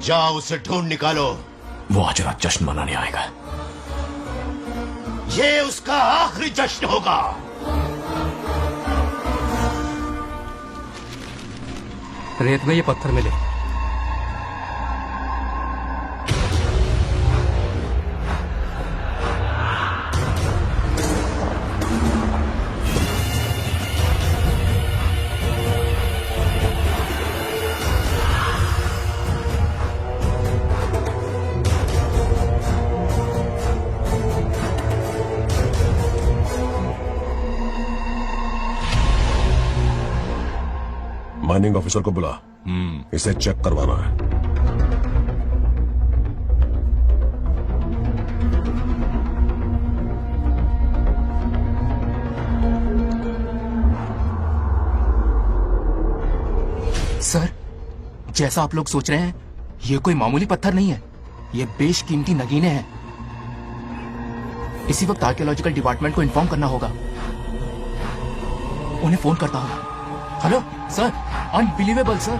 जाओ उसे ढूंढ निकालो। वो आज रात जश्न मनाने आएगा। ये उसका आखिरी जश्न होगा। रेत में ये पत्थर मिले। माइनिंग ऑफिसर को बुला। इसे चेक करवाना है। सर, जैसा आप लोग सोच रहे हैं, ये कोई मामूली पत्थर नहीं है। ये बेशकीमती नगीने हैं। इसी वक्त आर्कियोलॉजिकल डिपार्टमेंट को इन्फॉर्म करना होगा। उन्हें फोन करता हूँ। Hello sir, unbelievable sir.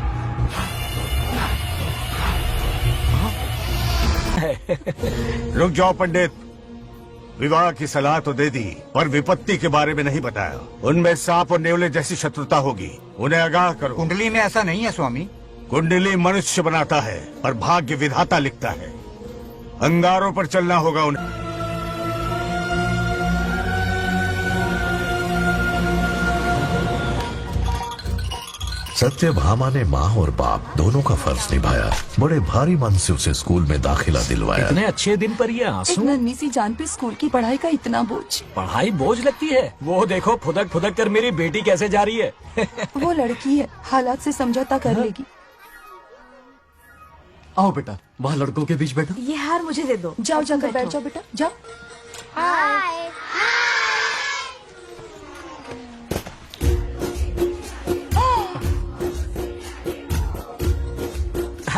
रुक जाओ पंडित, विवाह की सलाह तो दे दी पर विपत्ति के बारे में नहीं बताया। उनमें सांप और नेवले जैसी शत्रुता होगी, उन्हें आगाह करो। कुंडली में ऐसा नहीं है स्वामी। कुंडली मनुष्य बनाता है पर भाग्य विधाता लिखता है। अंगारों पर चलना होगा उन्हें। सत्यभामा ने माँ और बाप दोनों का फर्ज निभाया। बड़े भारी मन से उसे स्कूल में दाखिला दिलवाया। इतने अच्छे दिन पर ये आंसू। एक नन्ही सी जान पे स्कूल की पढ़ाई का इतना बोझ। पढ़ाई बोझ लगती है। वो देखो फुदक फुदक कर मेरी बेटी कैसे जा रही है। वो लड़की है, हालात से समझौता कर लेगी। आओ बेटा, वहाँ लड़कों के बीच बैठो। ये हार मुझे दे दो। जाओ जाकर बैठ जाओ बेटा, जाओ। हाय।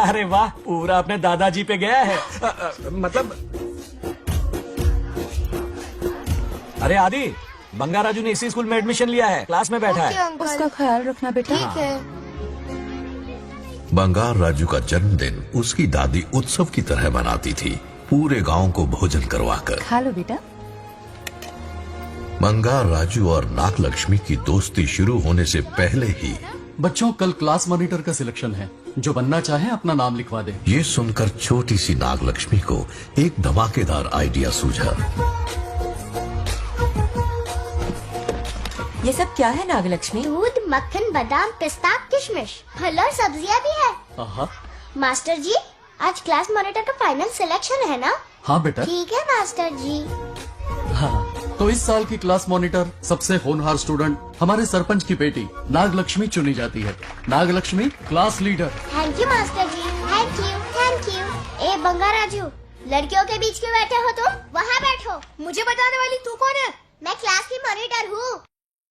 अरे वाह, पूरा अपने दादाजी पे गया है। मतलब अरे आदि, बंगा राजू ने इसी स्कूल में एडमिशन लिया है, क्लास में बैठा है। उसका ख्याल रखना बेटा। ठीक है। बंगार राजू का जन्मदिन उसकी दादी उत्सव की तरह मनाती थी, पूरे गांव को भोजन करवाकर। खा लो बेटा। बंगार राजू और नागलक्ष्मी की दोस्ती शुरू होने से पहले ही बच्चों, कल क्लास मॉनिटर का सिलेक्शन है। जो बनना चाहे अपना नाम लिखवा दे। ये सुनकर छोटी सी नागलक्ष्मी को एक धमाकेदार आइडिया सूझा। ये सब क्या है नागलक्ष्मी? दूध, मक्खन, बादाम, पिस्ता, किशमिश, फल और सब्जियां भी है। मास्टर जी, आज क्लास मॉनिटर का फाइनल सिलेक्शन है ना? हाँ बेटा। ठीक है मास्टर जी। हाँ, तो इस साल की क्लास मॉनिटर सबसे होनहार स्टूडेंट हमारे सरपंच की बेटी नागलक्ष्मी चुनी जाती है। Nagalakshmi class leader. Thank you master ji, thank you thank you. ए बंगा राजू, लड़कियों के बीच क्यों बैठे हो तुम? वहाँ बैठो। मुझे बताने वाली तू कौन है? मैं क्लास की मॉनिटर हूँ।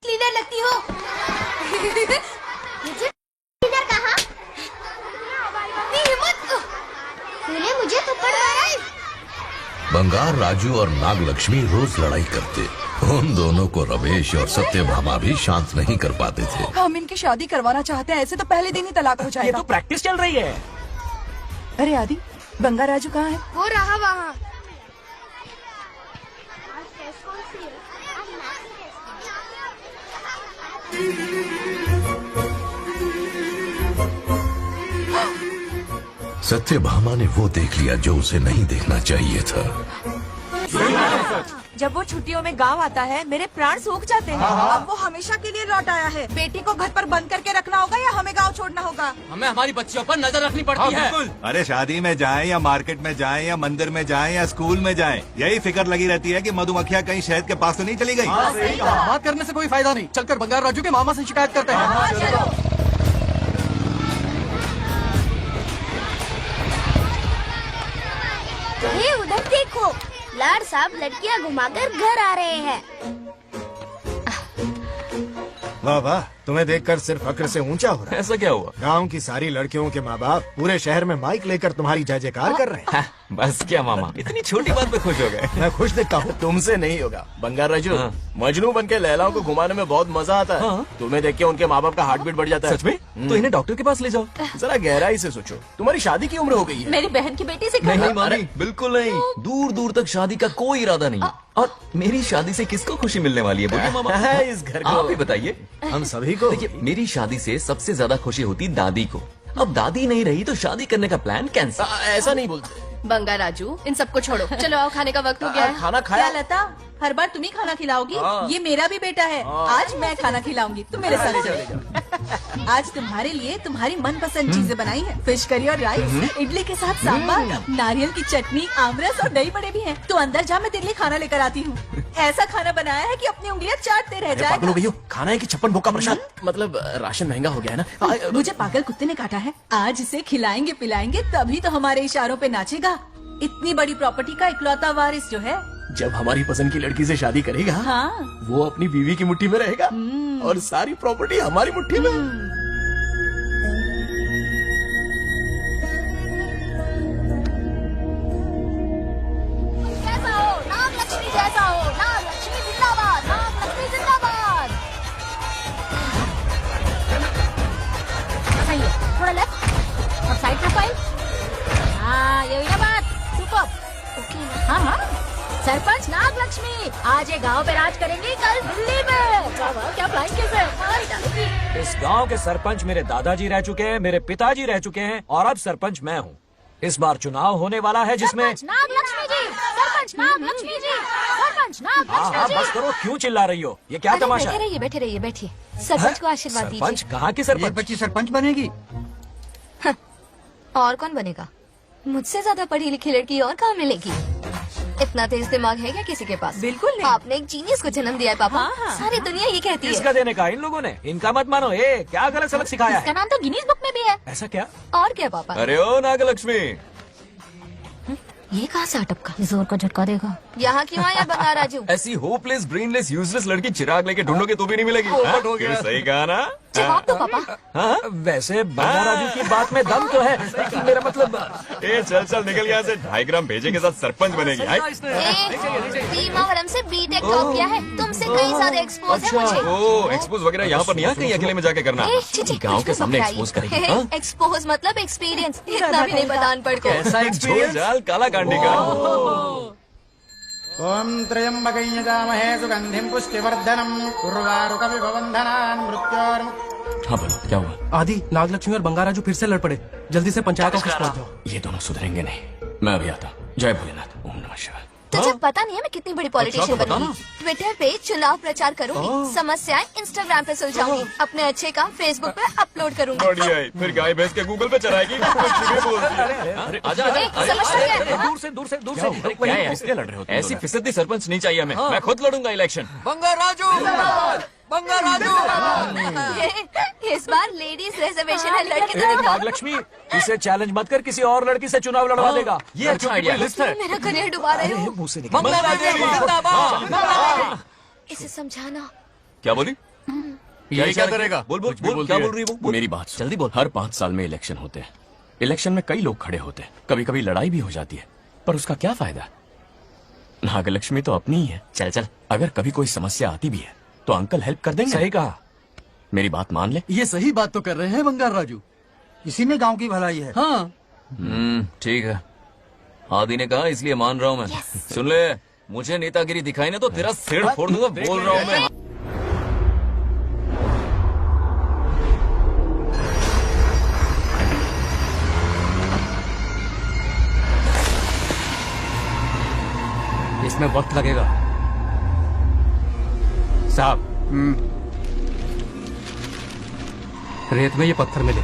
लीडर लगती हो। मुझे लीडर कहा? तूने मुझे थप्पड़ मारा। बंगार राजू और नागलक्ष्मी रोज लड़ाई करते। उन दोनों को रमेश और सत्यभामा भी शांत नहीं कर पाते थे। हम इनकी शादी करवाना चाहते हैं, ऐसे तो पहले दिन ही तलाक हो ये जाएगा। तो प्रैक्टिस चल रही है। अरे आदि, बंगा राजू कहाँ है? वो रहा वहाँ। सत्यभामा ने वो देख लिया जो उसे नहीं देखना चाहिए था। जब वो छुट्टियों में गांव आता है, मेरे प्राण सूख जाते हैं। अब वो हमेशा के लिए लौट आया है। बेटी को घर पर बंद करके रखना होगा या हमें गांव छोड़ना होगा? हमें हमारी बच्चियों पर नजर रखनी पड़ती है। अरे शादी में जाएं या मार्केट में जाएं या मंदिर में जाएं या स्कूल में जाएं, यही फिक्र लगी रहती है कि मधुमक्खियाँ कहीं शहद के पास तो नहीं चली गई। बात करने से कोई फायदा नहीं। चलकर बंगार राजू के मामा से शिकायत करते हैं। ये उधर देखो, लाड साहब लड़कियां घुमाकर घर आ रहे हैं। वाह वाह, तुम्हें देखकर सिर्फ फक्र से ऊंचा हो रहा है। ऐसा क्या हुआ? गांव की सारी लड़कियों के माँ बाप पूरे शहर में माइक लेकर तुम्हारी जय जयकार कर रहे हैं। बस क्या मामा, इतनी छोटी बात पे खुश हो गए। मैं खुश दिखता हूँ। तुमसे नहीं होगा बंगार राजू। हाँ। मजनू बन के लैलाओं को घुमाने में बहुत मजा आता है। हाँ। तुम्हें देख के उनके माँ बाप का हार्ट बीट बढ़ जाता है। सच में? तो इन्हें डॉक्टर के पास ले जाओ। जरा गहराई से सोचो, तुम्हारी शादी की उम्र हो गई है। मेरी बहन की बेटी से नहीं करो। मामी, बिल्कुल नहीं। दूर दूर तक शादी का कोई इरादा नहीं। और मेरी शादी से किसको खुशी मिलने वाली है बोलिए मामा? है इस घर को। आप ही बताइए। हम सभी को। देखिए, मेरी शादी से सबसे ज्यादा खुशी होती दादी को। अब दादी नहीं रही तो शादी करने का प्लान कैंसिल। ऐसा नहीं बोलते। बंगा राजू, इन सबको छोड़ो, चलो आओ, खाने का वक्त हो गया है। खाना क्या खाया? लता, हर बार तुम ही खाना खिलाओगी? हाँ। ये मेरा भी बेटा है। आज मैं खाना खिलाऊंगी, तुम मेरे साथ चलो। आज तुम्हारे लिए तुम्हारी मनपसंद चीजें बनाई है। फिश करी और राइस, इडली के साथ सांभर, नारियल की चटनी, आमरस और दही बड़े भी हैं। तो अंदर जा, मैं तेरे लिए खाना लेकर आती हूँ। ऐसा खाना बनाया है कि अपनी उंगलियां चाटते रह पागल हो जाएगा। गई हो? खाना है कि 56 भोग का प्रसाद? मतलब राशन महंगा हो गया है ना। मुझे पागल कुत्ते ने काटा है। आज इसे खिलाएंगे पिलाएंगे तभी तो हमारे इशारों पे नाचेगा। इतनी बड़ी प्रॉपर्टी का इकलौता वारिस जो है। जब हमारी पसंद की लड़की से शादी करेगा, हाँ। वो अपनी बीवी की मुट्ठी में रहेगा और सारी प्रॉपर्टी हमारी मुट्ठी में। कैसा हो नाग लक्ष्मी, जैसा हो नाग लक्ष्मी जिंदाबाद, नाग लक्ष्मी जिंदाबाद। सही है, थोड़ा लेफ्ट और साइड प्रोफाइल। हाँ ये हुई ना बात। सुपर। ओके। हाँ हाँ, सरपंच नाग लक्ष्मी आज ये गांव पे राज करेंगी, कल दिल्ली में। क्या फ्लाइंग किस है, मार डालेंगी। इस गांव के सरपंच मेरे दादाजी रह चुके हैं, मेरे पिताजी रह चुके हैं और अब सरपंच मैं हूँ। इस बार चुनाव होने वाला है जिसमें सरपंच नाग लक्ष्मी जी, सरपंच नाग लक्ष्मी जी, सरपंच नाग हाँ लक्ष्मी हाँ जी। बस करो, क्यों चिल्ला रही हो? ये क्या तमाशा है? बैठे रहिए बैठिए, सरपंच को आशीर्वाद सरपंच दीजिए। कहाँ की सरपंच? बच्ची सरपंच बनेगी। और कौन बनेगा? मुझसे ज्यादा पढ़ी लिखी लड़की और कहाँ मिलेगी? इतना तेज दिमाग है क्या किसी के पास? बिल्कुल नहीं। आपने एक जीनियस को जन्म दिया है पापा। हाँ, हाँ। सारी दुनिया ये कहती है। किसका देने का इन लोगों ने? इनका मत मानो। क्या गलत सबक सिखाया इसका है? नाम तो गिनीज बुक में भी है। ऐसा क्या? और क्या पापा? अरे ओ नागलक्ष्मी, ये कहाँ से अटपका? जोर का झटका देगा। यहाँ क्यों आया बंगा राजू? ऐसी होपलेस ब्रेनलेस यूजलेस लड़की चिराग लेके ढूंढोगे तो भी नहीं मिलेगी। हाँ? क्यों, सही कहा ना? जवाब दो पापा। हाँ, वैसे बंगा राजू की बात में दम तो है, लेकिन मेरा मतलब चल चल निकल यहाँ से। 2.5 ग्राम भेजे के साथ सरपंच बनेगी। भीमावरम से बीटेक टॉप किया है, तुमसे कहीं ज्यादा एक्सपोज है मुझे। ओ एक्सपोज वगैरह यहाँ पर नहीं है, कहीं अकेले में जाके करना। गांव के सामने expose करेंगे, हाँ? एक्सपोज मतलब एक्सपीरियंस, इतना भी नहीं पता अनपढ़ को। ऐसा एक्सपीरियंस जाल काला कांडी का। ओम त्र्यंबकं यजामहे सुगंधिं पुष्टिवर्धनम् उर्वारुकविभवन्धनान् मृत्योर्। हाँ बोलो, क्या हुआ? आदि, नागलक्ष्मी और बंगा राजू फिर से लड़ पड़े। जल्दी से पंचायत ऑफिस पहुंच जाओ। ये दोनों सुधरेंगे नहीं। मैं अभी आता। जय भोलेनाथ। ओम नमः शिवाय। तुझे पता नहीं है मैं कितनी बड़ी पॉलिटिशियन तो बनूंगी। ट्विटर पे चुनाव प्रचार करूंगी, समस्याएं इंस्टाग्राम पे सुलझाऊंगी, अपने अच्छे काम फेसबुक पे अपलोड करूंगी। बढ़िया है, फिर गाय भैंस के गूगल पे चढ़ाएगी। कुछ भी बोलती है। आजा ए, समझता क्या है? दूर से दूर से दूर से। क्या है? इसलिए लड़ रहे हो तुम ऐसी लोग? फिसदी सरपंच नहीं चाहिए हमें। मैं खुद लड़ूंगा इलेक्शन। इस बार लेडीज रिजर्वेशन है, लड़के तो नहीं। नागलक्ष्मी, इसे चैलेंज मत कर, किसी और लड़की से चुनाव लड़वा देगा। ये अच्छा आइडिया है। मेरा करियर डुबा रहे हो। मुंह से निकल। इसे समझाना। क्या बोली? ये क्या करेगा? बोल बोल कुछ भी बोल, बोलती क्या है। बोल रही है वो? मेरी बात सुन। जल्दी बोल। हर 5 साल में इलेक्शन होते हैं। इलेक्शन में कई लोग खड़े होते हैं, कभी कभी लड़ाई भी हो जाती है, पर उसका क्या फायदा? नागलक्ष्मी तो अपनी ही है। चल चल, अगर कभी कोई समस्या आती भी है तो अंकल हेल्प कर देंगे। सही कहा। मेरी बात मान ले। ये सही बात तो कर रहे हैं बंगार राजू। इसी में गांव की भलाई है। हाँ, ठीक है, आदि ने कहा इसलिए मान रहा हूँ मैं। सुन ले, मुझे नेतागिरी दिखाई ना तो तेरा सिर फोड़ दूंगा। बोल रहा हूँ मैं। इसमें वक्त लगेगा साहब। रेत में ये पत्थर मिले।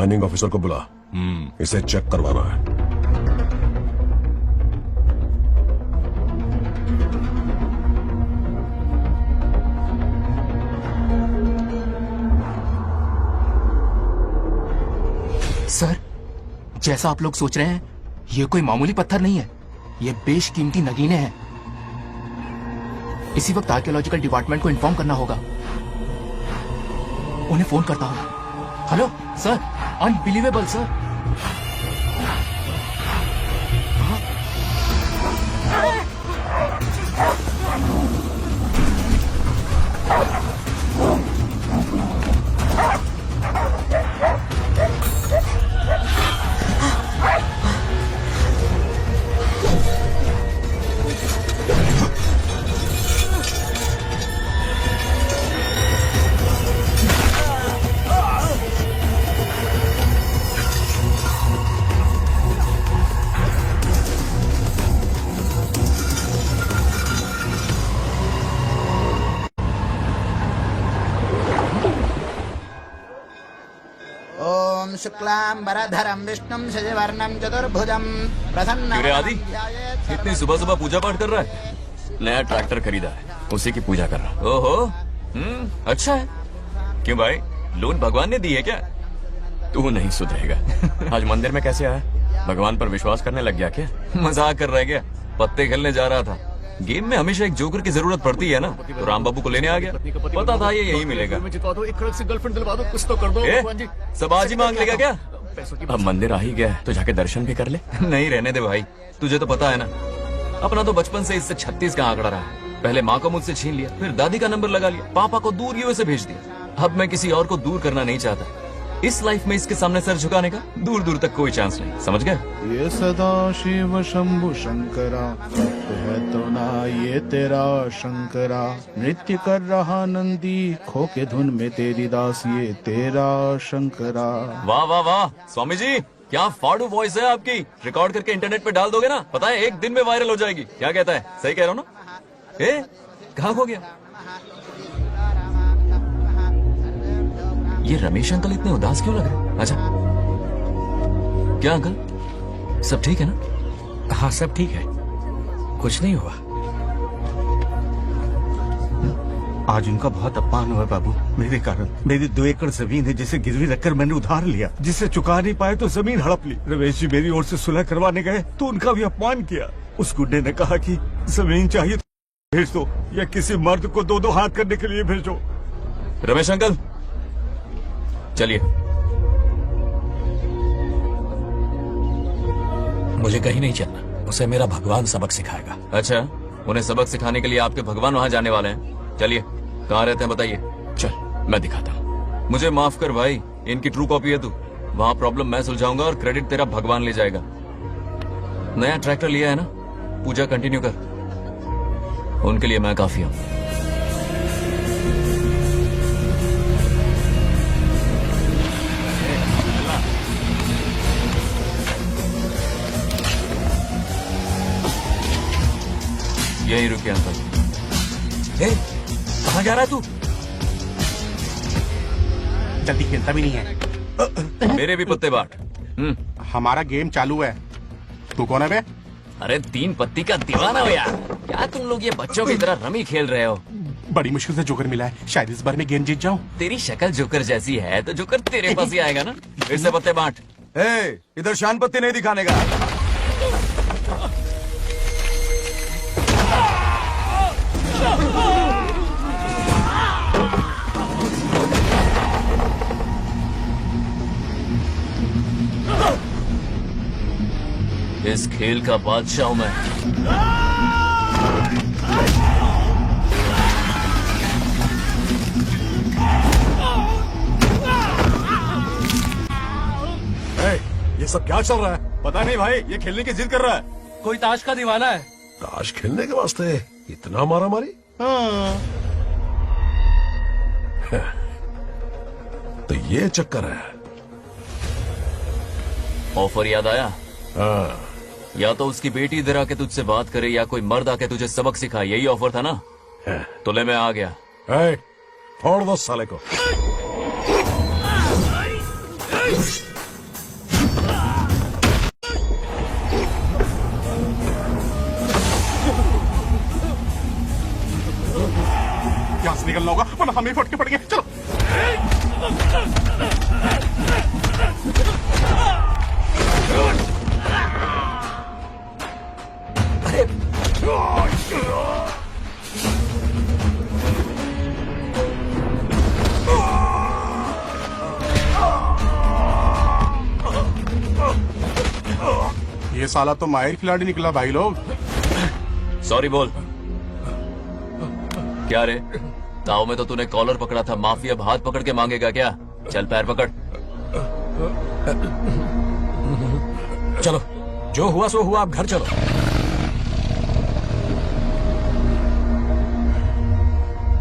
माइनिंग ऑफिसर को बुला। इसे चेक करवाना है। सर, जैसा आप लोग सोच रहे हैं, ये कोई मामूली पत्थर नहीं है। ये बेशकीमती नगीने हैं। इसी वक्त आर्कियोलॉजिकल डिपार्टमेंट को इन्फॉर्म करना होगा। उन्हें फोन करता हूं। Hello sir, unbelievable sir. ओम शुक्लांबरधरं विष्णुं शशिवर्णं चतुर्भुजं प्रसन्नं। क्यों रे आदि, इतनी सुबह सुबह पूजा पाठ कर रहा है? नया ट्रैक्टर खरीदा है, उसी की पूजा कर रहा। ओहो, अच्छा है। क्यों भाई, लोन भगवान ने दी है क्या? तू नहीं सुधरेगा। आज मंदिर में कैसे आया? भगवान पर विश्वास करने लग गया क्या? मजाक कर रहा है क्या? पत्ते खेलने जा रहा था। गेम में हमेशा एक जोकर की जरूरत पड़ती है ना, तो राम बाबू को लेने आ गया। पता था ये यही मिलेगा। सब आज ही मांग लेगा क्या? अब मंदिर आ ही गया है, तो जाके दर्शन भी कर ले। नहीं, रहने दे भाई, तुझे तो पता है ना, अपना तो बचपन से इससे 36 का आंकड़ा रहा है। पहले माँ को मुझसे छीन लिया, फिर दादी का नंबर लगा लिया, पापा को दूर यूएसए भेज दिया। अब मैं किसी और को दूर करना नहीं चाहता। इस लाइफ में इसके सामने सर झुकाने का दूर दूर तक कोई चांस नहीं, समझ गए? ये सदा शिव शंभु शंकरा, सत्य है तो ना ये तेरा शंकरा। नृत्य कर रहा नंदी, खो के धुन में तेरी दास, ये तेरा शंकरा। वाह वाह वाह, स्वामी जी क्या फाड़ू वॉइस है आपकी। रिकॉर्ड करके इंटरनेट पे डाल दोगे ना, पता है एक दिन में वायरल हो जाएगी। क्या कहता है, सही कह रहा हूँ ना? कहाँ हो गया ये रमेश अंकल? इतने उदास क्यों लग रहे? अच्छा, क्या अंकल, सब ठीक है ना? हाँ सब ठीक है, कुछ नहीं हुआ। आज उनका बहुत अपमान हुआ बाबू, मेरे कारण। मेरी 2 एकड़ जमीन है जिसे गिरवी रखकर मैंने उधार लिया, जिसे चुका नहीं पाए तो जमीन हड़प ली। रमेश जी मेरी ओर से सुलह करवाने गए तो उनका भी अपमान किया। उस गुड्डे ने कहा कि जमीन चाहिए तो भेज दो, या किसी मर्द को 2-2 हाथ करने के लिए भेजो। रमेश अंकल चलिए। मुझे कहीं नहीं चलना, उसे मेरा भगवान सबक सिखाएगा। अच्छा, उन्हें सबक सिखाने के लिए आपके भगवान वहाँ जाने वाले हैं? चलिए, कहाँ रहते हैं बताइए। चल मैं दिखाता हूँ। मुझे माफ कर भाई, इनकी ट्रू कॉपी है तू। वहाँ प्रॉब्लम मैं सुलझाऊंगा और क्रेडिट तेरा भगवान ले जाएगा। नया ट्रैक्टर लिया है ना, पूजा कंटिन्यू कर। उनके लिए मैं काफी हूँ। यही रुके अंकल। कहाँ जा रहा है तू? जल्दी खेलता भी नहीं है। मेरे भी पत्ते बाट। हमारा गेम चालू है। तू कौन है बे? अरे 3 पत्ती का दीवाना हो यार। क्या तुम लोग ये बच्चों की तरह रमी खेल रहे हो? बड़ी मुश्किल से जोकर मिला है, शायद इस बार मैं गेम जीत जाऊं। तेरी शक्ल जोकर जैसी है तो जोकर तेरे पास ही आएगा ना। फिर से पत्ते बांट। इधर शान पत्ती नहीं दिखाने का। इस खेल का बादशाह हूं मैं। ये सब क्या चल रहा है? पता नहीं भाई, ये खेलने की जिद कर रहा है। कोई ताश का दीवाना है। ताश खेलने के वास्ते इतना मारा मारी? तो ये चक्कर है। ऑफर याद आया? या तो उसकी बेटी इधर आके तुझसे बात करे, या कोई मर्द आके तुझे सबक सिखाए। यही ऑफर था ना? तो ले मैं आ गया। फोड़ दो साले को। निकलना होगा वरना हम ही फट के पड़ेंगे। चलो। ये साला तो माहिर खिलाड़ी निकला भाई लोग। सॉरी बोल। क्या रे, ताऊ में तो तूने कॉलर पकड़ा था, माफिया अब हाथ पकड़ के मांगेगा क्या? चल पैर पकड़। चलो, जो हुआ सो हुआ, आप घर चलो।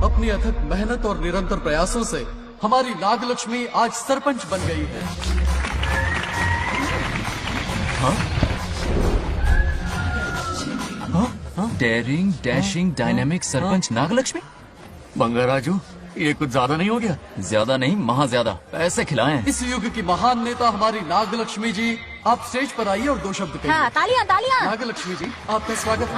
अपनी अथक मेहनत और निरंतर प्रयासों से हमारी नागलक्ष्मी आज सरपंच बन गई है। Daring dashing dynamic sarpanch Nagalakshmi. Bangaraju, ये कुछ ज्यादा नहीं हो गया? ज्यादा नहीं, महा ज्यादा। पैसे खिलाए। इस युग की महान नेता हमारी नागलक्ष्मी जी, आप स्टेज पर आइए और 2 शब्द कहिए। हाँ, तालियां तालियां। नागलक्ष्मी जी, आपका स्वागत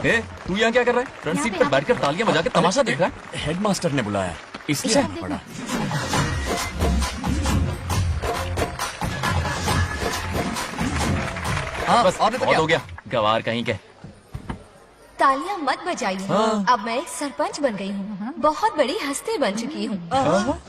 है। तू यहाँ क्या कर रहा है? फ्रंट सीट पर बैठकर तालियां बजा के तमाशा देख रहा है? हेडमास्टर ने बुलाया इसलिए आना पड़ा। हाँ, बस बहुत हो गया, गवार कहीं के। तालियां मत बजाइए। हाँ। अब मैं एक सरपंच बन गई हूँ, बहुत बड़ी हस्ती बन चुकी हूँ,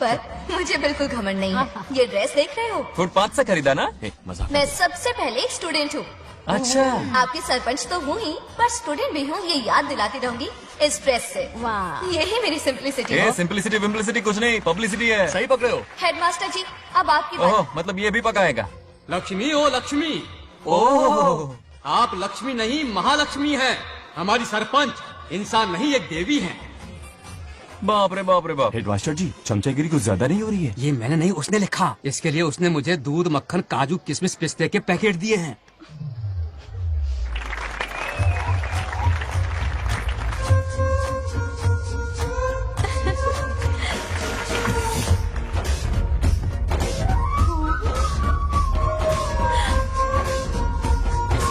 पर मुझे बिल्कुल घमंड नहीं है। ये ड्रेस देख रहे हो? फुटपाथ से खरीदा ना? मजाक। मैं सबसे पहले एक स्टूडेंट हूँ। अच्छा। आपकी सरपंच तो हूँ ही, पर स्टूडेंट भी हूँ, ये याद दिलाती रहूंगी इस ड्रेस से। वाह, यही मेरी सिंपलिसिटी है। सिंपलिसिटी विम्पलिसिटी कुछ नहीं, पब्लिसिटी है। सही पकड़े हो। हेडमास्टर जी, अब आपकी बात। ओह, मतलब ये भी पकाएगा? लक्ष्मी, ओ लक्ष्मी, ओह, आप लक्ष्मी नहीं महालक्ष्मी हैं। हमारी सरपंच इंसान नहीं, एक देवी है। बाप रे बाप रे बाप। हेडमास्टर जी, चमचागिरी कुछ ज्यादा नहीं हो रही है? ये मैंने नहीं, उसने लिखा। इसके लिए उसने मुझे दूध, मक्खन, काजू, किशमिश, पिस्ते के पैकेट दिए हैं।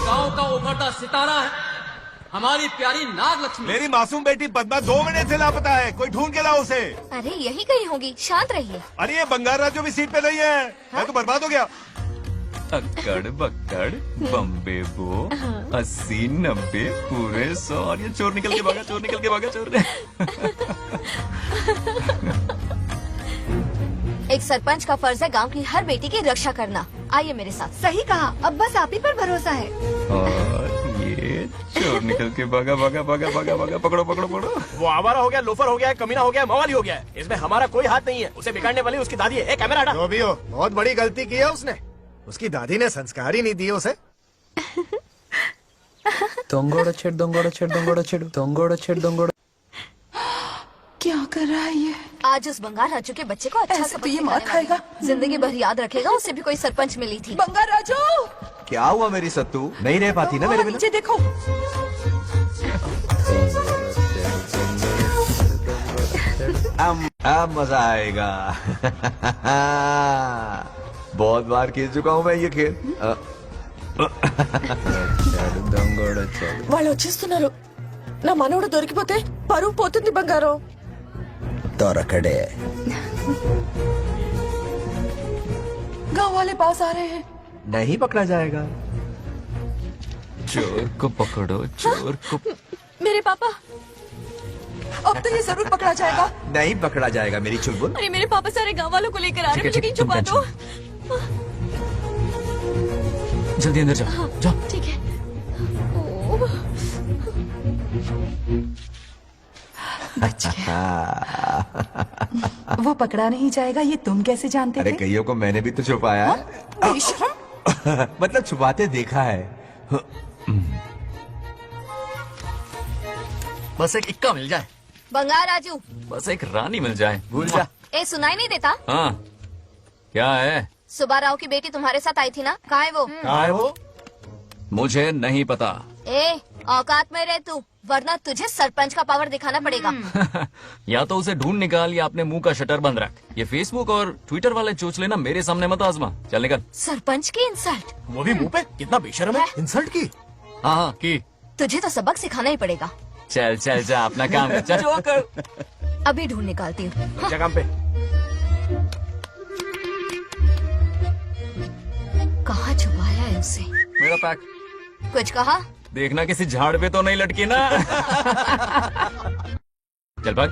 गांव का उभरता सितारा है हमारी प्यारी नागलक्ष्मी। मेरी मासूम बेटी पद्मा 2 महीने से लापता है, कोई ढूंढ के लाओ उसे। अरे यही कहीं होगी, शांत रहिए। अरे ये बंगार राजू भी सीट पे नहीं है। मैं तो बर्बाद हो गया। अक्कड़ बक्कड़ बम्बे बो 80 90 पूरे 100 और ये चोर निकल के भागा, चोर निकल के भागा, चोर। एक सरपंच का फर्ज है गांव की हर बेटी की रक्षा करना। आइए मेरे साथ। सही कहा, अब बस आप ही पर भरोसा है। और ये चोर निकल के भागा भागा भागा भागा भागा, पकड़ो पकड़ो पकड़ो। वो आवारा हो गया, लोफर हो गया, कमीना हो गया, मवाली हो गया। इसमें हमारा कोई हाथ नहीं है। उसे बिगाड़ने वाली उसकी दादी है। कैमरा हटा। जो भी हो, बहुत बड़ी गलती की है उसने। उसकी दादी ने संस्कार ही नहीं दिए उसे। दंगोड़ा छेड़ दंगोड़ा छेड़ दंगोड़ा छेड़ दंगोड़ा छेड़ दंगोड़ा। क्या कर रहा है ये? आज उस बंगार राजू के बच्चे को अच्छा ऐसे तो ये मार खाएगा। जिंदगी भर याद रखेगा, उसे भी कोई सरपंच मिली थी। बंगार राजू, क्या हुआ मेरी सत्तू? नहीं रह पाती ना मेरे बिना? नीचे देखो। अब मजा आएगा। बहुत बार खेल चुका हूँ मैं ये खेल। వాళ్ళు వచ్చేస్తున్నారు. నా మనవడు దొరికిపోతే పరువు పోతుంది బంగారం. दौरकड़े गांव वाले पास आ रहे हैं. नहीं पकड़ा जाएगा। चोर को पकड़ो, चोर को। मेरे पापा, अब तो ये जरूर पकड़ा जाएगा. नहीं पकड़ा जाएगा मेरी चुलबुल। अरे मेरे पापा सारे गांव वालों को लेकर आ रहे हैं, मुझे कहीं छुपा दो। जल्दी अंदर जाओ, जाओ। ठीक है। वो पकड़ा नहीं जाएगा, ये तुम कैसे जानते अरे थे? कईयों को मैंने भी तो छुपाया है। मतलब छुपाते देखा है। बस एक इक्का मिल जाए, बंगार राजू, बस एक रानी मिल जाए, भूल जा। ए सुनाई नहीं देता? हाँ, क्या है? सुबह राव की बेटी तुम्हारे साथ आई थी ना, कहाँ है वो? कहाँ है वो? मुझे नहीं पता। ए औकात में रह तू, वरना तुझे सरपंच का पावर दिखाना पड़ेगा। या तो उसे ढूंढ निकाल या अपने मुंह का शटर बंद रख। ये फेसबुक और ट्विटर वाले चोचले ना मेरे सामने मत आजमा। चल निकल। सरपंच की इंसल्ट, वो भी मुंह पे, कितना बेशर्म है। इंसल्ट की? हाँ हाँ की। तुझे तो सबक सिखाना ही पड़ेगा। चल चल जा अपना काम कर, चल जो कर। अभी ढूंढ निकालती हूँ। क्या काम पे? कहाँ छुपाया है उसे? मेरा पैक। कुछ कहा? देखना किसी झाड़ पे तो नहीं लटकी ना। चल भाग।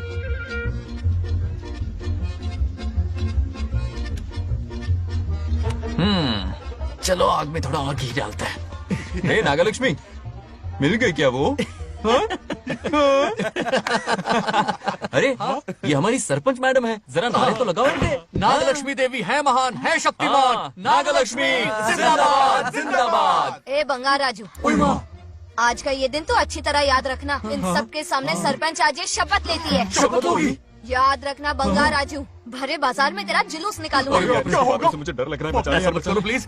चलो आग में थोड़ा और घी डालता है। हे नागलक्ष्मी, मिल गई क्या वो? हाँ? अरे ये हमारी सरपंच मैडम है, जरा नारे तो लगाओ इनके। नागलक्ष्मी देवी है महान, है शक्तिमान। नागलक्ष्मी जिंदाबाद जिंदाबाद। ए बंगार राजू, आज का ये दिन तो अच्छी तरह याद रखना। इन सबके सामने सरपंच आज ये शपथ लेती है। शपथ होगी? याद रखना बंगार राजू, भरे बाजार में तेरा जुलूस निकालूंगा। मुझे डर लग रहा है, बचाओ प्लीज।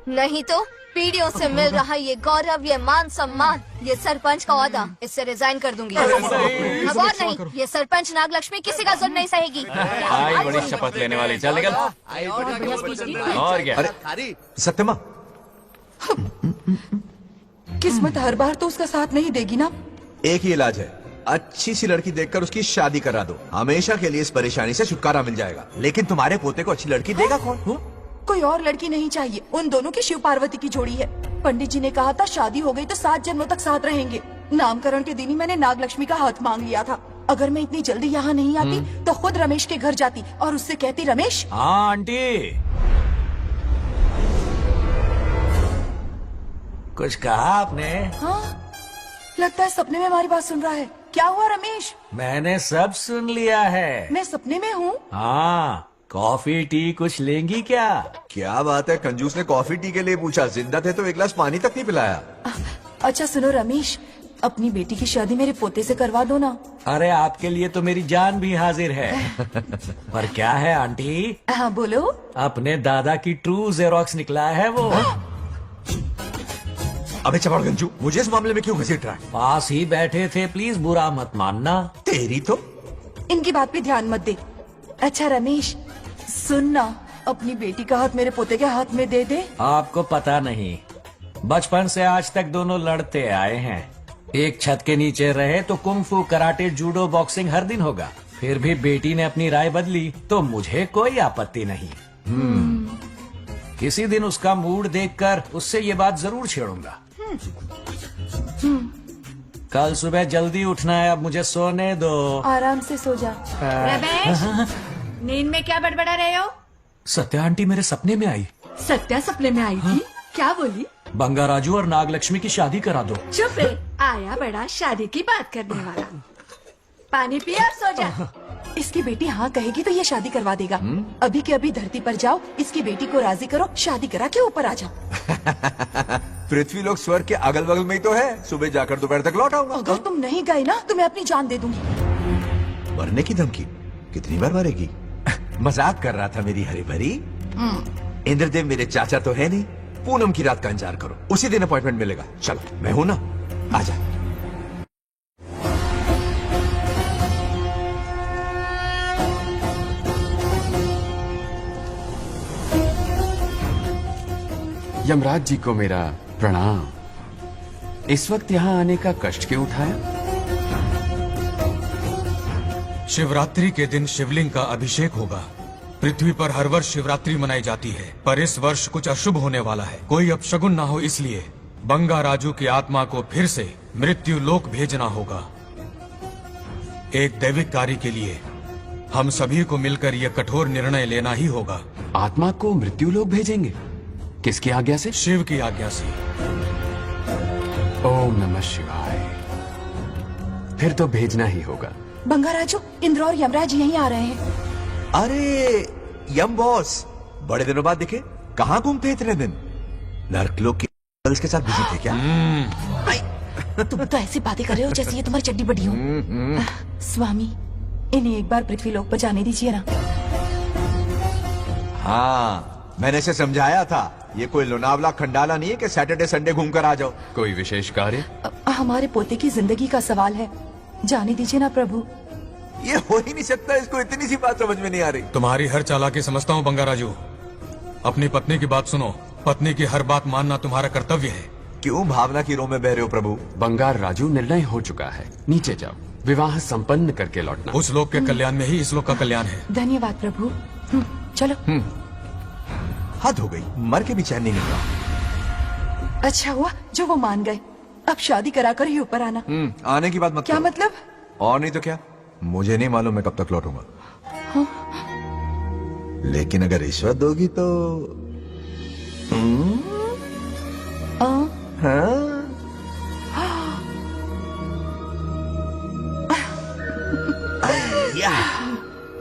नहीं तो पीढ़ियों से मिल रहा ये गौरव, ये मान सम्मान, ये सरपंच का ओहदा, इससे रिजाइन कर दूंगी। अब और नहीं, ये सरपंच नागलक्ष्मी किसी का जुल्म नहीं सहेगी। आई बड़ी शपथ लेने वाली, चल निकल। और क्या? अरे सत्यमा, किस्मत हर बार तो उसका साथ नहीं देगी ना। एक ही इलाज है, अच्छी सी लड़की देखकर उसकी शादी करा दो, हमेशा के लिए इस परेशानी से छुटकारा मिल जाएगा। लेकिन तुम्हारे पोते को अच्छी लड़की देगा कौन? कोई और लड़की नहीं चाहिए, उन दोनों की शिव पार्वती की जोड़ी है। पंडित जी ने कहा था शादी हो गई तो 7 जन्मों तक साथ रहेंगे। नामकरण के दिन ही मैंने नागलक्ष्मी का हाथ मांग लिया था। अगर मैं इतनी जल्दी यहाँ नहीं आती तो खुद रमेश के घर जाती और उससे कहती, रमेश। हाँ आंटी, कुछ कहा आपने? हाँ, लगता है सपने में हमारी बात सुन रहा है। क्या हुआ रमेश? मैंने सब सुन लिया है। मैं सपने में हूँ? हाँ, कॉफी टी कुछ लेंगी क्या? क्या बात है, कंजूस ने कॉफी टी के लिए पूछा, जिंदा थे तो एक गिलास पानी तक नहीं पिलाया। अच्छा सुनो रमेश, अपनी बेटी की शादी मेरे पोते से करवा दो ना। अरे आपके लिए तो मेरी जान भी हाजिर है। पर क्या है आंटी? हाँ बोलो। अपने दादा की ट्रू जेरोक्स निकला है वो। अबे चपड़ गंजू, मुझे इस मामले में क्यों घसीट रहा है? पास ही बैठे थे, प्लीज बुरा मत मानना। तेरी तो इनकी बात पे ध्यान मत दे। अच्छा रमेश सुन ना, अपनी बेटी का हाथ मेरे पोते के हाथ में दे दे। आपको पता नहीं, बचपन से आज तक दोनों लड़ते आए हैं। एक छत के नीचे रहे तो कुंफू, कराटे, जूडो, बॉक्सिंग हर दिन होगा। फिर भी बेटी ने अपनी राय बदली तो मुझे कोई आपत्ति नहीं। किसी दिन उसका मूड देखकर उससे ये बात जरूर छेड़ूंगा। कल सुबह जल्दी उठना है, अब मुझे सोने दो। आराम से सो जा। रमेश, नींद में क्या बड़बड़ा रहे हो? सत्या आंटी मेरे सपने में आई। सत्या सपने में आई थी? क्या बोली? बंगाराजू और नागलक्ष्मी की शादी करा दो। चुप रे, आया बड़ा शादी की बात करने वाला। पानी पिया और सो जा। इसकी बेटी हाँ कहेगी तो ये शादी करवा देगा। अभी के अभी धरती पर जाओ, इसकी बेटी को राजी करो, शादी करा के ऊपर आ जाओ। पृथ्वी लोग स्वर्ग के अगल बगल में ही तो है, सुबह जाकर दोपहर तक लौट आऊंगा। अगर तुम नहीं गए ना तो मैं अपनी जान दे दूंगी। मरने की धमकी? कितनी बार मरेगी? मजाक कर रहा था मेरी हरी भरी। इंद्रदेव मेरे चाचा तो है नहीं। पूनम की रात का इंतजार करो, उसी दिन अपॉइंटमेंट मिलेगा। चलो मैं हूं ना, आजा। यमराज जी को मेरा प्रणाम। इस वक्त यहाँ आने का कष्ट क्यों उठाया? शिवरात्रि के दिन शिवलिंग का अभिषेक होगा। पृथ्वी पर हर वर्ष शिवरात्रि मनाई जाती है, पर इस वर्ष कुछ अशुभ होने वाला है। कोई अपशगुन ना हो, इसलिए बंगाराजू की आत्मा को फिर से मृत्यु लोक भेजना होगा। एक दैविक कार्य के लिए हम सभी को मिलकर यह कठोर निर्णय लेना ही होगा। आत्मा को मृत्यु लोक भेजेंगे? किसकी आज्ञा से? शिव की आज्ञा से। ओम नमः शिवाय। फिर तो भेजना ही होगा। बंगाराजू, इंद्र और यमराज यहीं आ रहे हैं। अरे यम बॉस, बड़े दिनों बाद दिखे। कहाँ घूमते इतने दिन? नर्कलोक के गर्ल्स के साथ बिजी थे क्या? तुम तो ऐसी बातें कर रहे हो जैसे ये तुम्हारी चड्डी बड़ी हो। स्वामी, इन्हें एक बार पृथ्वी लोक पर जाने दीजिए ना। हाँ, मैंने इसे समझाया था, ये कोई लोनावला खंडाला नहीं है कि सैटरडे संडे घूम कर आ जाओ। कोई विशेष कार्य? हमारे पोते की जिंदगी का सवाल है, जाने दीजिए ना प्रभु। ये हो ही नहीं सकता, इसको इतनी सी बात समझ में नहीं आ रही। तुम्हारी हर चालाकी समझता हूँ बंगाराजू। अपनी पत्नी की बात सुनो। पत्नी की हर बात मानना तुम्हारा कर्तव्य है। क्यों भावना की रो में बह रहे हो प्रभु? बंगार राजू, निर्णय हो चुका है, नीचे जाओ, विवाह संपन्न करके लौटना। उस लोग के कल्याण में ही इस लोग का कल्याण है। धन्यवाद प्रभु। चलो। हद हो गई, मर के भी चैन नहीं मिला। अच्छा हुआ जो वो मान गए। अब शादी कराकर ही ऊपर आना। आने की बात मत क्या करो। मतलब? और नहीं तो क्या, मुझे नहीं मालूम मैं कब तक लौटूंगा। हाँ? लेकिन अगर रिश्वत दोगी तो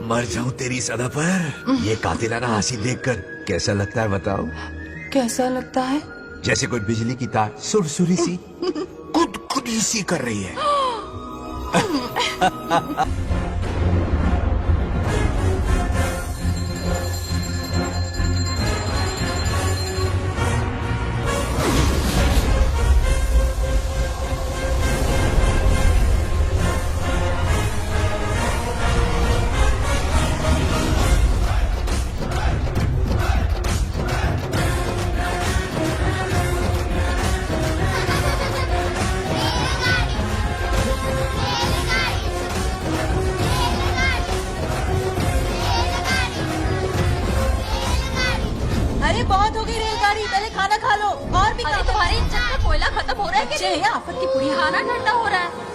मर जाऊं तेरी सदा पर। ये कातिलाना हंसी देखकर कैसा लगता है बताओ? कैसा लगता है? जैसे कोई बिजली की तार सुरसुरी सी गुदगुदी सी कर रही है। अरे बहुत हो गई रेलगाड़ी, पहले खाना खा लो। और भी अरे तुम्हारे इंजन में कोयला खत्म हो रहा है कि नहीं? आफत की पुड़ी। खाना ठंडा हो रहा है।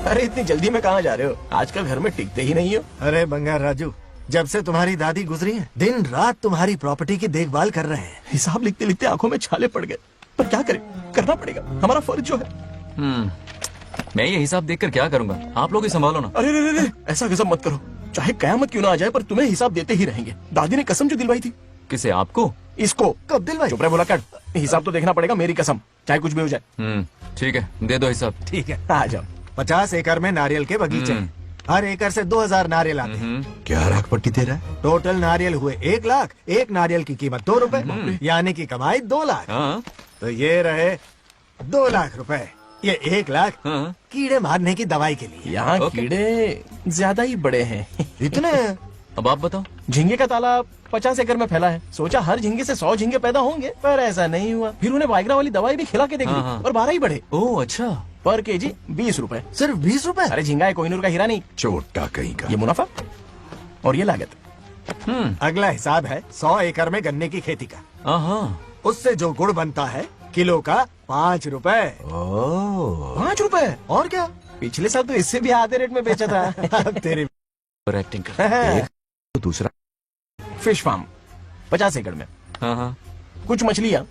अरे इतनी जल्दी में कहाँ जा रहे हो? आजकल घर में टिकते ही नहीं हो। अरे बंगार राजू, जब से तुम्हारी दादी गुजरी है, दिन रात तुम्हारी प्रॉपर्टी की देखभाल कर रहे हैं। हिसाब लिखते लिखते आंखों में छाले पड़ गए, पर क्या करें, करना पड़ेगा, हमारा फर्ज जो है। मैं ये हिसाब देखकर क्या करूंगा? आप लोग ही संभालो ना। अरे रे, ऐसा कसम मत करो, चाहे कयामत क्यों ना आ जाए, पर तुम्हें हिसाब देते ही रहेंगे। दादी ने कसम जो दिलवाई थी। किसे? आपको? इसको। कब दिलवाई? चुप रहे, बोला कर। हिसाब तो देखना पड़ेगा, मेरी कसम, चाहे कुछ भी हो जाए। ठीक है, दे दो हिसाब। ठीक है, आ जाओ। 50 एकड़ में नारियल के बगीचे हैं। हर एकड़ से 2000 नारियल आते हैं। क्या राख पट्टी दे रहा है? टोटल नारियल हुए 1 लाख। एक नारियल की कीमत 2 रुपए, यानी कि कमाई 2 लाख। तो ये रहे 2 लाख रुपए। ये 1 लाख कीड़े मारने की दवाई के लिए। यहाँ कीड़े ज्यादा ही बड़े हैं। इतने? अब आप बताओ। झींगे का तालाब 50 एकड़ में फैला है। सोचा हर झींगे से 100 झींगे पैदा होंगे, पर ऐसा नहीं हुआ। फिर उन्हें वाइग्रा वाली दवाई भी खिला के देख ली, और 12 ही बढ़े। ओह अच्छा। पर केजी 20 रुपए। सिर्फ 20 रुपए? अरे झींगा है, कोहिनूर का हीरा नहीं। छोटा कहीं का। ये मुनाफा और ये लागत। अगला हिसाब है 100 एकड़ में गन्ने की खेती का। उससे जो गुड़ बनता है, किलो का 5 रुपए। 5 रुपए? और क्या, पिछले साल तो इससे भी आधे रेट में बेचा था। तेरी एक्टिंग कर। तो दूसरा फिश फार्म 50 एकड़ में। कुछ मछलियाँ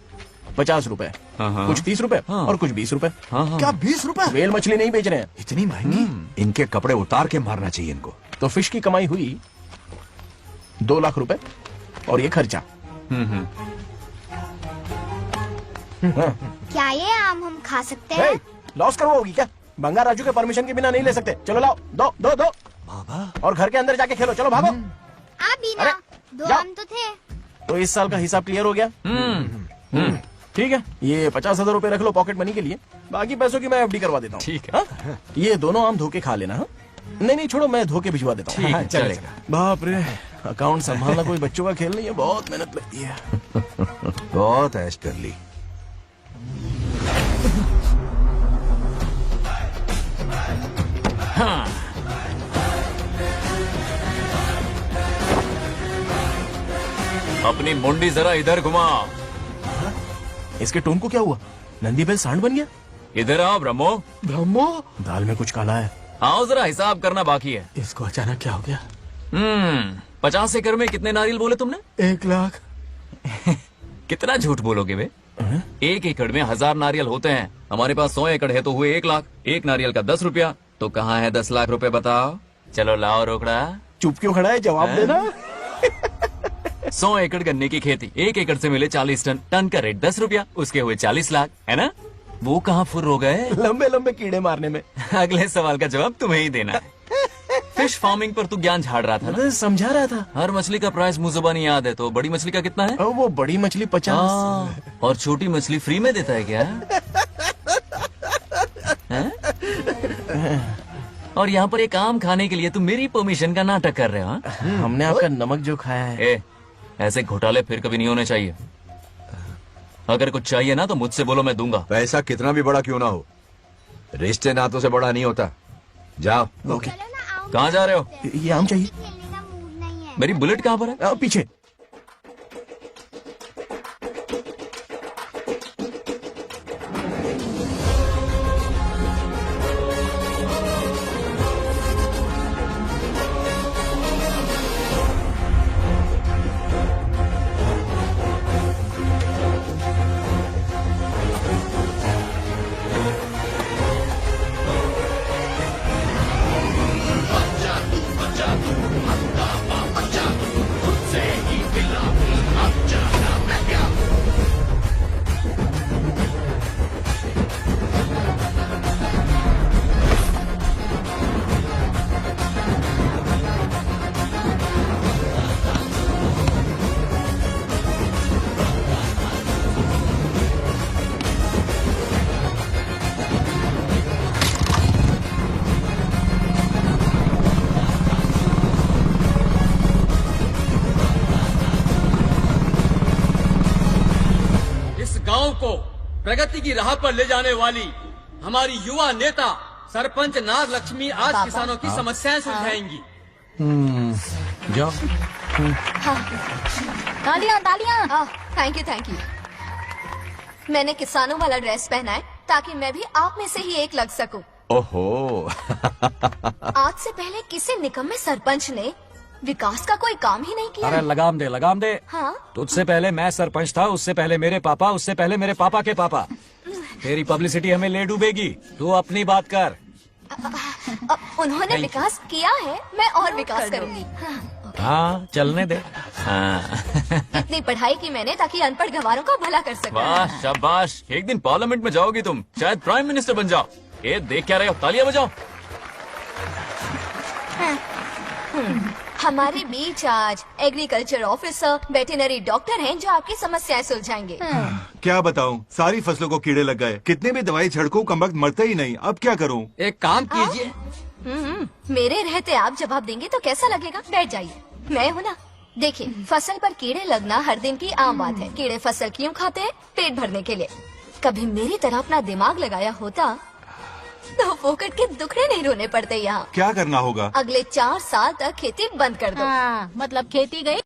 50 रुपए, कुछ 30 रुपए और कुछ 20 रुपए। क्या 20 रुपए? वेल मछली नहीं बेच रहे हैं। इतनी महंगी? इनके कपड़े उतार के मारना चाहिए इनको। तो फिश की कमाई हुई 2 लाख रुपए, और ये खर्चा। क्या ये आम हम खा सकते हैं? लॉस करवाओगी क्या? बंगार राजू के परमिशन के बिना नहीं ले सकते। चलो लाओ, दो दो दो। बाबा। और घर के अंदर जाके खेलो, चलो भागो। आप भी ना, 2 आम तो थे। तो इस साल का हिसाब क्लियर हो गया। ठीक है, ये 50,000 रुपए रख लो पॉकेट मनी के लिए, बाकी पैसों की मैं एफडी करवा देता हूँ। ठीक है। ये दोनों आम धो के खा लेना। नहीं छोड़ो, मैं धो के भिजवा देता हूँ। चलेगा। बाप रे, अकाउंट संभालना कोई बच्चों का खेल नहीं है, बहुत मेहनत लगती है। बहुत ऐश कर ली। अपनी मुंडी जरा इधर घुमा। इसके टोन को क्या हुआ? नंदी बैल सांड बन गया? इधर आओ ब्रह्मो। ब्रह्मो? दाल में कुछ काला है। आओ जरा, हिसाब करना बाकी है। इसको अचानक क्या हो गया? 50 एकड़ में कितने नारियल बोले तुमने? 1 लाख। कितना झूठ बोलोगे बे? 1 एकड़ में 1000 नारियल होते हैं। हमारे पास 100 एकड़ है तो हुए 1 लाख। एक नारियल का 10 रुपया, तो कहाँ है 10 लाख रुपए बताओ? चलो लाओ रोकड़ा। चुप क्यों खड़ा है, जवाब देना। 100 एकड़ गन्ने की खेती, 1 एकड़ से मिले 40 टन, टन का रेट 10 रुपया, उसके हुए 40 लाख, है ना? वो कहाँ फुर हो गए? लंबे लंबे कीड़े मारने में। अगले सवाल का जवाब तुम्हें ही देना है। फिश फार्मिंग पर तू ज्ञान झाड़ रहा था ना? समझा रहा था। हर मछली का प्राइस मुंह जुबानी याद है, तो बड़ी मछली का कितना है? वो बड़ी मछली 50। और छोटी मछली फ्री में देता है क्या? हैं? और यहाँ पर एक आम खाने के लिए तुम मेरी परमिशन का नाटक कर रहे हो? हमने आपका नमक जो खाया है। ऐसे घोटाले फिर कभी नहीं होने चाहिए। अगर कुछ चाहिए ना तो मुझसे बोलो, मैं दूंगा। पैसा कितना भी बड़ा क्यों ना हो, रिश्ते नातों से बड़ा नहीं होता। जाओ। ओके। कहाँ जा रहे हो? ये आम चाहिए। मेरी बुलेट कहाँ पर है? पीछे। गांव को प्रगति की राह पर ले जाने वाली हमारी युवा नेता सरपंच नाग लक्ष्मी आज किसानों की समस्याएं सुलझाएंगी। जाओ। तालियां तालियां। Thank you. मैंने किसानों वाला ड्रेस पहना है ताकि मैं भी आप में से ही एक लग सकूं। ओहो। आज से पहले किसी निकम्मे सरपंच ने विकास का कोई काम ही नहीं किया। अरे लगाम दे। हाँ? तुझसे पहले मैं सरपंच था, उससे पहले मेरे पापा, उससे पहले मेरे पापा के पापा। तेरी पब्लिसिटी हमें ले डूबेगी, तू अपनी बात कर। उन्होंने विकास किया है, मैं और विकास करूंगी। हाँ चलने दे। इतनी पढ़ाई की मैंने ताकि अनपढ़ गंवारों का भला कर सकूं। वाह शाबाश, एक दिन पार्लियामेंट में जाओगी तुम, शायद प्राइम मिनिस्टर बन जाओ। ये देख क्या रहे हो, तालियां बजाओ। हमारे बीच आज एग्रीकल्चर ऑफिसर, वेटरनरी डॉक्टर हैं जो आपकी समस्याएं सुलझाएंगे। क्या बताऊं, सारी फसलों को कीड़े लग गए। कितने भी दवाई छिड़कूं, कमबख्त मरते ही नहीं। अब क्या करूं? एक काम कीजिए। मेरे रहते आप जवाब देंगे तो कैसा लगेगा? बैठ जाइए, मैं हूँ ना। देखिए, फसल पर कीड़े लगना हर दिन की आम बात है। कीड़े फसल क्यों खाते हैं? पेट भरने के लिए। कभी मेरी तरह अपना दिमाग लगाया होता तो फोकट के दुखड़े नहीं रोने पड़ते यहाँ। क्या करना होगा? अगले 4 साल तक खेती बंद कर दो। मतलब खेती गई।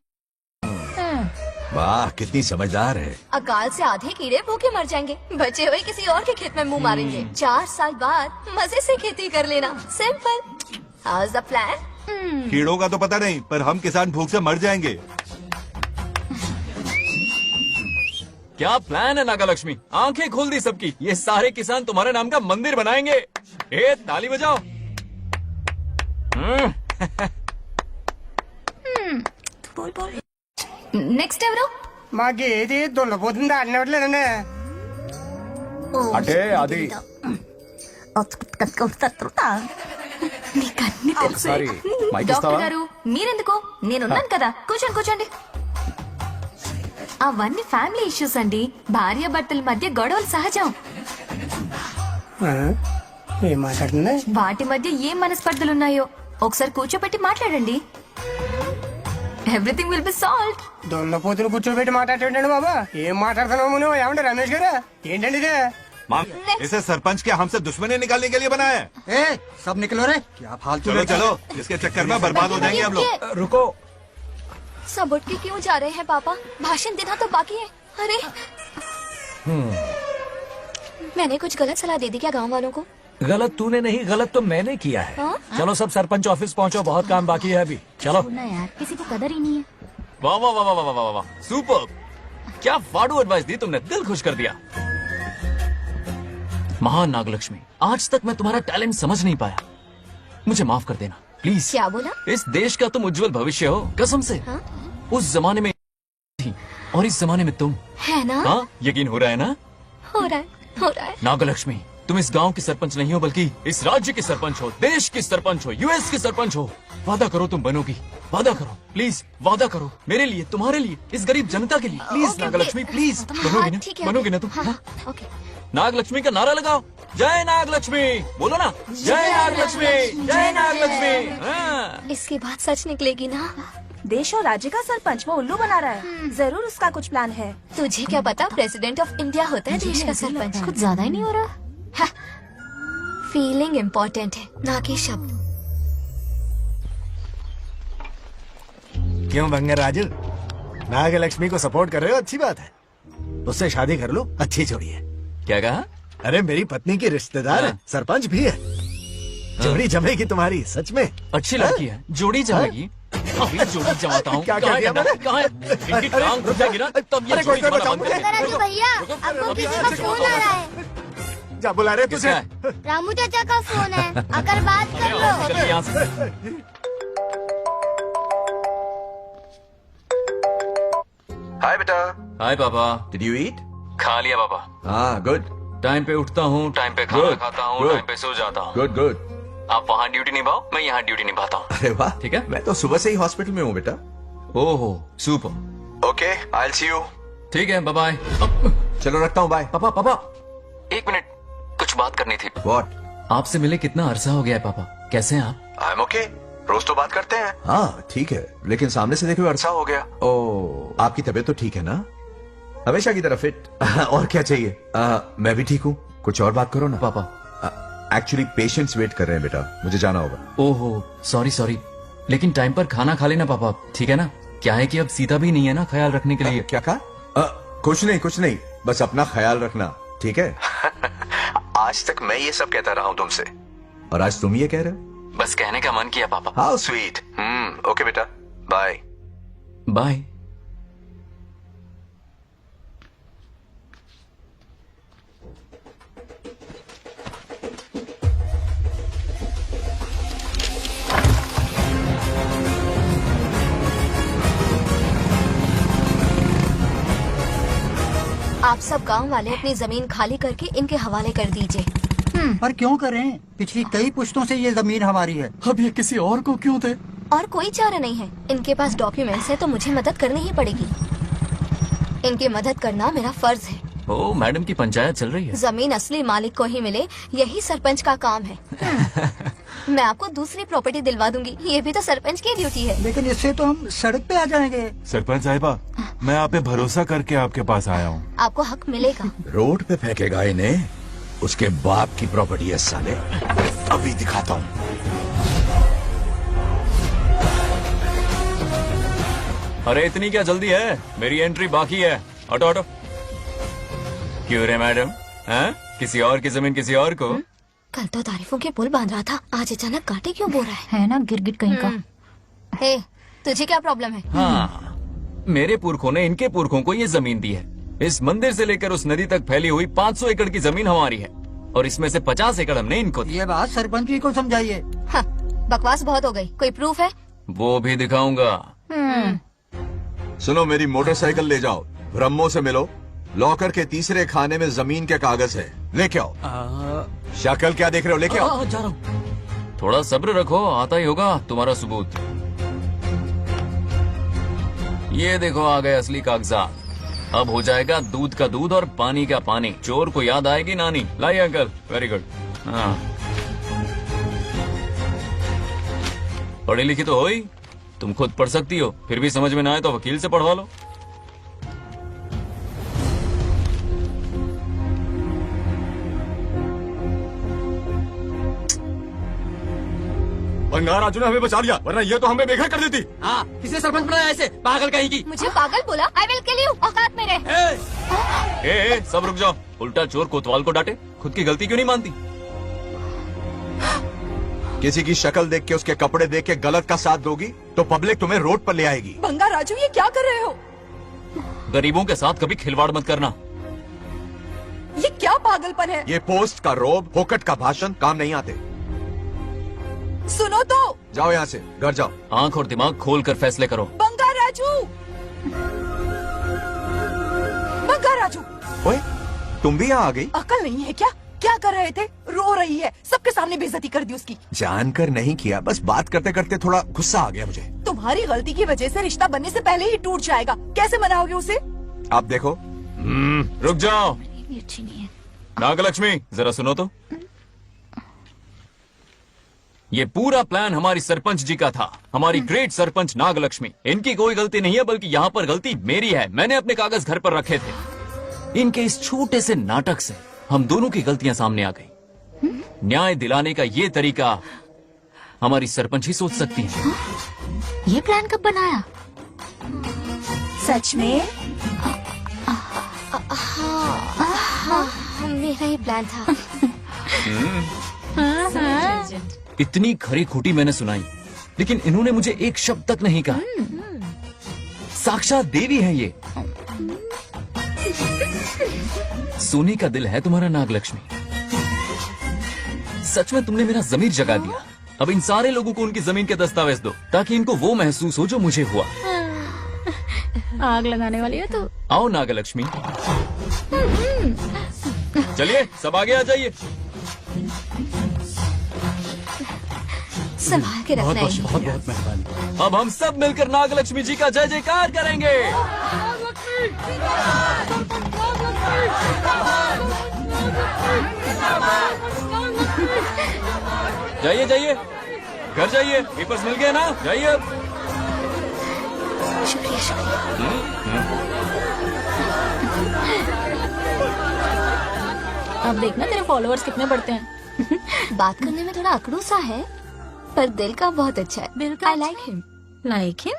वाह, कितनी समझदार है। अकाल से आधे कीड़े भूखे मर जाएंगे, बचे हुए किसी और के खेत में मुंह मारेंगे। 4 साल बाद मजे से खेती कर लेना। Simple. How is the plan? कीड़ों का तो पता नहीं, पर हम किसान भूख से मर जाएंगे। क्या प्लान है नागा लक्ष्मी? आंखें खोल दी सबकी। ये सारे किसान तुम्हारे नाम का मंदिर बनाएंगे। ताली बजाओ। बोल। नेक्स्ट ఎవరు? మాకి ఏది దొల్లపోతుందా అన్నట్లేదనే. అంటే అది నీకన్నీ తెలుసు. సారీ, మైక్ డాక్టర్ ఇస్తావా? గారు మీరెందుకు? నేనున్నాను కదా, కూర్చోండి. అవన్నీ ఫ్యామిలీ ఇష్యూస్ అండి. భార్య భర్తల మధ్య గొడవలు సహజం. ఏం మాట్లాడుతున్నా? వాటి మధ్య ఏం మనస్పర్ధలున్నాయో ఒకసారి కూర్చోబెట్టి మాట్లాడండి. Everything will be solved. దొల్లపోతులు కూర్చోబెట్టి మాట్లాడేటండి బాబా. ఏం మాట్లాడుతున్నావు నువ్వు? ఏమంటే రమేష్ గారు, ఏంటండి ఇదే? इसे सरपंच के हमसे दुश्मनी निकालने के लिए बनाया है। सब निकलो रे, क्या फालतू। चलो, इसके चक्कर में बर्बाद हो जाएंगे हम लोग। रुको। सब उठ के क्यों जा रहे हैं पापा? भाषण देना तो बाकी है। अरे मैंने कुछ गलत सलाह दे दी क्या गांव वालों को? गलत तूने नहीं, गलत तो मैंने किया है। हाँ? चलो सब सरपंच ऑफिस पहुंचो, बहुत काम बाकी है अभी। चलो ना यार, किसी को कदर ही नहीं है। वाह वाह वाह वाह वाह वाह, सुपर। क्या फाड़ू एडवाइस दी तुमने, दिल खुश कर दिया। महान नागलक्ष्मी, आज तक मैं तुम्हारा टैलेंट समझ नहीं पाया, मुझे माफ कर देना प्लीज। क्या बोला? इस देश का तुम उज्जवल भविष्य हो, कसम से। हाँ? उस जमाने में थी और इस जमाने में तुम है ना? हाँ, यकीन हो रहा है ना? हो रहा है। नागलक्ष्मी, तुम इस गांव की सरपंच नहीं हो बल्कि इस राज्य की सरपंच हो, देश की सरपंच हो, यूएस की सरपंच हो। वादा करो तुम बनोगी, वादा करो प्लीज, वादा करो मेरे लिए, तुम्हारे लिए, इस गरीब जनता के लिए प्लीज। नागलक्ष्मी प्लीज, बनोगी ना, बनोगी ना तुम? नागलक्ष्मी का नारा लगाओ, जय नागलक्ष्मी, बोलो ना, जय नागलक्ष्मी, जय नागलक्ष्मी। इसकी बात सच निकलेगी ना? देश और राज्य का सरपंच वो उल्लू बना रहा है। जरूर उसका कुछ प्लान है। तुझे क्या पता, प्रेसिडेंट ऑफ इंडिया होता है देश का सरपंच। कुछ ज्यादा ही नहीं हो रहा? फीलिंग इम्पोर्टेंट है, ना कि शब्द। क्यों बंगर राजू, नागलक्ष्मी को सपोर्ट कर रहे हो? अच्छी बात है, उससे शादी कर लो, अच्छी जोड़ी है। क्या कहा? अरे मेरी पत्नी की रिश्तेदार है, सरपंच भी है। जोड़ी जमेगी तुम्हारी, सच में अच्छी लड़की है, जोड़ी जमेगी। अभी जोड़ी जमाता हूँ। क्या कह दिया मैंने? कहाँ है? इनकी टांग रुक जाएगी ना, तब ये जोड़ी जमाना बंद कर देंगे। राजू भैया, आपको किसी का फोन आ रहा है। क्या बुला रहे तुझे? रामू चाचा का फोन है, आकर बात कर लो। चलिए यहाँ से। हाय बेटा। हाय पापा। Did you eat? खा लिया पापा। हाँ, गुड। टाइम पे उठता हूँ, टाइम पे खाना खाता हूँ, टाइम पे सो जाता हूँ। Good good. आप वहाँ ड्यूटी निभाओ, मैं यहाँ ड्यूटी निभाता हूँ। अरे वाह, ठीक है। मैं तो सुबह से ही हॉस्पिटल में हूँ बेटा। ओहो, super. Okay, I will see you. ठीक है, बाय बाय। चलो रखता हूँ, बाय। पापा पापा, एक मिनट, कुछ बात करनी थी। व्हाट? आपसे मिले कितना अरसा हो गया है पापा, कैसे हैं आप? आई एम ओके, रोज तो बात करते हैं। हाँ ठीक है, लेकिन सामने से देखे हुए अरसा हो गया। ओ, आपकी तबीयत तो ठीक है ना? हमेशा की तरह फिट। और क्या चाहिए? मैं भी ठीक हूँ, कुछ और बात करो ना। पापा एक्चुअली पेशेंट्स वेट कर रहे हैं बेटा, मुझे जाना होगा। ओहो, सॉरी सॉरी, लेकिन टाइम पर खाना खा लेना पापा, ठीक है ना? क्या है कि अब सीता भी नहीं है ना ख्याल रखने के लिए। क्या कहा? कुछ नहीं, बस अपना ख्याल रखना, ठीक है? आज तक मैं ये सब कहता रहा हूँ तुमसे, और आज तुम ये कह रहे हो? बस कहने का मन किया पापा। How sweet. ओके बेटा, बाय बाय। आप सब गांव वाले अपनी जमीन खाली करके इनके हवाले कर दीजिए। पर क्यों करें? पिछली कई पुश्तों से ये जमीन हमारी है। अब ये किसी और को क्यों दे? और कोई चारा नहीं है। इनके पास डॉक्यूमेंट्स है तो मुझे मदद करनी ही पड़ेगी। इनकी मदद करना मेरा फर्ज है। ओ, मैडम की पंचायत चल रही है। जमीन असली मालिक को ही मिले, यही सरपंच का काम है। मैं आपको दूसरी प्रॉपर्टी दिलवा दूंगी, ये भी तो सरपंच की ड्यूटी है। लेकिन इससे तो हम सड़क पे आ जाएंगे। सरपंच साहिबा, मैं आप पे भरोसा करके आपके पास आया हूँ। आपको हक मिलेगा। रोड पे फेंकेगा इन्हें, उसके बाप की प्रॉपर्टी है साले। अभी दिखाता हूँ। अरे इतनी क्या जल्दी है, मेरी एंट्री बाकी है। हटो हटो। क्यों रे मैडम, हैं? किसी और की जमीन किसी और को? कल तो तारीफों के पुल बांध रहा था, आज अचानक कांटे क्यों बो रहा है ना गिरगिट कहीं का। हे, तुझे क्या प्रॉब्लम है? हाँ, मेरे पुरखों ने इनके पुरखों को ये जमीन दी है। इस मंदिर से लेकर उस नदी तक फैली हुई 500 एकड़ की जमीन हमारी है, और इसमें से 50 एकड़ हमने इनको दी। ये बात सरपंच जी को समझाइए। हाँ, बकवास बहुत हो गई। कोई प्रूफ है? वो भी दिखाऊंगा। सुनो, मेरी मोटरसाइकिल ले जाओ, ब्रह्मो से मिलो, लॉकर के तीसरे खाने में जमीन के कागज है, लेके आओ। शक्ल क्या देख रहे हो, लेके आओ। जा रहा हूँ। थोड़ा सब्र रखो, आता ही होगा तुम्हारा सबूत। ये देखो, आ गए असली कागजात। अब हो जाएगा दूध का दूध और पानी का पानी। चोर को याद आएगी नानी। लाइए अंकल, वेरी गुड। हाँ, पढ़ी लिखी तो हो ही, तुम खुद पढ़ सकती हो, फिर भी समझ में ना आए तो वकील से पढ़वा लो। बंगार राजू ने हमें बचा लिया, वरना ये तो हमें बेघर कर देती। हाँ, किसने सरपंच बनाया ऐसे पागल कहीं की? मुझे पागल बोला? I will kill you. औकात में रहे। ए, सब रुक जाओ। उल्टा चोर कोतवाल को डांटे, खुद की गलती क्यों नहीं मानती? किसी की शक्ल देख के, उसके कपड़े देख के गलत का साथ दोगी तो पब्लिक तुम्हें रोड पर ले आएगी। बंगा राजू, ये क्या कर रहे हो? गरीबों के साथ कभी खिलवाड़ मत करना। ये क्या पागलपन है? ये पोस्ट का रोब, फोकट का भाषण काम नहीं आते। सुनो तो। जाओ यहाँ से, घर जाओ। आंख और दिमाग खोल कर फैसले करो। बंगा राजू, बंगा राजू। ओए, तुम भी यहाँ आ गई? अकल नहीं है क्या? क्या कर रहे थे? रो रही है, सबके सामने बेइज्जती कर दी उसकी। जानकर नहीं किया, बस बात करते करते थोड़ा गुस्सा आ गया मुझे। तुम्हारी गलती की वजह से रिश्ता बनने से पहले ही टूट जाएगा, कैसे मनाओगे उसे? आप देखो। रुक जाओ भी अच्छी नहीं है। नागलक्ष्मी, जरा सुनो तो। ये पूरा प्लान हमारी सरपंच जी का था, हमारी ग्रेट सरपंच नागलक्ष्मी। इनकी कोई गलती नहीं है, बल्कि यहाँ पर गलती मेरी है। मैंने अपने कागज घर पर रखे थे। इनके इस छोटे से नाटक से हम दोनों की गलतियां सामने आ गई। न्याय दिलाने का ये तरीका हमारी सरपंच ही सोच सकती है। ये प्लान कब बनाया? सच में? हाँ, मेरा ही प्लान था। इतनी खरी खोटी मैंने सुनाई, लेकिन इन्होंने मुझे एक शब्द तक नहीं कहा। साक्षात देवी है ये। सोने का दिल है तुम्हारा नागलक्ष्मी। सच में तुमने मेरा जमीर जगा दिया। अब इन सारे लोगों को उनकी जमीन के दस्तावेज दो, ताकि इनको वो महसूस हो जो मुझे हुआ। आग लगाने वाली है तो। आओ नागलक्ष्मी, चलिए सब आगे आ जाइए। संभाल के रखना है। बहुत बहुत मेहरबानी। अब हम सब मिलकर नागलक्ष्मी जी का जय जयकार करेंगे। जाइए जाइए, घर जाइए। पेपर्स मिल गए ना? जाइए अब। शुक्रिया शुक्रिया। अब देखना तेरे फॉलोअर्स कितने बढ़ते हैं। बात करने में थोड़ा अकड़ू सा है, पर दिल का बहुत अच्छा है। दिल का I like him. Like him?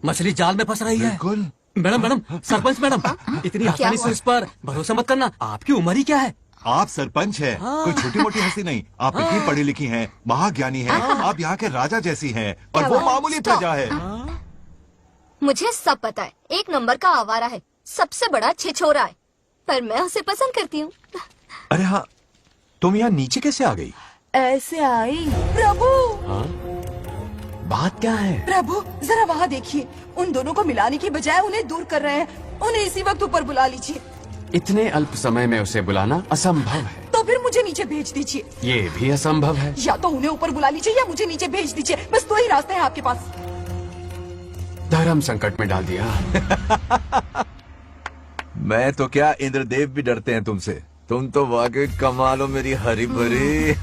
मछली जाल में फंस रही है। बिल्कुल। मैडम, सरपंच मैडम, इतनी आसानी से उस पर भरोसा मत करना। आपकी उम्र ही क्या है? आप सरपंच हैं, कोई छोटी मोटी हस्ती नहीं। आप इतनी पढ़ी लिखी हैं, महाज्ञानी हैं, आप यहाँ के राजा जैसी हैं, और वो मामूली प्रजा है। मुझे सब पता है, एक नंबर का आवारा है, सबसे बड़ा छिछोरा है, पर मैं उसे पसंद करती हूँ। अरे हाँ, तुम यहाँ नीचे कैसे आ गई? ऐसे आई। प्रभु, बात क्या है? प्रभु जरा वहाँ देखिए, उन दोनों को मिलाने की बजाय उन्हें दूर कर रहे हैं। उन्हें इसी वक्त ऊपर बुला लीजिए। इतने अल्प समय में उसे बुलाना असंभव है। तो फिर मुझे नीचे भेज दीजिए। ये भी असंभव है। या तो उन्हें ऊपर बुला लीजिए या मुझे नीचे भेज दीजिए, बस दो ही रास्ते हैं आपके पास। धर्म संकट में डाल दिया। मैं तो क्या, इंद्रदेव भी डरते हैं तुमसे। तुम तो वाकई कमाल हो मेरी हरी भरी।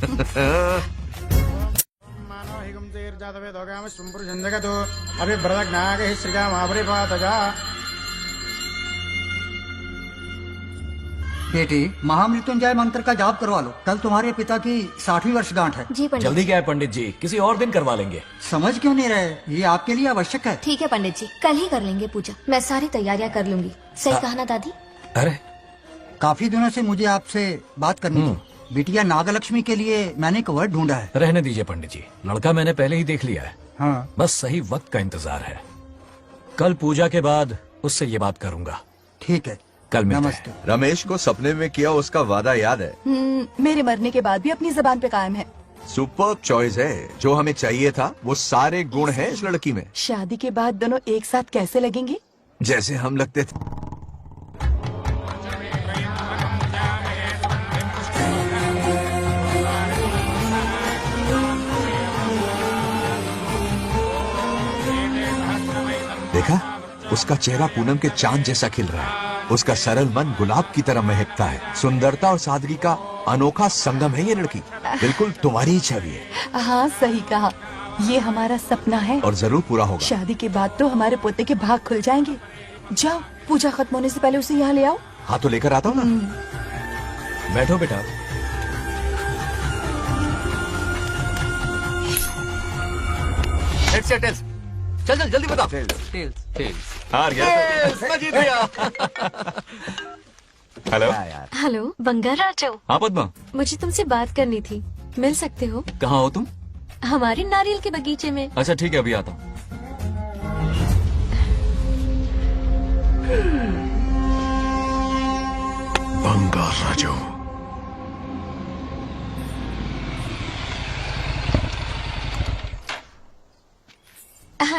बेटी, महामृत्युंजय मंत्र का जाप करवा लो, कल तुम्हारे पिता की 60वीं वर्षगांठ है। जी पंडित। जल्दी क्या है पंडित जी, किसी और दिन करवा लेंगे। समझ क्यों नहीं रहे? ये आपके लिए आवश्यक है। ठीक है पंडित जी, कल ही कर लेंगे पूजा। मैं सारी तैयारियां कर लूंगी। सही कहा ना दादी? अरे काफी दिनों से मुझे आपसे बात करनी थी। बिटिया नागलक्ष्मी के लिए मैंने एक वर्ड ढूंढा है। रहने दीजिए पंडित जी, लड़का मैंने पहले ही देख लिया है। हाँ। बस सही वक्त का इंतजार है। कल पूजा के बाद उससे ये बात करूंगा। ठीक है, कल मिलते नमस्ते। रमेश को सपने में किया उसका वादा याद है? मेरे मरने के बाद भी अपनी जबान पे कायम है। सुपर्ब चॉइस है। जो हमें चाहिए था वो सारे गुण हैं इस लड़की में। शादी के बाद दोनों एक साथ कैसे लगेंगे? जैसे हम लगते थे। देखा, उसका चेहरा पूनम के चांद जैसा खिल रहा है। उसका सरल मन गुलाब की तरह महकता है। सुंदरता और सादगी का अनोखा संगम है ये लड़की। बिल्कुल तुम्हारी ही छवि है। हाँ सही कहा, ये हमारा सपना है और जरूर पूरा होगा। शादी के बाद तो हमारे पोते के भाग खुल जाएंगे। जाओ, पूजा खत्म होने से पहले उसे यहाँ ले आओ। हाँ तो लेकर आता हूँ ना। बैठो बेटा। चल चल जल्दी बता। हार गया। मैं जीत गया। Hello hello Bangaraju. हाँ पद्मा, मुझे तुमसे बात करनी थी, मिल सकते हो? कहाँ हो तुम? हमारे नारियल के बगीचे में। अच्छा ठीक है, अभी आता हूँ। बंगाराजो।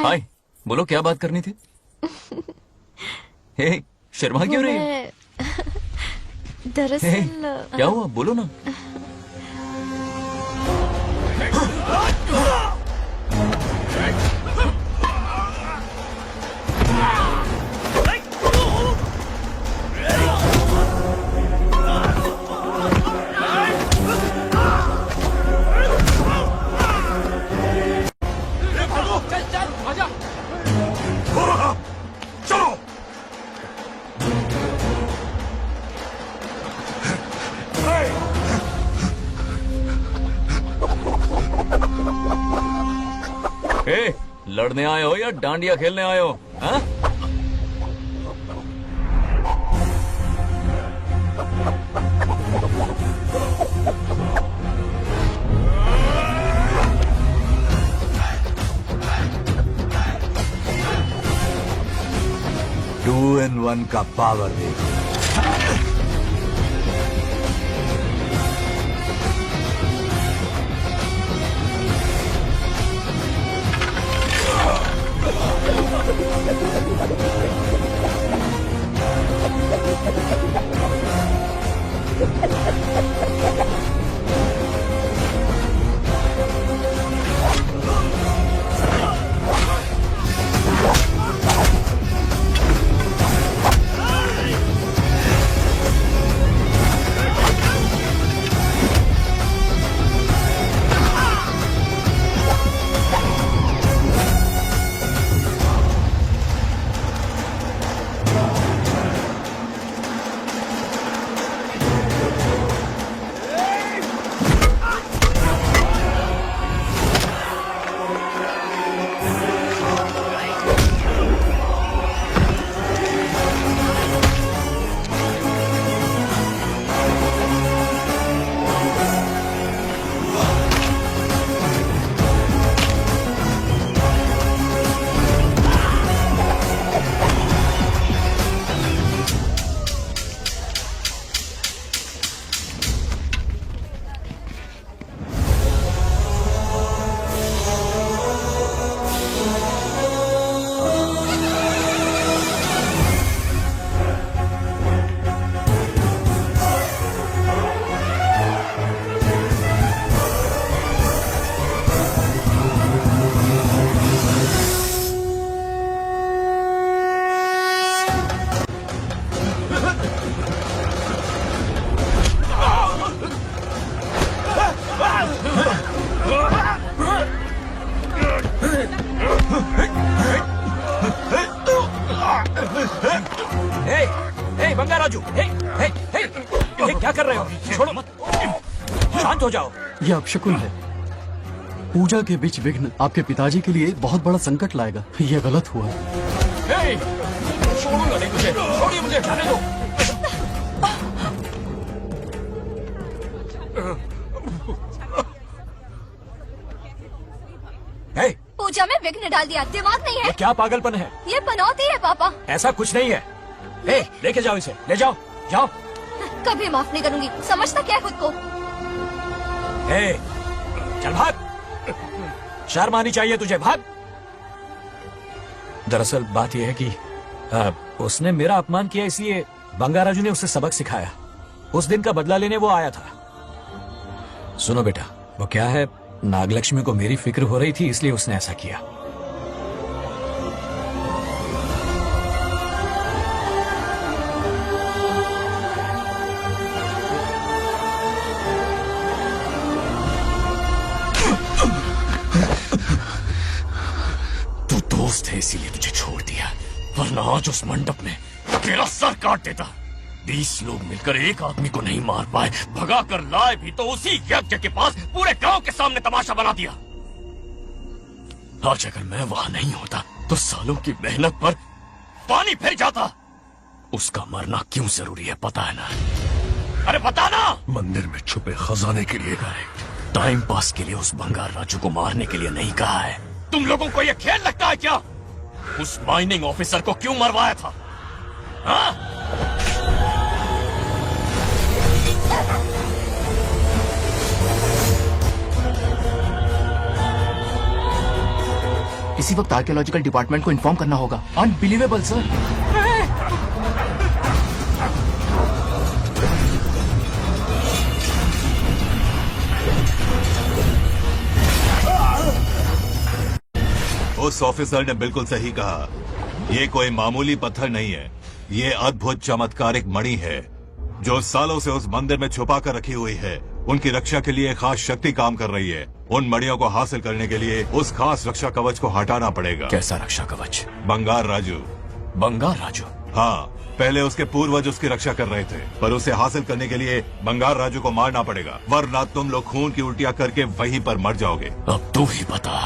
हाय, बोलो क्या बात करनी थी? हे, शर्मा क्यों रही है? दरअसल क्या हुआ बोलो ना। ए, लड़ने आए हो या डांडिया खेलने आए हो? हाँ? टू इन वन का पावर देखो। बंगा राजू, ये क्या कर रहे हो? छोड़ो मत, शांत हो जाओ। ये अपशकुन है। पूजा के बीच विघ्न आपके पिताजी के लिए बहुत बड़ा संकट लाएगा। ये गलत हुआ। छोड़ूंगा नहीं मुझे, छोड़िए मुझे, जाने दो। पूजा में विघ्न डाल दिया, दिमाग नहीं है। ये क्या पागलपन है? ये पनौती है पापा। ऐसा कुछ नहीं है। लेके जाओ इसे, ले जाओ, जाओ। कभी माफ नहीं करूंगी, समझता क्या है खुद को? चल भाग, शर्म आनी चाहिए तुझे, भाग। दरअसल बात यह है कि उसने मेरा अपमान किया, इसलिए बंगाराजू ने उसे सबक सिखाया। उस दिन का बदला लेने वो आया था। सुनो बेटा, वो क्या है, नागलक्ष्मी को मेरी फिक्र हो रही थी, इसलिए उसने ऐसा किया। तू दोस्त है इसीलिए तुझे छोड़ दिया, वरना आज उस मंडप में तेरा सर काट देता। 20 लोग मिलकर एक आदमी को नहीं मार पाए, भगा कर लाए भी तो उसी यज्ञ के पास पूरे गांव के सामने तमाशा बना दिया। आज अगर मैं वहां नहीं होता तो सालों की मेहनत पर पानी फिर जाता। उसका मरना क्यों जरूरी है पता है ना? अरे बता ना। मंदिर में छुपे खजाने के लिए। टाइम पास के लिए उस बंगार राजू को मारने के लिए नहीं कहा है। तुम लोगों को यह खेल लगता है क्या? उस माइनिंग ऑफिसर को क्यों मरवाया था? हाँ? इसी वक्त आर्कियोलॉजिकल डिपार्टमेंट को इन्फॉर्म करना होगा। Unbelievable sir. उस ऑफिसर ने बिल्कुल सही कहा। ये कोई मामूली पत्थर नहीं है, ये अद्भुत चमत्कारिक मणि है जो सालों से उस मंदिर में छुपा कर रखी हुई है। उनकी रक्षा के लिए खास शक्ति काम कर रही है। उन मणियों को हासिल करने के लिए उस खास रक्षा कवच को हटाना पड़ेगा। कैसा रक्षा कवच? बंगार राजू। बंगार राजू? हाँ, पहले उसके पूर्वज उसकी रक्षा कर रहे थे, पर उसे हासिल करने के लिए बंगार राजू को मारना पड़ेगा, वरना तुम लोग खून की उल्टियां करके वहीं पर मर जाओगे। अब तू ही बता,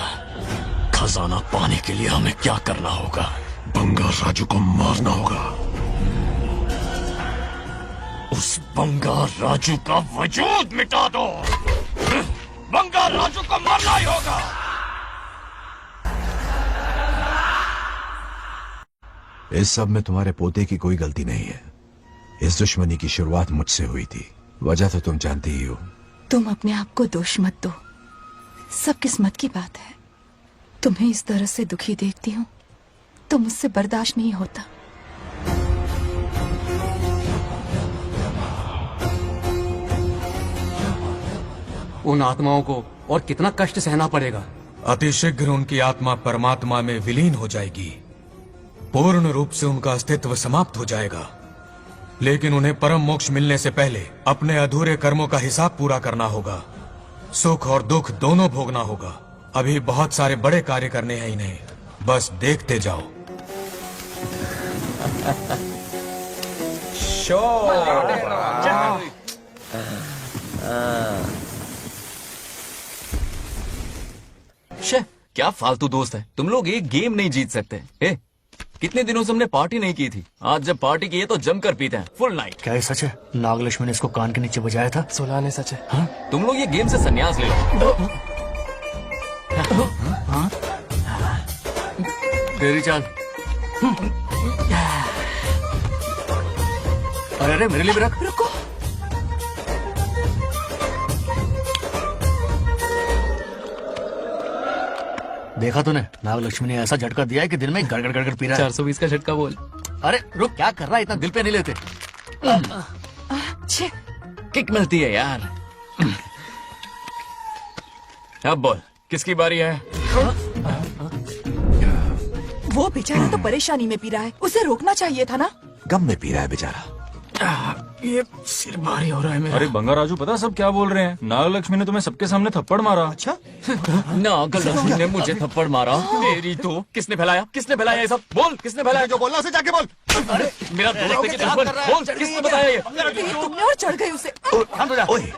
खजाना पाने के लिए हमें क्या करना होगा? बंगार राजू को मारना होगा। उस बंगार राजू का वजूद मिटा दो। बंगार राजू को मारना ही होगा। इस सब में तुम्हारे पोते की कोई गलती नहीं है। इस दुश्मनी की शुरुआत मुझसे हुई थी, वजह तो तुम जानती ही हो। तुम अपने आप को दोष मत दो, सब किस्मत की बात है। तुम्हें इस तरह से दुखी देखती हूँ तो मुझसे बर्दाश्त नहीं होता। उन आत्माओं को और कितना कष्ट सहना पड़ेगा। अतिशीघ्र उनकी आत्मा परमात्मा में विलीन हो जाएगी, पूर्ण रूप से उनका अस्तित्व समाप्त हो जाएगा। लेकिन उन्हें परम मोक्ष मिलने से पहले अपने अधूरे कर्मों का हिसाब पूरा करना होगा। सुख और दुख दोनों भोगना होगा। अभी बहुत सारे बड़े कार्य करने हैं इन्हें, बस देखते जाओ। शे, क्या फालतू दोस्त है। तुम लोग एक गेम नहीं जीत सकते। कितने दिनों से हमने पार्टी नहीं की थी, आज जब पार्टी की है तो जमकर पीते हैं, फुल नाइट। क्या ये सच है? नागलक्ष्मी ने इसको कान के नीचे बजाया था। सुलह ने सच है। हाँ? तुम लोग ये गेम से संन्यास ले लो। हाँ? तेरी चाल। अरे मेरे लिए भी रख। रुको, देखा तूने, नागलक्ष्मी ने ऐसा झटका दिया है कि दिन में गड़गड़ गड़गड़ पी रहा है। 420 का झटका बोल। अरे रुक, क्या कर रहा है? इतना दिल पे नहीं लेते। किक मिलती है यार। अब बोल, किसकी बारी है? वो बेचारा तो परेशानी में पी रहा है, उसे रोकना चाहिए था ना। गम में पी रहा है बेचारा। ये सिर भारी हो रहा है मेरा। अरे बंगा राजू, पता सब क्या बोल रहे हैं? नागलक्ष्मी ने तुम्हें सबके सामने थप्पड़ मारा। अच्छा? नागलक्ष्मी ने मुझे थप्पड़ मारा? तेरी तो किसने फैलाया? किसने फैलाया ये सब? बोल, किसने फैलाया? जो बोलना उसे जाके बोल। अरे मेरा दोस्त है कि दुश्मन? बोल, किसने बताया ये? तुमने और चढ़ गए उसे। ओए,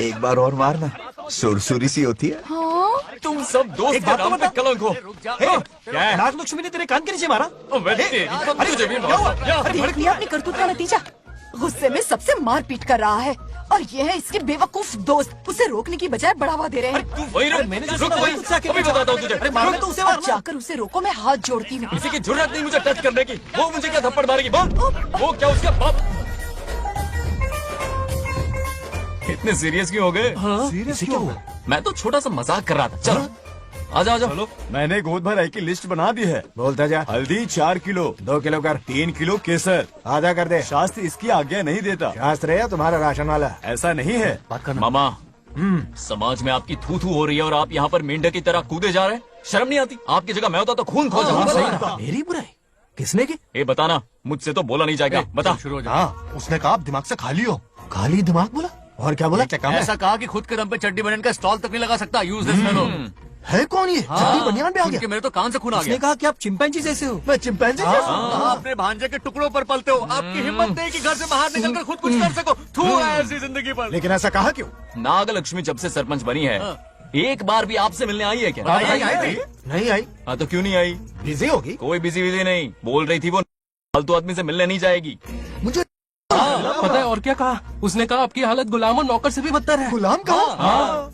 एक बार और मारना, सुरसुरी सी होती है। तुम सब दोस्त के नाम पे कलंक हो। क्या है? नागलक्ष्मी ने तेरे कान के नीचे मारा? तुझे भी देख लिया अपनी करतूत का नतीजा। गुस्से में सबसे मार पीट कर रहा है और ये है इसके बेवकूफ दोस्त, उसे रोकने की बजाय बढ़ावा दे रहे हैं। तू वही रुक, अभी बताता हूँ तुझे। अरे मारो तो उसे अब जाकर उसे रोको, मैं हाथ जोड़ती हूँ। किसी की जरूरत नहीं मुझे टच करने की। वो मुझे क्या थप्पड़ मारेगी? बोल, वो क्या उसका बाप? इतने सीरियस क्यों हो गए? सीरियस क्यों हुआ? मैं तो छोटा सा मजाक कर रहा था। चलो आजा आजा। चलो, मैंने गोद भराई की लिस्ट बना दी है। बोलता जा। हल्दी 4 किलो, 2 किलो कर। 3 किलो केसर। आधा कर दे। शास्त्र इसकी आज्ञा नहीं देता। शास्त्र है तुम्हारा राशन वाला? ऐसा नहीं है। बात करना। मामा, समाज में आपकी थू थू हो रही है और आप यहाँ पर मेंढक की तरह कूदे जा रहे हैं। शर्म नहीं आती? आपकी जगह मैं होता तो खून खो जाता। मेरी बुराई किसने की? ये बताना, मुझसे तो बोला नहीं जाएगा। बता। हाँ, उसने कहा आप दिमाग से खाली हो। खाली दिमाग बोला? और क्या बोला? क्या काम है? ऐसा कहा कि खुद के दम पे चड्डी बनियान का स्टॉल तक नहीं लगा सकता। यूज दिस है कौन ये? चड्डी बनियान पे आ गया? मेरे तो कान से खून आ गया। उसने कहा कि आप चिंपैंजी जैसे हो। मैं चिंपैंजी जैसा? आप अपने भांजे के टुकड़ों पर पलते हो। आपकी हिम्मत नहीं कि घर से बाहर निकलकर खुद कुछ कर सको। थू है ऐसी जिंदगी पर। लेकिन ऐसा कहा क्यों? नागलक्ष्मी जब से सरपंच बनी है, एक बार भी आपसे मिलने आई है क्या? नहीं आई। हाँ तो क्यों नहीं आई? बिजी होगी। कोई बिजी नहीं, बोल रही थी वो फालतू आदमी से मिलने नहीं जाएगी। मुझे पता है और क्या कहा? उसने कहा आपकी हालत गुलाम और नौकर से भी बदतर है। गुलाम कहा?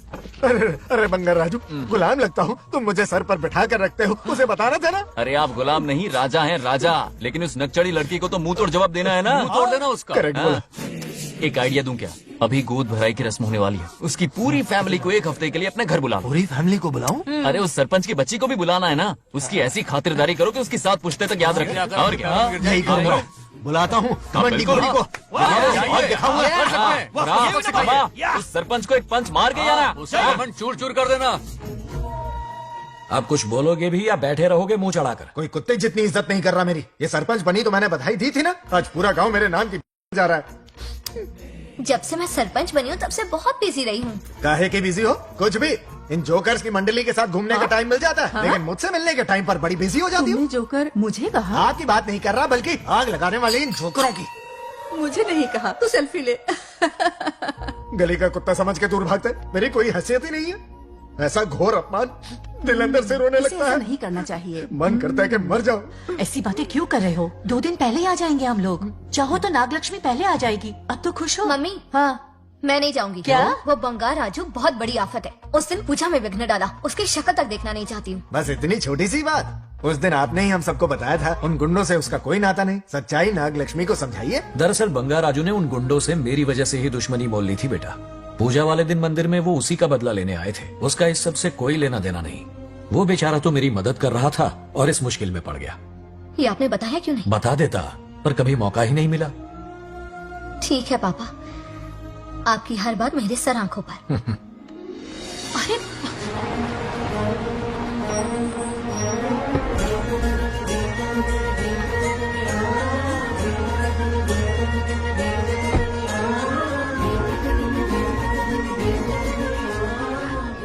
अरे बंगार राजू, गुलाम लगता हूँ? तुम मुझे सर पर बिठा कर रखते हो, उसे बताना था ना। अरे आप गुलाम नहीं, राजा हैं राजा। लेकिन उस नकचड़ी लड़की को तो मुंह तोड़ जवाब देना है ना। मुंह तोड़ देना उसका। करेक्ट बोला। एक आइडिया दूं क्या? अभी गोद भराई की रस्म होने वाली है, उसकी पूरी फैमिली को एक हफ्ते के लिए अपने घर बुला लो। पूरी फैमिली को बुलाऊं? अरे उस सरपंच की बच्ची को भी बुलाना है ना। उसकी ऐसी खातिरदारी करो कि उसकी 7 पुश्ते तक याद रखे। और क्या? यही करूंगा। बुलाता हूँ कबड्डी को। उस सरपंच को एक पंच मार के जाना, चूर चूर कर देना। आप कुछ बोलोगे भी या बैठे रहोगे मुंह चढ़ाकर? कोई कुत्ते जितनी इज्जत नहीं कर रहा मेरी। ये सरपंच बनी तो मैंने बधाई दी थी ना। आज पूरा गांव मेरे नाम की जा रहा है। जब से मैं सरपंच बनी हूँ तब से बहुत बिजी रही हूँ। काहे की बिजी हो? कुछ भी। इन जोकर्स की मंडली के साथ घूमने का टाइम मिल जाता है, लेकिन मुझसे मिलने के टाइम पर बड़ी बिजी हो जाती हूँ। जोकर मुझे कहा? आपकी बात नहीं कर रहा, बल्कि आग लगाने वाले इन जोकरों की। मुझे नहीं कहा। तू सेल्फी ले। गली का कुत्ता समझ के दूर भागते। मेरी कोई हैसियत ही नहीं है। ऐसा घोर अपमान, दिल अंदर से रोने लगता है। नहीं करना चाहिए। मन करता है कि मर जाओ। ऐसी बातें क्यों कर रहे हो? 2 दिन पहले ही आ जाएंगे हम लोग। चाहो तो नागलक्ष्मी पहले आ जाएगी। अब तो खुश हो? मम्मी, हाँ मैं नहीं जाऊंगी। क्या? वो बंगार राजू बहुत बड़ी आफत है। उस दिन पूजा में विघ्न डाला। उसकी शक्ल तक देखना नहीं चाहती हूँ। बस इतनी छोटी सी बात। उस दिन आपने ही हम सबको बताया था उन गुंडों से उसका कोई नाता नहीं। सच्चाई नागलक्ष्मी को समझाइए। दरअसल बंगार राजू ने उन गुंडों से मेरी वजह से ही दुश्मनी मोल ली थी बेटा। पूजा वाले दिन मंदिर में वो उसी का बदला लेने आए थे। उसका इस सब से कोई लेना देना नहीं। वो बेचारा तो मेरी मदद कर रहा था और इस मुश्किल में पड़ गया। ये आपने बताया क्यों नहीं? बता देता, पर कभी मौका ही नहीं मिला। ठीक है पापा, आपकी हर बात मेरे सर आंखों पर। अरे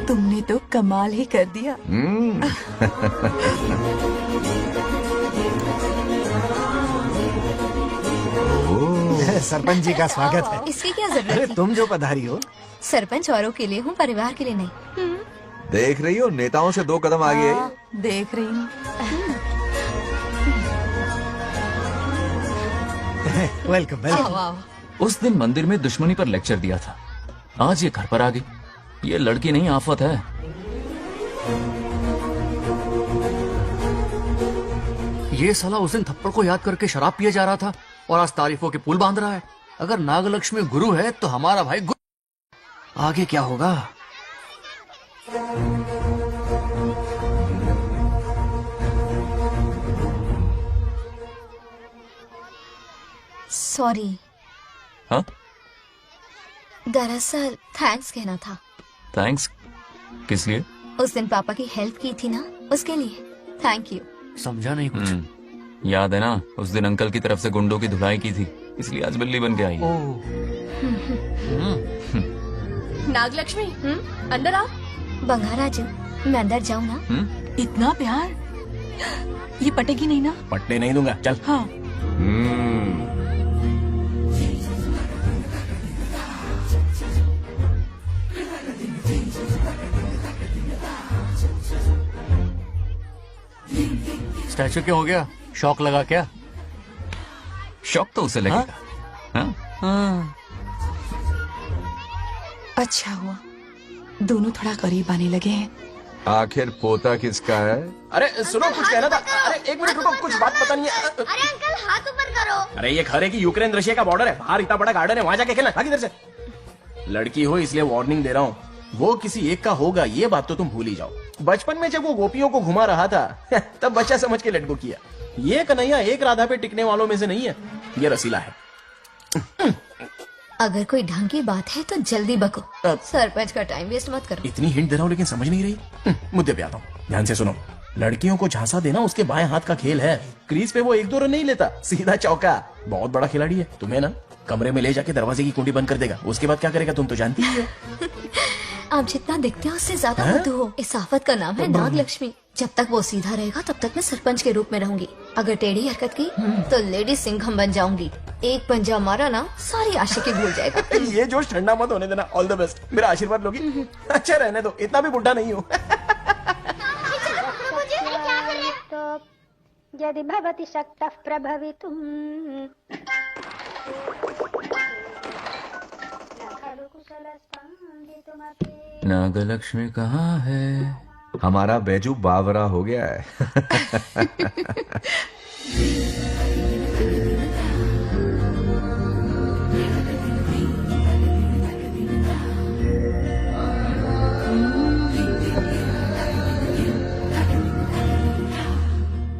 तुमने तो कमाल ही कर दिया। सरपंच जी का स्वागत है। इसकी क्या अरे जरूरत थी? तुम जो पधारी हो। सरपंच औरों के लिए हूँ, परिवार के लिए नहीं। देख रही हो, नेताओं से 2 कदम आगे है। हाँ, देख रही हूँ। Welcome welcome. आओ। उस दिन मंदिर में दुश्मनी पर लेक्चर दिया था, आज ये घर पर आ गई। ये लड़की नहीं आफत है। ये साला उस दिन थप्पड़ को याद करके शराब पिए जा रहा था और आज तारीफों के पुल बांध रहा है। अगर नागलक्ष्मी गुरु है तो हमारा भाई गुरु। आगे क्या होगा? सॉरी। हाँ? दरअसल थैंक्स कहना था। थैंक्स किस लिए? उस दिन पापा की हेल्प की थी ना, उसके लिए थैंक यू। समझा नहीं कुछ। याद है ना, उस दिन अंकल की तरफ से गुंडों की धुलाई की थी, इसलिए आज बिल्ली बन के आई है। नागलक्ष्मी अंदर आ। बंगार राजू, मैं अंदर जाऊँ ना? इतना प्यार, ये पटेगी नहीं ना? पटने नहीं दूंगा, चल। हाँ। स्टैचू क्यों हो गया? शौक लगा क्या? शौक तो उसे लगेगा। हाँ? अच्छा हुआ दोनों थोड़ा करीब आने लगे हैं। आखिर पोता किसका है? अरे सुनो, कुछ कहना था। अरे 1 मिनट रुको, कुछ बात पता नहीं है। अरे अंकल हाथ ऊपर करो। अरे ये खरे की यूक्रेन रशिया का बॉर्डर है, बाहर इतना बड़ा गार्डन है, वहां जाके खेलना। भाग इधर से। लड़की हो इसलिए वार्निंग दे रहा हूँ, वो किसी एक का होगा ये बात तो तुम भूल ही जाओ। बचपन में जब वो गोपियों को घुमा रहा था तब बच्चा समझ के लड़को किया। ये कन्हैया एक राधा पे टिकने वालों में से नहीं है, ये रसीला है। अगर कोई ढंग की बात है तो जल्दी बको। सरपंच का टाइम वेस्ट मत करो। इतनी हिंट दे रहा हूँ लेकिन समझ नहीं रही। मुद्दे पे आता हूँ, ध्यान से सुनो। लड़कियों को झांसा देना उसके बाएं हाथ का खेल है। क्रीज पे वो 1-2 रन नहीं लेता, सीधा चौका। बहुत बड़ा खिलाड़ी है। तुम्हें ना कमरे में ले जाके दरवाजे की कुंडी बंद कर देगा, उसके बाद क्या करेगा तुम तो जानती ही हो। आप जितना दिखते हो उससे ज्यादा बुद्धू हो। इस आफत का नाम है नागलक्ष्मी। जब तक वो सीधा रहेगा तब तक मैं सरपंच के रूप में रहूंगी। अगर टेढ़ी हरकत की तो लेडी सिंघम बन जाऊंगी। एक पंजा मारा ना, सारी आशिकी भूल जाएगा। ये जोश ठंडा मत होने देना। ऑल द बेस्ट, मेरा आशीर्वाद लोगी? अच्छा रहने दो, इतना भी बुढ़ा नहीं हूँ। यदि भवति शक्तः प्रभवितुम्। नागलक्ष्मी कहाँ है? हमारा बैजू बावरा हो गया है।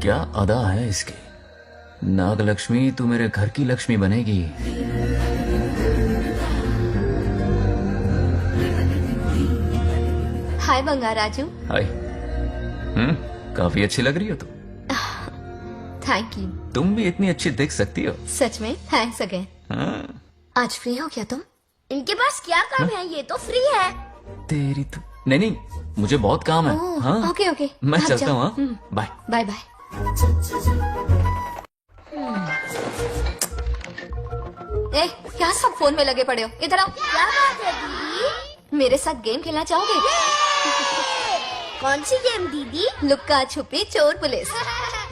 क्या अदा है इसकी। नागलक्ष्मी तू मेरे घर की लक्ष्मी बनेगी। हाय बंगार राजू। हाय। काफी अच्छी लग रही हो तुम। Thank you. तुम भी इतनी अच्छी दिख सकती हो। सच में थैंक्स अगेन। आज फ्री हो क्या तुम? इनके पास क्या काम है, ये तो फ्री है। तेरी तो नहीं, मुझे बहुत काम है। ओह, हाँ ओके ओके मैं आप चलता जाओ। हूँ। हाँ? Bye bye bye. ए, क्या सब फोन में लगे पड़े हो? इधर आओ। क्या बात है दीदी? मेरे साथ गेम खेलना चाहोगे? कौन सी गेम दीदी? लुक्का छुपी चोर पुलिस।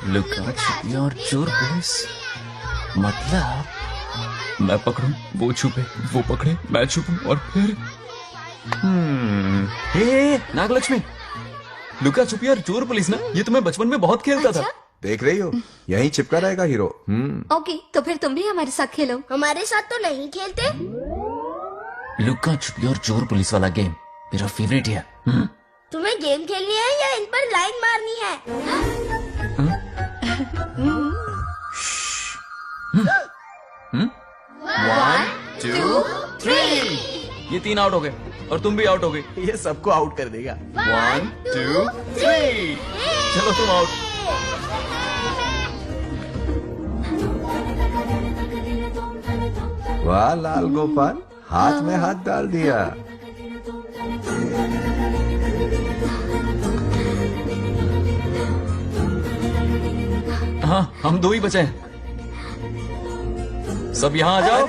लुका छुपी और चोर पुलिस मतलब मैं पकड़ूं, वो छुपे, वो पकड़े, मैं छुपूं और फिर हे नागलक्ष्मी, लुका छुपी और चोर पुलिस ना, ये तो मैं बचपन में बहुत खेलता था। देख रही हो, यहीं चिपका रहेगा हीरो। ओके, तो फिर तुम भी हमारे साथ खेलो। हमारे साथ तो नहीं खेलते। लुका छुपी और चोर पुलिस वाला गेम मेरा फेवरेट है। तुम्हें गेम खेलनी है या इन पर लाइन मारनी है? 1 2 3 ये 3 आउट हो गए और तुम भी आउट हो गई। ये सबको आउट कर देगा। 1 2 3 चलो तुम आउट। वाह लाल गोपाल, हाथ में हाथ डाल दिया। हाँ हम 2 ही बचे हैं। सब यहाँ आ जाओ।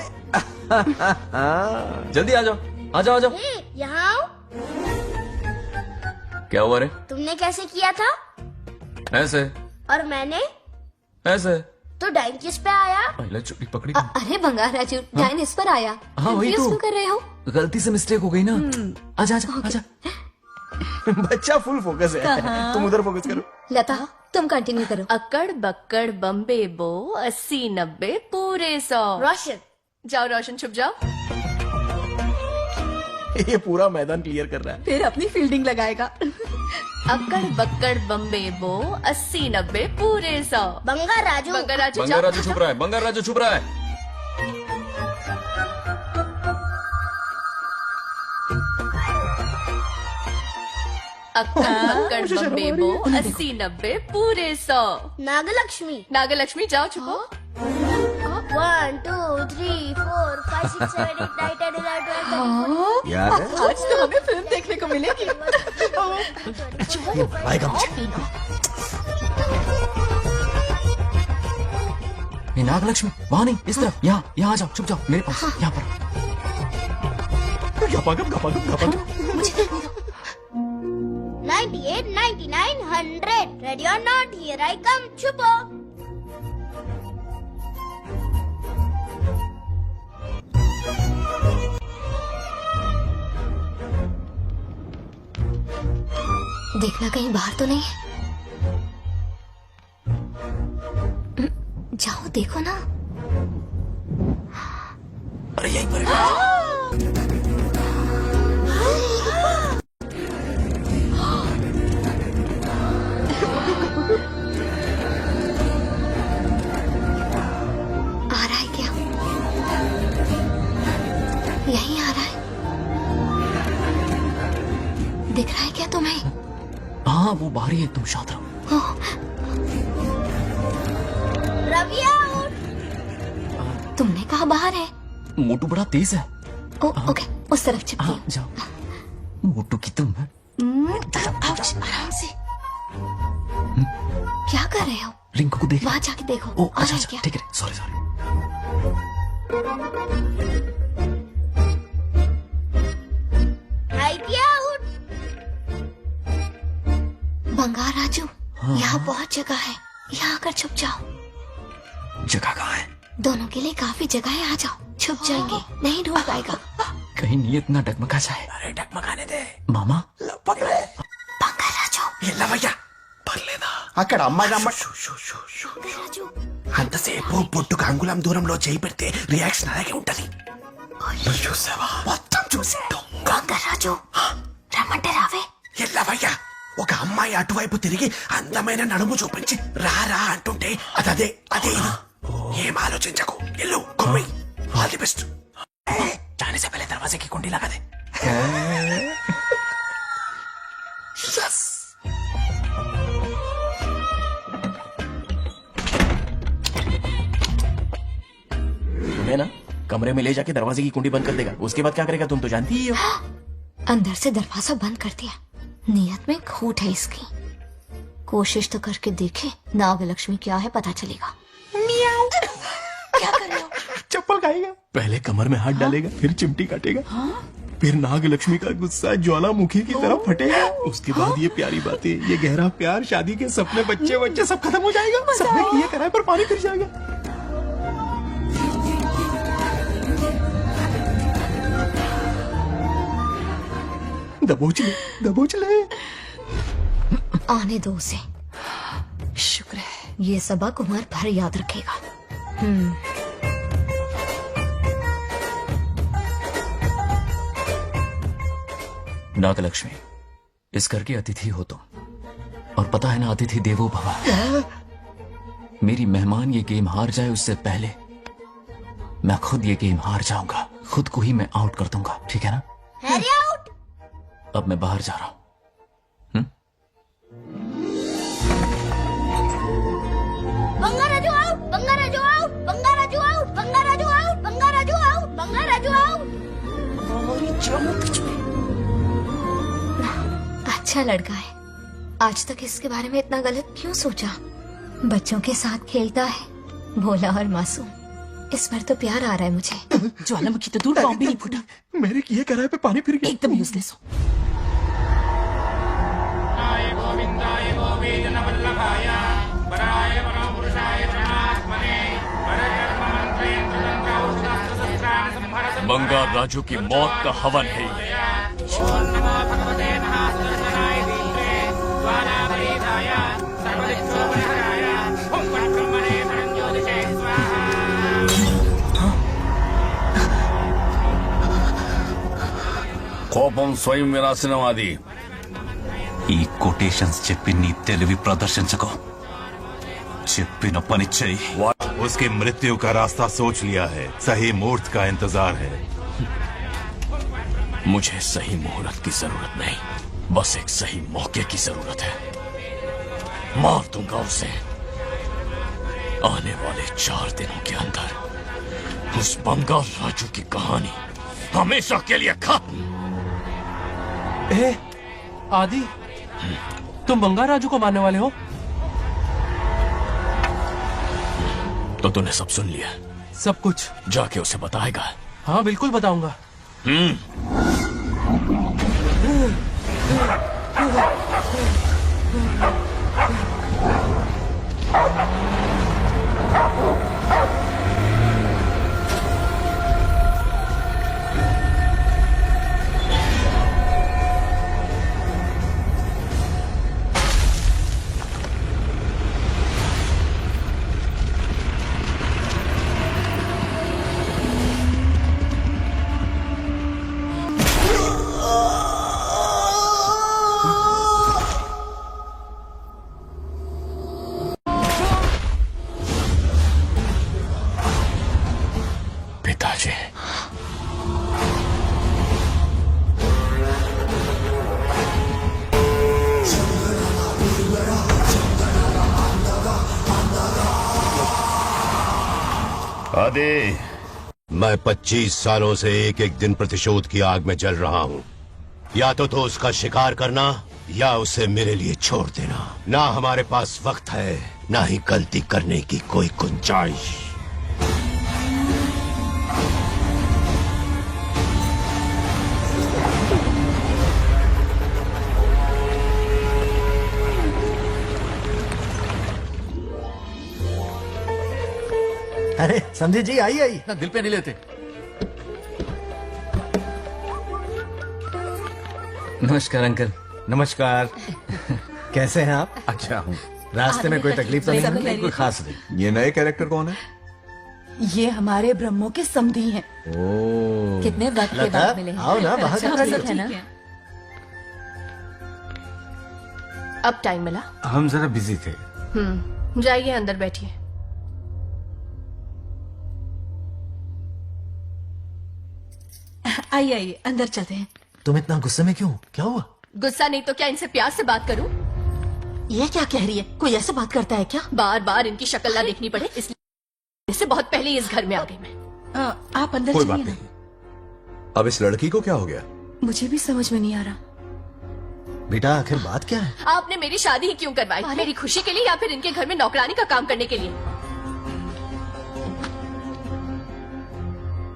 जल्दी आ जाओ, आ जाओ, आ जाओ। यहाँ आओ। क्या हुआ रे? तुमने कैसे किया था? ऐसे। और मैंने? ऐसे। तो डाइन किस पे आया? पहले चोरी पकड़ी। अरे बंगार राजू, डाइन इस पर आया। हाँ वही Confuse तो। क्यों कर रहे हो? गलती से मिस्टेक हो गई ना। आजा आजा आजा। बच्चा फुल फोकस है। कहाँ? तुम उधर फोकस करो। लता तुम कंटिन्यू करो। अकड़ बक्कड़ बम्बे बो 80-90 पूरे 100। रोशन जाओ रोशन, छुप जाओ। ये पूरा मैदान क्लियर कर रहा है। फिर अपनी फील्डिंग लगाएगा। अकड़ बक्कड़ बम्बे बो 80-90 पूरे 100। बंगा राजू। बंगा राजू बंगार राजू छुप रहा है, बंगार राजू छुप रहा है। अक्कड़ बक्कड़ बम्बे बो 80-90 पूरे 100। नागलक्ष्मी। नागलक्ष्मी जाओ छुपो। 1 2 3 4 5 6 7 8 9 10 11 12 याद है? आज तो हमें फिल्म देखने को मिलेगी। आएगा मुझे। ये नागलक्ष्मी वहाँ नहीं, इस तरफ, यहाँ यहाँ आ जाओ, छुप जाओ मेरे पास, यहाँ पर। गपागप गपागप गपागप। 98 99 100 ready or not, here I come. छुपो। देखना कहीं बाहर तो नहीं है। जाओ देखो ना। अरे यहीं पर। आ रहा है क्या? यहीं आ रहा है। दिख रहा है क्या तुम्हें? हाँ वो बाहर ही है, तुम शांत रहो। रविया उठ। तुमने कहा बाहर है? मोटू बड़ा तेज है। ओके, उस तरफ चिपकी। हाँ जाओ। मोटू की तुम है। आराम से। क्या कर रहे हो? रिंकू को देख। वहाँ जाके देखो। ओ आ अच्छा रहा है अच्छा, क्या? ठीक है, सॉरी सॉरी। आइडिया उठ। बंगार राजू, यहाँ बहुत जगह है, यहाँ आकर छुप जाओ। जगह कहाँ है? दोनों के लिए काफी जगह है, आ जाओ। छुप जाएंगे, नहीं ढूंढ पाएगा। कहीं नीयत ना डगमगा जाए। अरे डगमगाने दे मामा। बंगार राजू, ये लवैया పర్ లేదా అక్కడ అమ్మాయి రాజు అంతసేపు పొట్టుకు అంగుళం దూరంలో చేయి పెడితే రియాక్షన్ అలాగే ఉంటది. నువ్వు చూసావా? మొత్తం చూసా. బొంగర్ రాజు రమ్మంటే రావే. ఎల్లవయ్యా, ఒక అమ్మాయి అటువైపు తిరిగి అందమైన నడుము చూపించి రారా అంటుంటే అదే అదే ఇది. ఏం ఆలోచించకు, ఎల్లు కొమ్మి. All the best. जाने से पहले दरवाजे की कुंडी लगा दे. कमरे में ले जाके दरवाजे की कुंडी बंद कर देगा, उसके बाद क्या करेगा तुम तो जानती ही हो। अंदर से दरवाजा बंद कर दिया, नियत में खोट है इसकी। कोशिश तो करके देखे, नागलक्ष्मी क्या है पता चलेगा। क्या कर रहे हो? चप्पल खाएगा, पहले कमर में हाथ डालेगा, फिर चिमटी काटेगा, फिर नागलक्ष्मी का गुस्सा ज्वालामुखी की तरफ फटेगा। उसके बाद ये प्यारी बातें, ये गहरा प्यार, शादी के सपने, बच्चे बच्चे सब खत्म हो जाएगा। सबने किए कराए पर पानी फिर जाएगा। दबोच ले, दबोच ले। आने दो उसे। शुक्र है, ये सबक उम्र भर याद रखेगा। नागलक्ष्मी, इस घर की अतिथि हो तुम, और पता है ना, अतिथि देवो भव। मेरी मेहमान ये गेम हार जाए उससे पहले मैं खुद ये गेम हार जाऊंगा, खुद को ही मैं आउट कर दूंगा, ठीक है ना? Harry out. अब मैं बाहर जा रहा हूं। Bangaraju out, Bangaraju out, Bangaraju out, Bangaraju out, Bangaraju out, Bangaraju out. अच्छा लड़का है, आज तक इसके बारे में इतना गलत क्यों सोचा? बच्चों के साथ खेलता है, भोला और मासूम। इस बार तो प्यार आ रहा है मुझे। ज्वालामुखी तो दूर, बॉम्ब भी नहीं फूटा। मेरे किए कराए पे पानी फिर गया। एकदम यूजलेस हो। बंगार राजू की मौत का हवन है ये। కోపం స్వయం వినాశనవాది ఈ కొటేషన్స్ చెప్పి నీ తెలివి ప్రదర్శించకు చెప్పిన పని చెయ్యి उसकी मृत्यु का रास्ता सोच लिया है, सही मुहूर्त का इंतजार है। मुझे सही मुहूर्त की जरूरत नहीं, बस एक सही मौके की जरूरत है। मार दूंगा उसे आने वाले 4 दिनों के अंदर। उस बंगाल राजू की कहानी हमेशा के लिए खत्म। आदि, तुम बंगार राजू को मारने वाले हो? तो तूने सब सुन लिया? सब कुछ जाके उसे बताएगा? हाँ बिल्कुल बताऊंगा। पिताजी, आदि, मैं 25 सालों से एक एक दिन प्रतिशोध की आग में जल रहा हूँ। या तो उसका शिकार करना या उसे मेरे लिए छोड़ देना। ना हमारे पास वक्त है, ना ही गलती करने की कोई गुंजाइश। अरे समझी जी, आई आई। ना दिल पे नहीं लेते। नमस्कार अंकल। नमस्कार। कैसे हैं आप? अच्छा हूँ। रास्ते में कोई तकलीफ तो नहीं? कोई खास नहीं। ये नए कैरेक्टर कौन है? ये हमारे ब्रह्मों के समधी हैं। ओ, कितने वक्त के बाद मिले हैं। आओ ना बाहर। अच्छा, सब है ना? अब टाइम मिला? हम जरा बिजी थे। जाइए अंदर बैठिए। आइए आइए, अंदर चलते हैं। तुम इतना गुस्से में क्यों? क्या हुआ? गुस्सा नहीं तो क्या इनसे प्यार से बात करूं? ये क्या कह रही है? कोई ऐसे बात करता है क्या? बार बार इनकी शक्ल ना देखनी पड़े इसलिए से बहुत पहले इस घर में आ गई मैं। आप अंदर कोई चलिए बात ना। नहीं। अब इस लड़की को क्या हो गया? मुझे भी समझ में नहीं आ रहा। बेटा आखिर बात क्या है? आपने मेरी शादी ही क्यों करवाई? मेरी खुशी के लिए या फिर इनके घर में नौकरानी का काम करने के लिए?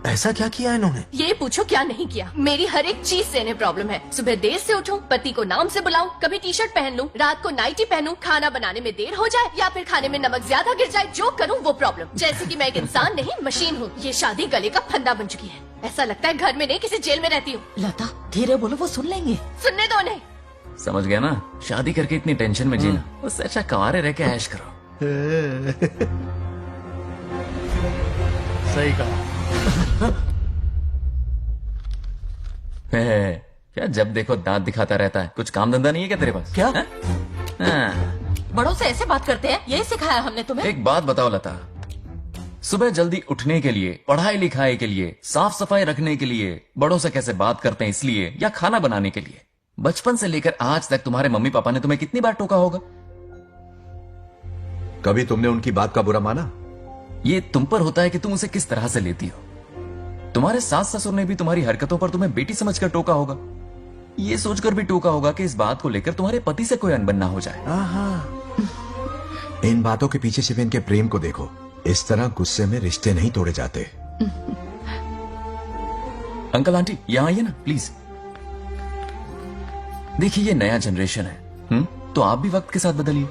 ऐसा क्या किया इन्होंने? ये पूछो क्या नहीं किया। मेरी हर एक चीज से इन्हें प्रॉब्लम है। सुबह देर से उठूं, पति को नाम से बुलाऊं, कभी टी शर्ट पहन लूं, रात को नाइटी पहनूं, खाना बनाने में देर हो जाए या फिर खाने में नमक ज्यादा गिर जाए, जो करूं वो प्रॉब्लम। जैसे कि मैं एक इंसान नहीं मशीन हूँ। ये शादी गले का फंदा बन चुकी है। ऐसा लगता है घर में नहीं किसी जेल में रहती हूँ। लता धीरे बोलो, वो सुन लेंगे। सुनने दो उन्हें। समझ गया ना? शादी करके इतनी टेंशन में जीना, उससे अच्छा कुंवारे रह के ऐश करो। सही कहा। क्या जब देखो दांत दिखाता रहता है? कुछ काम धंधा नहीं है क्या तेरे पास? क्या? हाँ। बड़ों से ऐसे बात करते हैं, यही सिखाया हमने तुम्हें? एक बात बताओ लता, सुबह जल्दी उठने के लिए, पढ़ाई लिखाई के लिए, साफ सफाई रखने के लिए बड़ों से कैसे बात करते हैं इसलिए, या खाना बनाने के लिए? बचपन से लेकर आज तक तुम्हारे मम्मी पापा ने तुम्हें कितनी बार टोका होगा? कभी तुमने उनकी बात का बुरा माना? ये तुम पर होता है कि तुम उसे किस तरह से लेती हो। तुम्हारे सास ससुर ने भी तुम्हारी हरकतों पर तुम्हें बेटी समझकर टोका होगा। ये सोचकर भी टोका होगा कि इस बात को लेकर तुम्हारे पति से कोई अनबन ना हो जाए। इन बातों के पीछे सिर्फ इनके प्रेम को देखो। इस तरह गुस्से में रिश्ते नहीं तोड़े जाते। अंकल आंटी यहाँ आइए ना प्लीज। देखिए ये नया जनरेशन है, तो आप भी वक्त के साथ बदलिए।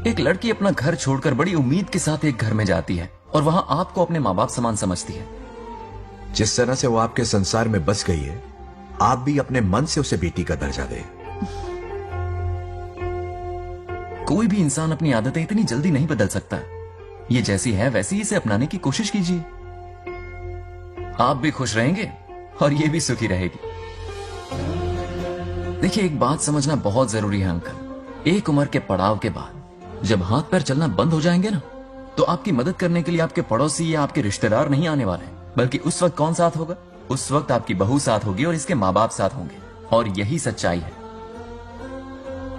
एक लड़की अपना घर छोड़कर बड़ी उम्मीद के साथ एक घर में जाती है और वहां आपको अपने माँ बाप समान समझती है। जिस तरह से वो आपके संसार में बस गई है, आप भी अपने मन से उसे बेटी का दर्जा दें। कोई भी इंसान अपनी आदतें इतनी जल्दी नहीं बदल सकता। ये जैसी है वैसी ही इसे अपनाने की कोशिश कीजिए। आप भी खुश रहेंगे और ये भी सुखी रहेगी। देखिए एक बात समझना बहुत जरूरी है अंकल, एक उम्र के पड़ाव के बाद जब हाथ पैर चलना बंद हो जाएंगे ना, तो आपकी मदद करने के लिए आपके पड़ोसी या आपके रिश्तेदार नहीं आने वाले, बल्कि उस वक्त कौन साथ होगा? उस वक्त आपकी बहू साथ होगी और इसके माँ बाप साथ होंगे। और यही सच्चाई है।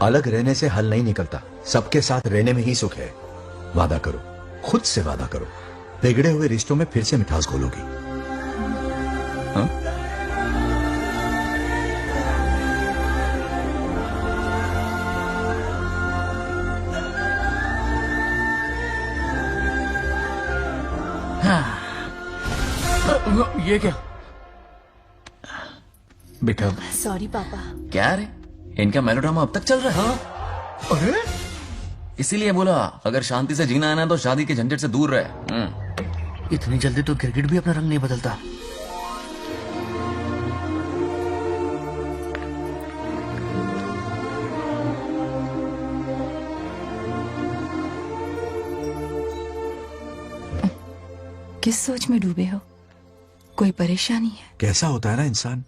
अलग रहने से हल नहीं निकलता, सबके साथ रहने में ही सुख है। वादा करो, खुद से वादा करो, बिगड़े हुए रिश्तों में फिर से मिठास घोलोगी। ये क्या बेटा? सॉरी पापा। क्या रे, इनका मेलोड्रामा अब तक चल रहा है? अरे इसीलिए बोला अगर शांति से जीना है ना तो शादी के झंझट से दूर रहे। इतनी जल्दी तो क्रिकेट भी अपना रंग नहीं बदलता। किस सोच में डूबे हो? कोई परेशानी है? कैसा होता है ना इंसान,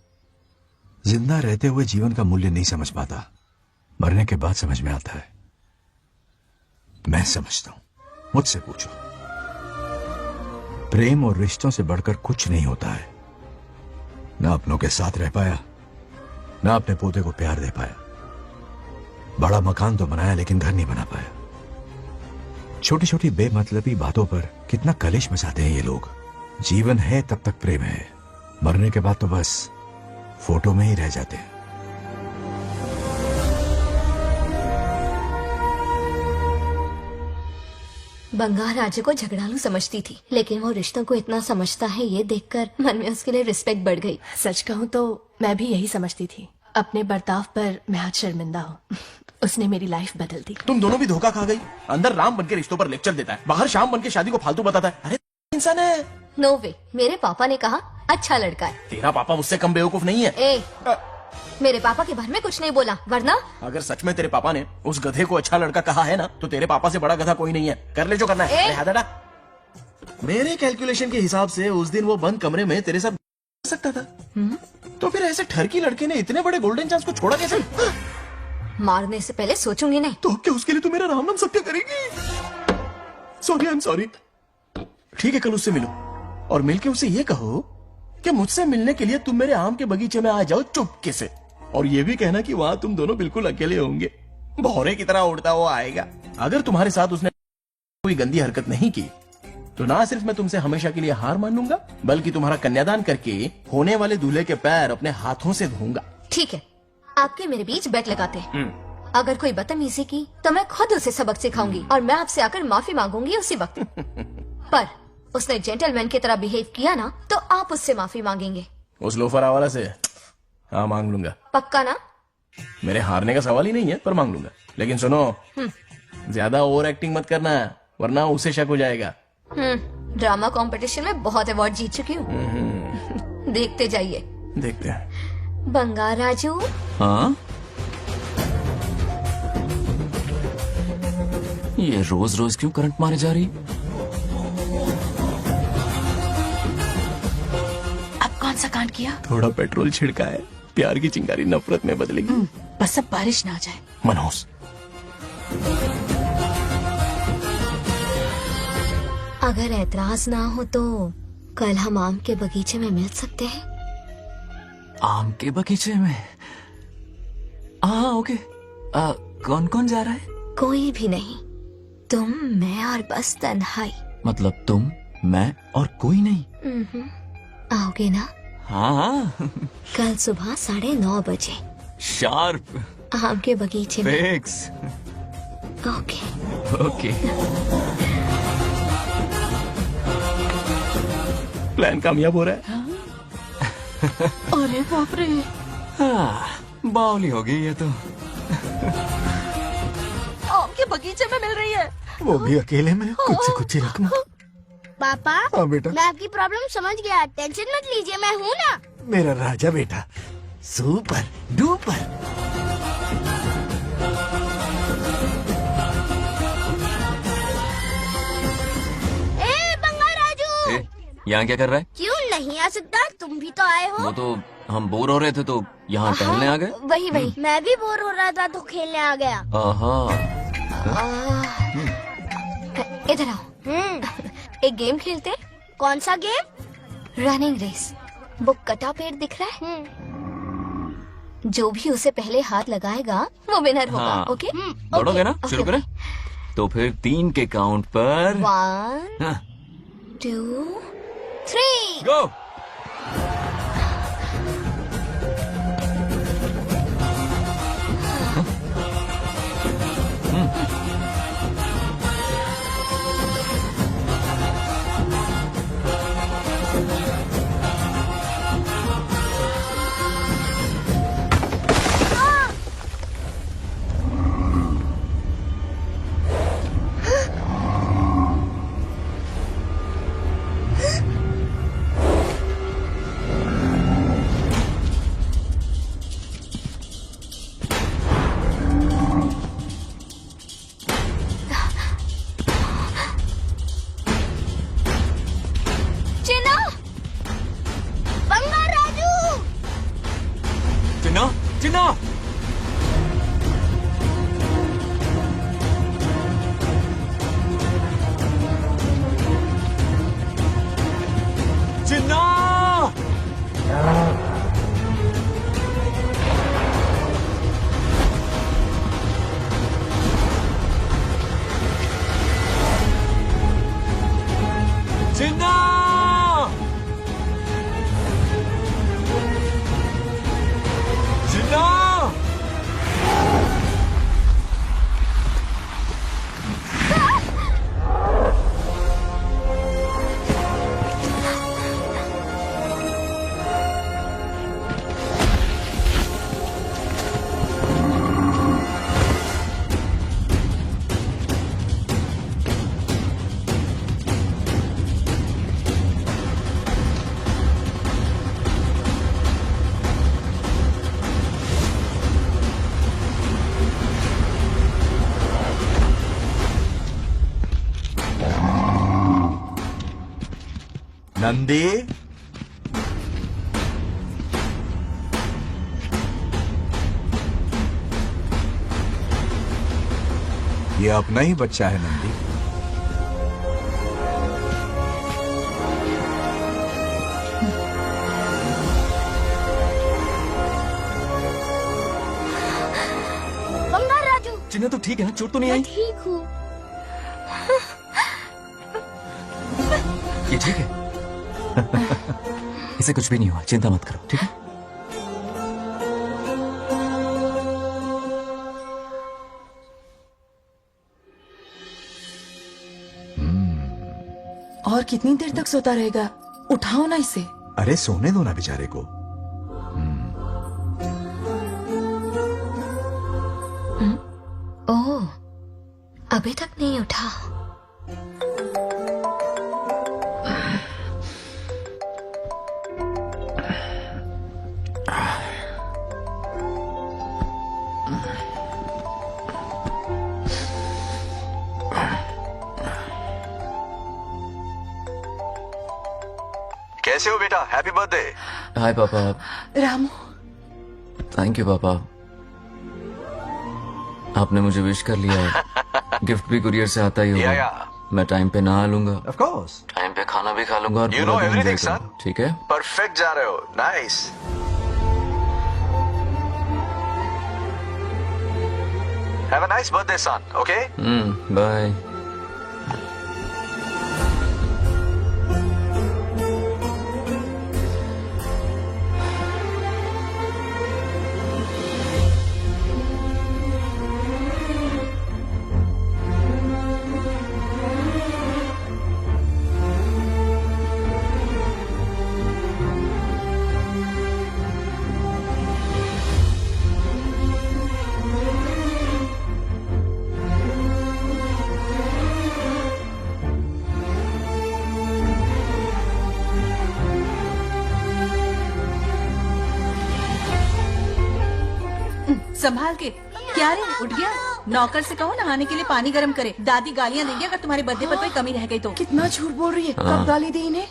जिंदा रहते हुए जीवन का मूल्य नहीं समझ पाता, मरने के बाद समझ में आता है। मैं समझता हूं, मुझसे पूछो। प्रेम और रिश्तों से बढ़कर कुछ नहीं होता है। ना अपनों के साथ रह पाया, ना अपने पोते को प्यार दे पाया। बड़ा मकान तो बनाया लेकिन घर नहीं बना पाया। छोटी छोटी बेमतलबी बातों पर कितना कलेश मचाते हैं ये लोग। जीवन है तब तक प्रेम है, मरने के बाद तो बस फोटो में ही रह जाते हैं। बंगाल राज्य को झगड़ालू समझती थी, लेकिन वो रिश्तों को इतना समझता है ये देखकर मन में उसके लिए रिस्पेक्ट बढ़ गई। सच कहूँ तो मैं भी यही समझती थी। अपने बर्ताव पर मैं आज शर्मिंदा हूँ। उसने मेरी लाइफ बदल दी। तुम दोनों भी धोखा खा गई। अंदर राम बन के रिश्तों पर लेक्चर देता है, बाहर शाम बन के शादी को फालतू बताता है। अरे इंसान है। नो वे, मेरे पापा ने कहा अच्छा लड़का है। तेरा पापा मुझसे कम बेवकूफ नहीं है। मेरे पापा के बारे में कुछ नहीं बोला, वरना अगर सच में तेरे पापा ने उस गधे को अच्छा लड़का कहा है ना, तो तेरे पापा से बड़ा गधा कोई नहीं है। कर ले जो करना है। हाथ मेरे कैलकुलेशन के हिसाब से उस दिन वो बंद कमरे में तेरे साथ सकता था। तो फिर ऐसे ठरकी लड़के ने इतने बड़े गोल्डन चांस को छोड़ा कैसे? मारने से पहले सोचूंगी नहीं। तो क्या उसके लिए तू मेरा राम नाम सत्य करेगी? Sorry, I am sorry. ठीक है, कल उससे मिलो और मिलके उसे ये कहो कि मुझसे मिलने के लिए तुम मेरे आम के बगीचे में आ जाओ चुपके से। और ये भी कहना कि वहां तुम दोनों बिल्कुल अकेले होंगे। भौरे की तरह उड़ता हुआ आएगा। अगर तुम्हारे साथ उसने कोई गंदी हरकत नहीं की तो ना सिर्फ मैं तुमसे हमेशा के लिए हार मान लूंगा, बल्कि तुम्हारा कन्यादान करके होने वाले दूल्हे के पैर अपने हाथों से धोऊंगा। ठीक है, आपके मेरे बीच बेट लगाते हैं। अगर कोई बदतमीजी की तो मैं खुद उसे सबक सिखाऊंगी और मैं आपसे आकर माफी मांगूंगी उसी वक्त। पर उसने जेंटलमैन की तरह बिहेव किया ना, तो आप उससे माफी मांगेंगे। उस लोफर आवारा से हाँ मांग लूंगा। पक्का ना? मेरे हारने का सवाल ही नहीं है, पर मांग लूंगा। लेकिन सुनो, ज्यादा ओवर एक्टिंग मत करना, वरना उसे शक हो जाएगा। ड्रामा कंपटीशन में बहुत अवार्ड जीत चुकी हूँ। देखते जाइए। देखते हैं। बंगार राजू। हाँ, ये रोज रोज क्यों करंट मारे जा रही? अब कौन सा कांड किया? थोड़ा पेट्रोल छिड़का है, प्यार की चिंगारी नफरत में बदलेगी। बस अब बारिश ना आ जाए। मनोज, अगर ऐतराज ना हो तो कल हम आम के बगीचे में मिल सकते हैं। आम के बगीचे में? हाँ ओके। कौन कौन जा रहा है? कोई भी नहीं, तुम, मैं और बस तन्हाई। मतलब तुम, मैं और कोई नहीं? आओगे ना? हाँ। कल सुबह 9:30 बजे शार्प। आम के बगीचे में। फिक्स। Okay okay. प्लान कामयाब हो रहा है। अरे बाप रे, बावली हो गई ये तो। आम के बगीचे में मिल रही है, वो भी अकेले में, कुछ से कुछ रकम। पापा, हाँ बेटा। मैं आपकी प्रॉब्लम समझ गया, टेंशन मत लीजिए, मैं हूँ ना। मेरा राजा बेटा, सुपर डुपर। यहाँ क्या कर रहा है? क्यों नहीं आ सकता, तुम भी तो आए हो। वो तो हम बोर हो रहे थे तो यहाँ टहलने आ गए। वही मैं भी बोर हो रहा था तो खेलने आ गया। इधर आओ, एक गेम खेलते। कौन सा गेम? Running race. वो कटा पेड़ दिख रहा है? जो भी उसे पहले हाथ लगाएगा वो विनर होगा। हाँ। ओके? दौड़ोगे ना? शुरू करें? तो फिर 3 के काउंट पर 1 2 3 गो। नंदी, ये अपना ही बच्चा है नंदी। बंगार राजू। चिन्ना तो ठीक है ना? चोट तो नहीं आई? ठीक हूँ। ठीक है? इसे कुछ भी नहीं हुआ, चिंता मत करो, ठीक है? और कितनी देर तक सोता रहेगा? उठाओ ना इसे। अरे सोने दो ना बेचारे को। ओह, अभी तक नहीं उठा। कैसे हो बेटा? Happy birthday. हाय पापा। रामू, थैंक यू पापा, आपने मुझे विश कर लिया है। गिफ्ट भी कुरियर से आता ही होगा। मैं टाइम पे नहा लूंगा, ऑफ कोर्स, टाइम पे खाना भी खा लूंगा और You know पूरा दिन everything, enjoy son. करूंगा, ठीक है? परफेक्ट जा रहे हो। Nice. Have a nice birthday son, okay? Bye. संभाल के। क्या रे, उठ गया? नौकर से कहो नहाने के लिए पानी गर्म करे। दादी गालियाँ देंगे अगर तुम्हारे बर्थडे पर कोई कमी रह गई तो। कितना झूठ बोल रही है। कब गाली दी इन्हें?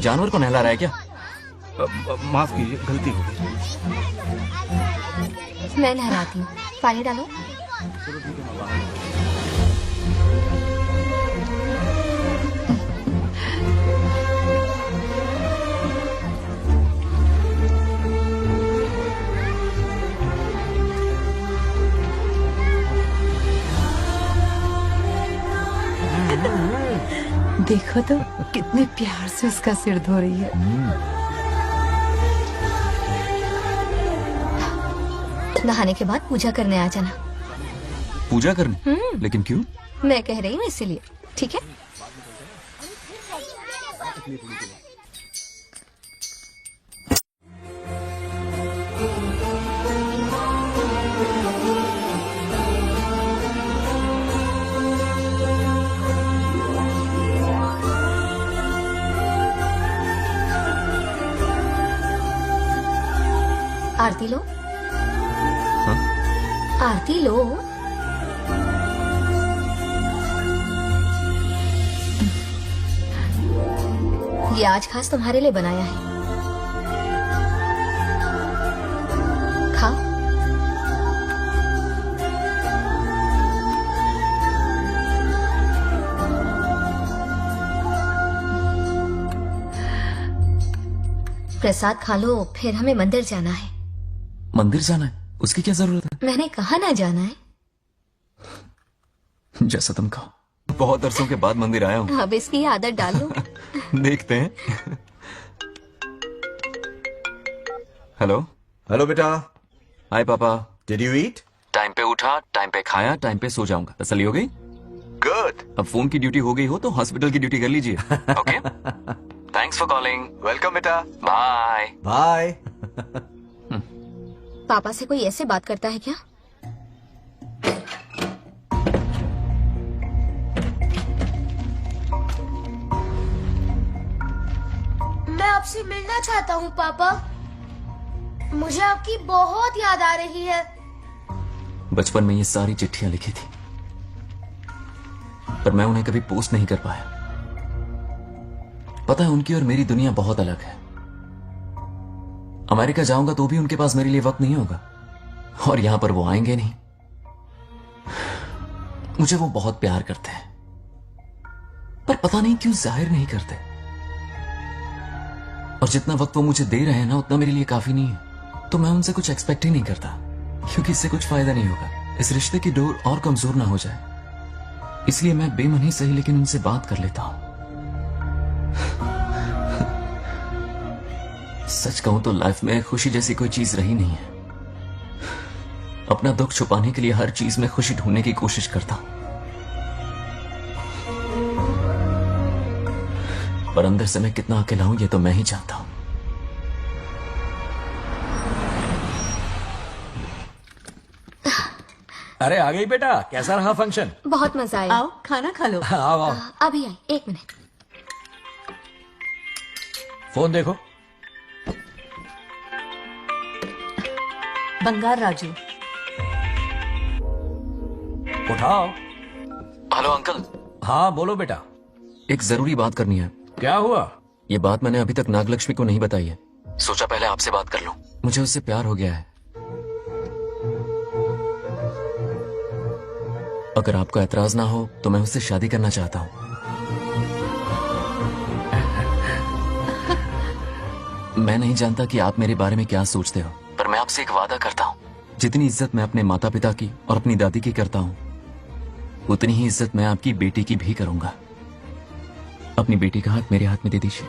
जानवर को नहला रहा है क्या? माफ कीजिए, गलती हो गई। मैं नहलाती हूँ, पानी डालो। देखो तो कितने प्यार से उसका सिर धो रही है। नहाने के बाद पूजा करने आ जाना। पूजा करने? लेकिन क्यों? मैं कह रही हूँ इसीलिए, ठीक है? आरती लो। आरती लो। ये आज खास तुम्हारे लिए बनाया है, खाओ। प्रसाद खा लो, फिर हमें मंदिर जाना है। मंदिर जाना है? उसकी क्या जरूरत है? मैंने कहा ना जाना है। जैसा तुम कहो। बहुत अरसों के बाद मंदिर आया हूँ। अब इसकी आदत डालो। देखते हैं। हेलो। हेलो बेटा। हाय पापा। Did you eat? टाइम पे उठा, टाइम पे खाया, टाइम पे सो जाऊंगा। तसल्ली हो गई? गुड। अब फोन की ड्यूटी हो गई हो तो हॉस्पिटल की ड्यूटी कर लीजिए। Okay? Thanks for calling. Welcome बेटा। Bye bye. पापा से कोई ऐसे बात करता है क्या? मैं आपसे मिलना चाहता हूँ पापा। मुझे आपकी बहुत याद आ रही है। बचपन में ये सारी चिट्ठियां लिखी थी। पर मैं उन्हें कभी पोस्ट नहीं कर पाया। पता है, उनकी और मेरी दुनिया बहुत अलग है। अमेरिका जाऊंगा तो भी उनके पास मेरे लिए वक्त नहीं होगा, और यहां पर वो आएंगे नहीं। मुझे वो बहुत प्यार करते हैं, पर पता नहीं क्यों जाहिर नहीं करते। और जितना वक्त वो मुझे दे रहे हैं ना, उतना मेरे लिए काफी नहीं है। तो मैं उनसे कुछ एक्सपेक्ट ही नहीं करता, क्योंकि इससे कुछ फायदा नहीं होगा। इस रिश्ते की डोर और कमजोर ना हो जाए, इसलिए मैं बेमन ही सही लेकिन उनसे बात कर लेता हूं। सच कहूं तो लाइफ में खुशी जैसी कोई चीज रही नहीं है। अपना दुख छुपाने के लिए हर चीज में खुशी ढूंढने की कोशिश करता हूं, पर अंदर से मैं कितना अकेला हूं ये तो मैं ही जानता हूं। अरे आ गई बेटा, कैसा रहा फंक्शन? बहुत मजा आया। आओ खाना खा लो। आओ आओ। अभी आई, 1 मिनट। फोन देखो। बंगार राजू। उठाओ। Hello uncle. हाँ बोलो बेटा। एक जरूरी बात करनी है। क्या हुआ? ये बात मैंने अभी तक नागलक्ष्मी को नहीं बताई है। सोचा पहले आपसे बात कर लूं। मुझे उससे प्यार हो गया है। अगर आपको ऐतराज ना हो तो मैं उससे शादी करना चाहता हूं। मैं नहीं जानता कि आप मेरे बारे में क्या सोचते हो, पर मैं आपसे एक वादा करता हूं, जितनी इज्जत मैं अपने माता पिता की और अपनी दादी की करता हूं, उतनी ही इज्जत मैं आपकी बेटी की भी करूंगा। अपनी बेटी का हाथ मेरे हाथ में दे दीजिए।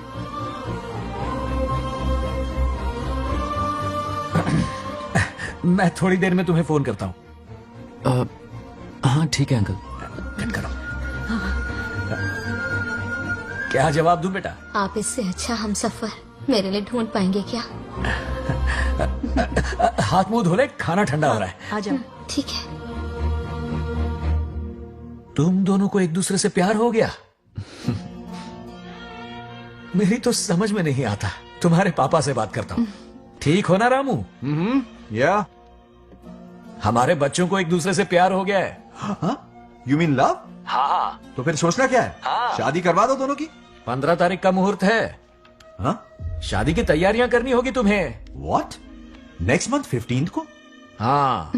मैं थोड़ी देर में तुम्हें फोन करता हूं। हाँ ठीक है अंकल। क्या जवाब दूं बेटा? आप इससे अच्छा हम सफर मेरे लिए ढूंढ पाएंगे क्या? हाथ मुंह धो ले, खाना ठंडा हो रहा है। आ जाओ। ठीक है। तुम दोनों को एक दूसरे से प्यार हो गया? मेरी तो समझ में नहीं आता। तुम्हारे पापा से बात करता हूँ। ठीक हो ना रामू? या हमारे बच्चों को एक दूसरे से प्यार हो गया है। You mean love? हाँ। तो फिर सोचना क्या है? शादी करवा दो दोनों की। 15 तारीख का मुहूर्त है। शादी की तैयारियां करनी होगी तुम्हें। व्हाट? नेक्स्ट मंथ 15 को? हाँ,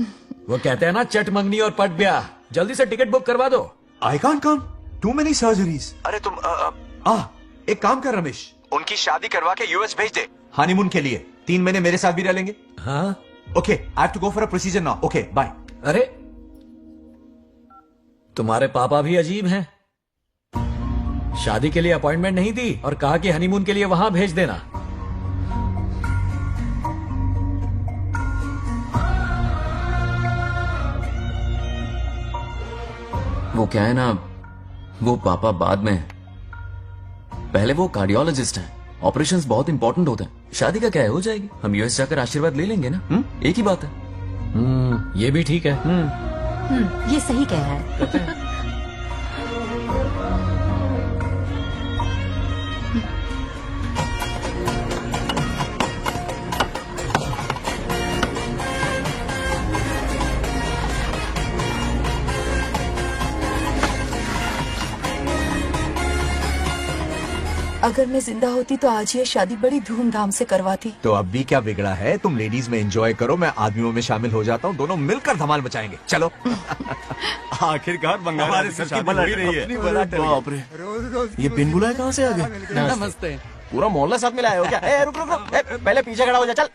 वो कहते हैं ना, चट मंगनी और पट ब्याह। जल्दी से टिकट बुक करवा दो। I can't come, too many surgeries. अरे तुम एक काम कर रमेश, उनकी शादी करवा के यूएस भेज दे हनीमून के लिए। 3 महीने मेरे साथ भी रह लेंगे। हाँ okay, I have to go for a procedure now. Okay bye. अरे तुम्हारे पापा भी अजीब हैं। शादी के लिए अपॉइंटमेंट नहीं दी और कहा कि हनीमून के लिए वहां भेज देना। वो क्या है ना, वो पापा बाद में, पहले वो कार्डियोलॉजिस्ट हैं। ऑपरेशंस बहुत इंपॉर्टेंट होते हैं। शादी का क्या है, हो जाएगी। हम यूएस जाकर आशीर्वाद ले लेंगे ना। एक ही बात है। ये भी ठीक है। ये सही कह रहा है। अगर मैं जिंदा होती तो आज ये शादी बड़ी धूमधाम से करवाती। तो अब भी क्या बिगड़ा है? तुम लेडीज में एंजॉय करो, मैं आदमियों में शामिल हो जाता हूँ। दोनों मिलकर धमाल मचाएंगे। चलो। आखिरकार बंगाल हमारे सर की बला रही है। बाप रे, ये बिन बुलाए कहाँ से आ गए? नमस्ते। पूरा मोहल्ला साथ में लाए हो क्या? रुक रुक रुक, पहले पीछे खड़ा हो जा। चल।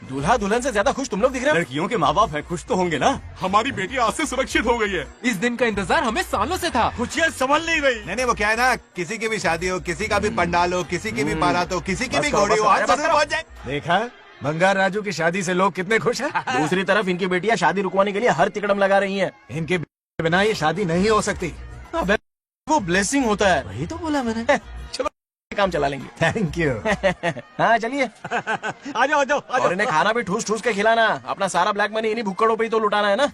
दूल्हा दुल्हन से ज्यादा खुश तुम लोग दिख रहे हो। लड़कियों के माँ बाप है, खुश तो होंगे ना। हमारी बेटी आज से सुरक्षित हो गई है। इस दिन का इंतजार हमें सालों से था। खुशियाँ संभल नहीं रही। नहीं वो क्या है ना, किसी की भी शादी हो, किसी का भी पंडाल हो, किसी की भी बारात हो, किसी की भी घोड़ी हो, आज जरूर पहुंच जाए। देखा बंगार राजू की शादी से लोग कितने खुश हैं। दूसरी तरफ इनकी बेटियां शादी रुकवाने के लिए हर तिकड़म लगा रही हैं। इनके बिना ये शादी नहीं हो सकती। अबे वो ब्लेसिंग होता है। वही तो बोला मैंने। चलो काम चला लेंगे। Thank you. हाँ चलिए। आ जाओ आ जाओ। और इन्हें खाना भी ठूस ठूस के खिलाना। अपना सारा ब्लैक मनी इन्हीं भुक्कड़ों पे ही तो लुटाना है ना।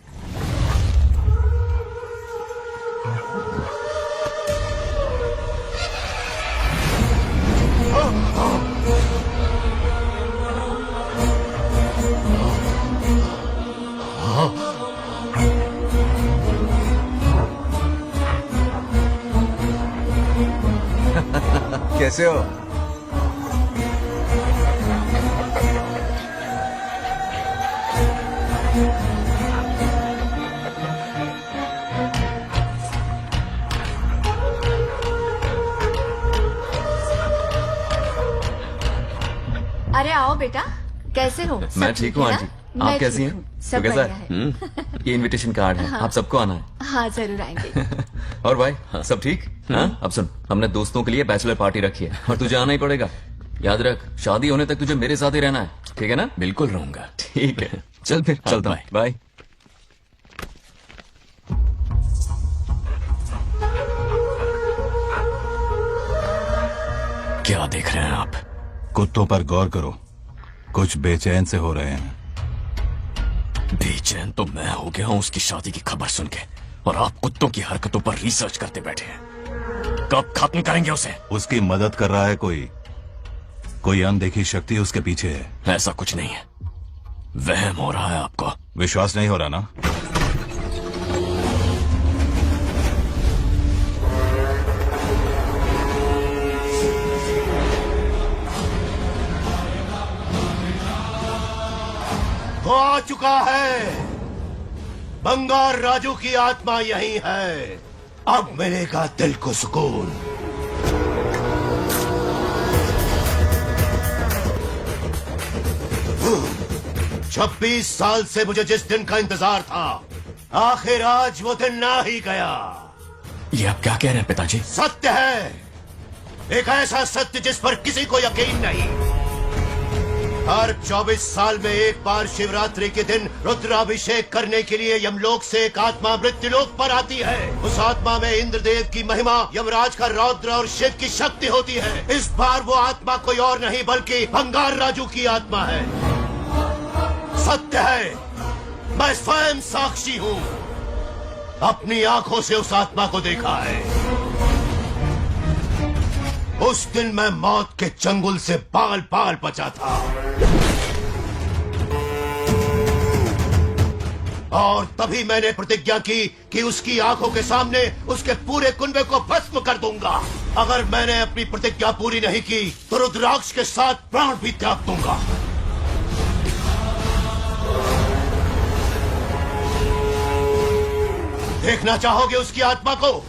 कैसे हो? अरे आओ बेटा, कैसे हो? सब मैं ठीक हूँ है आंटी। ना? आप मैं कैसी ठीक हैं? हूँ, तो सब कैसा बढ़िया है? है। ये इनविटेशन कार्ड है, हाँ। आप सबको आना है। हाँ जरूर आएंगे। और भाई सब ठीक? हाँ? अब सुन, हमने दोस्तों के लिए बैचलर पार्टी रखी है और तुझे आना ही पड़ेगा। याद रख, शादी होने तक तुझे मेरे साथ ही रहना है, ठीक है ना? बिल्कुल रहूंगा। ठीक है, चल फिर चलता हूँ, बाय। क्या देख रहे हैं आप? कुत्तों पर गौर करो, कुछ बेचैन से हो रहे हैं। बेचैन तो मैं हो गया हूं उसकी शादी की खबर सुन के, और आप कुत्तों की हरकतों पर रिसर्च करते बैठे हैं। कब खत्म करेंगे उसे? उसकी मदद कर रहा है कोई अनदेखी शक्ति उसके पीछे है। ऐसा कुछ नहीं है, वहम हो रहा है आपको। विश्वास नहीं हो रहा ना? वो आ चुका है। बंगार राजू की आत्मा यही है। अब मिलेगा दिल को सुकून। छब्बीस साल से मुझे जिस दिन का इंतजार था, आखिर आज वो दिन ना ही गया। ये आप क्या कह रहे हैं पिताजी? सत्य है, एक ऐसा सत्य जिस पर किसी को यकीन नहीं। हर 24 साल में एक बार शिवरात्रि के दिन रुद्राभिषेक करने के लिए यमलोक से एक आत्मा मृत्युलोक पर आती है। उस आत्मा में इंद्रदेव की महिमा, यमराज का रौद्र और शिव की शक्ति होती है। इस बार वो आत्मा कोई और नहीं बल्कि बंगार राजू की आत्मा है। सत्य है, मैं स्वयं साक्षी हूँ, अपनी आंखों से उस आत्मा को देखा है। उस दिन मैं मौत के चंगुल से बाल बाल बचा था, और तभी मैंने प्रतिज्ञा की कि उसकी आंखों के सामने उसके पूरे कुनबे को भस्म कर दूंगा। अगर मैंने अपनी प्रतिज्ञा पूरी नहीं की तो रुद्राक्ष के साथ प्राण भी त्याग दूंगा। देखना चाहोगे उसकी आत्मा को?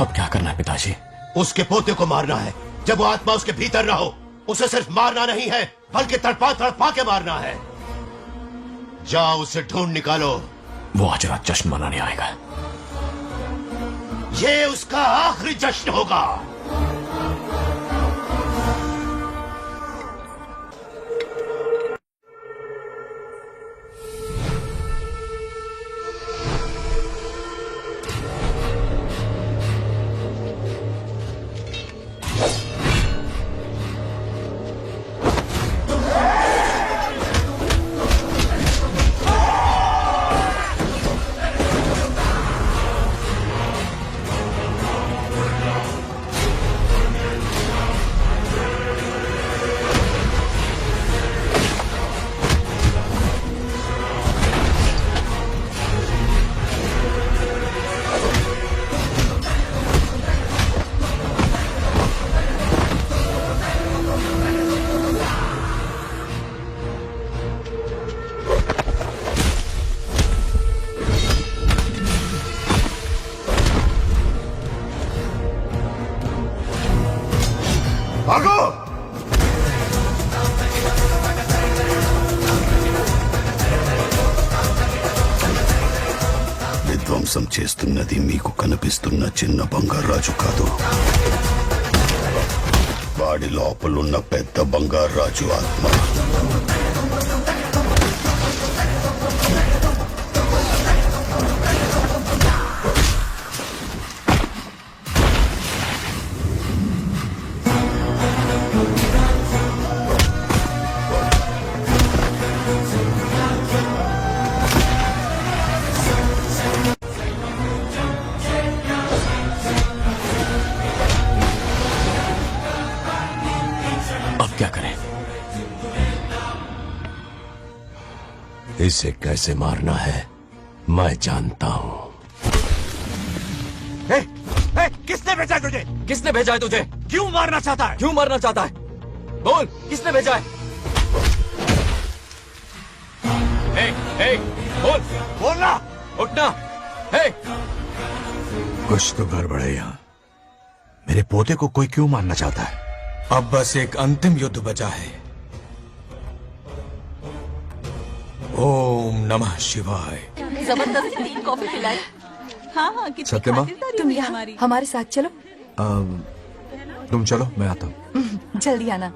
अब क्या करना है पिताजी? उसके पोते को मारना है। जब वो आत्मा उसके भीतर ना हो, उसे सिर्फ मारना नहीं है बल्कि तड़पा तड़पा के मारना है। जाओ उसे ढूंढ निकालो। वो आज रात जश्न मनाने आएगा। ये उसका आखिरी जश्न होगा। మోసం చేస్తున్నది మీకు కనిపిస్తున్న చిన్న బంగారాజు కాదు, వాడి లోపలున్న పెద్ద బంగారాజు ఆత్మ. अब क्या करें? इसे कैसे मारना है मैं जानता हूं. किसने भेजा है तुझे? किसने भेजा है तुझे? क्यों मारना चाहता है? क्यों मारना चाहता है? बोल, किसने भेजा है? बोल, बोलना, उठना. कुछ तो गड़बड़ है यहाँ. मेरे पोते को कोई क्यों मारना चाहता है? अब बस एक अंतिम युद्ध बचा है. ओम नमः शिवाय. जबरदस्ती 3 कॉफी पिलाई. हाँ कितनी सत्यमा? खातिरदारी तुम यहाँ हमारे साथ चलो. तुम चलो, मैं आता हूँ. जल्दी आना.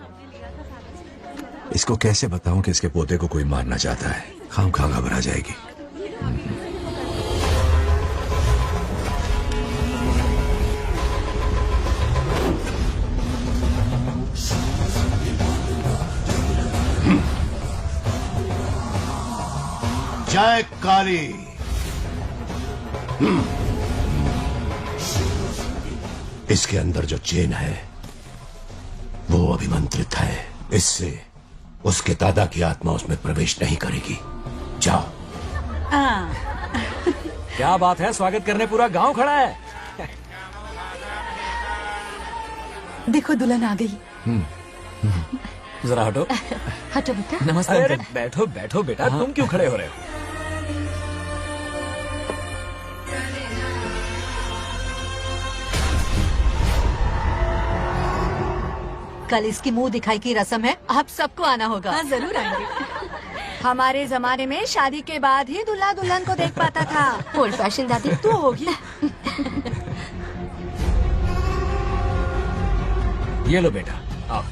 इसको कैसे बताऊं कि इसके पोते को कोई मारना चाहता है? खामखा घबरा जाएगी. जय काली. इसके अंदर जो चेन है वो अभिमंत्रित है. इससे उसके दादा की आत्मा उसमें प्रवेश नहीं करेगी. जाओ. क्या बात है, स्वागत करने पूरा गांव खड़ा है. देखो दुल्हन आ गई. जरा हटो. हटो बेटा. नमस्ते. अरे बैठो बैठो बेटा. तुम क्यों खड़े हो रहे हो? कल इसकी मुंह दिखाई की रस्म है, आप सबको आना होगा. हाँ जरूर आएंगे. हमारे जमाने में शादी के बाद ही दूल्हा दुल्हन को देख पाता था. ओल्ड फैशन दादी तू होगी. ये लो बेटा, आओ.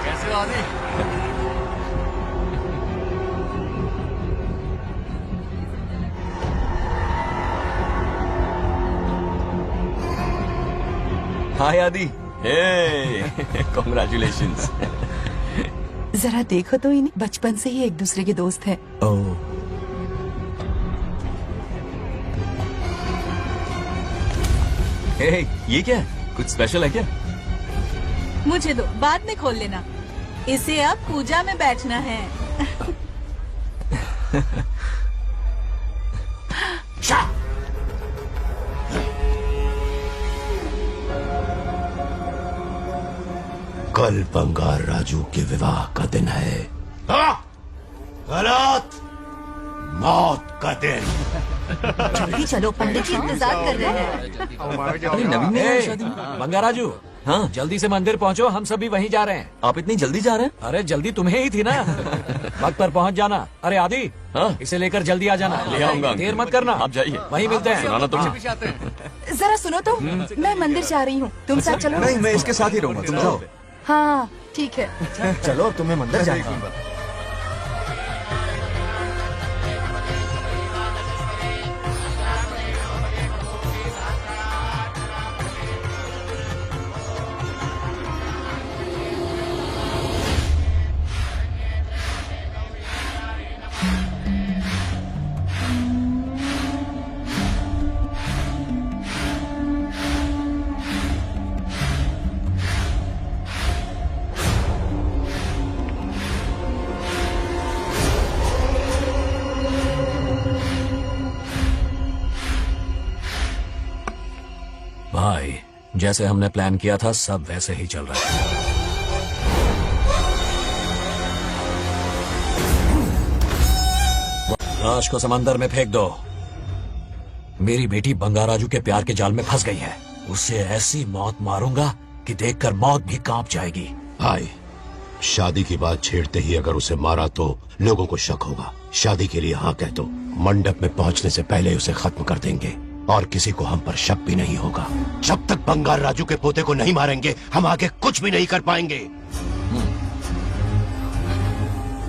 कैसे हो आदि? हाय आदि. कॉन्ग्रेचुलेशंस. जरा देखो तो इन्हें, बचपन से ही एक दूसरे के दोस्त हैं. ये क्या है? कुछ स्पेशल है क्या? मुझे दो, बाद में खोल लेना. इसे अब पूजा में बैठना है. कल बंगार राजू के विवाह का दिन है. गलत. मौत का दिन. जल्दी चलो, पंडित जी इंतजार कर रहे हैं. अरे नवीन ने आई शादी में. बंगाराजू, हाँ जल्दी से मंदिर पहुँचो, हम सभी वहीं जा रहे हैं. आप इतनी जल्दी जा रहे हैं? अरे जल्दी तुम्हें ही थी ना. वक्त पर पहुँच जाना. अरे आदि, इसे लेकर जल्दी आ जाना. ले आऊंगा. देर मत करना. आप जाइए, वहीं मिलते हैं. सुनाना तुम. जरा सुनो तो, मैं मंदिर जा रही हूँ, तुम साथ चलो. नहीं, मैं इसके साथ ही रहूंगा. तुम जाओ. हाँ ठीक है. चलो, तुम्हें मंदिर जाना. भाई, जैसे हमने प्लान किया था सब वैसे ही चल रहा है. लाश को समंदर में फेंक दो. मेरी बेटी बंगाराजू के प्यार के जाल में फंस गई है. उसे ऐसी मौत मारूंगा कि देखकर मौत भी कांप जाएगी. भाई, शादी की बात छेड़ते ही अगर उसे मारा तो लोगों को शक होगा। शादी के लिए हाँ कह दो, मंडप में पहुंचने से पहले उसे खत्म कर देंगे और किसी को हम पर शक भी नहीं होगा। जब तक बंगार राजू के पोते को नहीं मारेंगे हम आगे कुछ भी नहीं कर पाएंगे।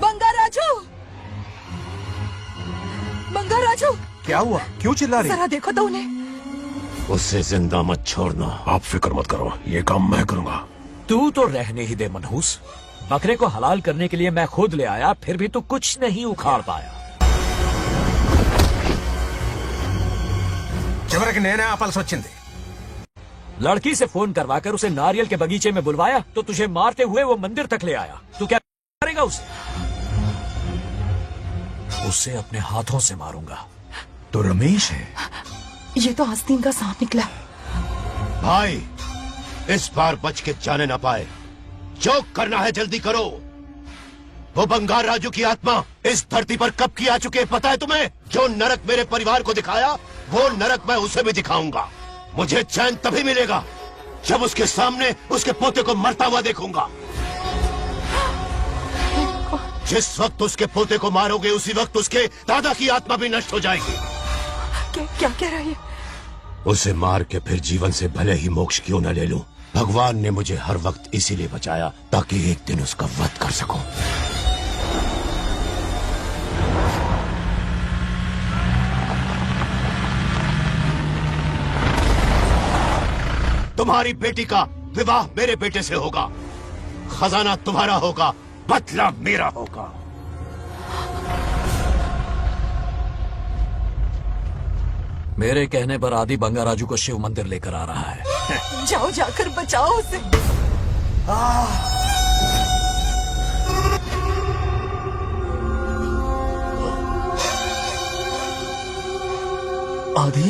बंगार राजू, बंगार राजू, क्या हुआ? क्यों चिल्ला रही? जरा देखो तो उन्हें। उससे जिंदा मत छोड़ना। आप फिक्र मत करो, ये काम मैं करूंगा। तू तो रहने ही दे मनहूस। बकरे को हलाल करने के लिए मैं खुद ले आया, फिर भी तू कुछ नहीं उखाड़ पाया। చివరికి నేనే ఆపాల్సి వచ్చింది। लड़की से फोन करवाकर उसे नारियल के बगीचे में बुलवाया तो तुझे मारते हुए वो मंदिर तक ले आया। तू क्या करेगा उसे? उसे अपने हाथों से मारूंगा। तो रमेश है। ये तो आस्तीन का सांप निकला। भाई, इस बार बच के जाने ना पाए। जो करना है जल्दी करो। वो बंगार राजू की आत्मा इस धरती पर कब की आ चुके हैं पता है तुम्हें? जो नरक मेरे परिवार को दिखाया वो नरक मैं उसे भी दिखाऊंगा। मुझे चैन तभी मिलेगा जब उसके सामने उसके पोते को मरता हुआ देखूंगा। जिस वक्त उसके पोते को मारोगे उसी वक्त उसके दादा की आत्मा भी नष्ट हो जाएगी। क्या कह रहा है? उसे मार के फिर जीवन से भले ही मोक्ष क्यों न ले लूं, भगवान ने मुझे हर वक्त इसीलिए बचाया ताकि एक दिन उसका वध कर सकूं। तुम्हारी बेटी का विवाह मेरे बेटे से होगा, खजाना तुम्हारा होगा, बदला मेरा होगा। मेरे कहने पर आदि बंगार राजू को शिव मंदिर लेकर आ रहा है। जाओ, जाकर बचाओ उसे। आदि,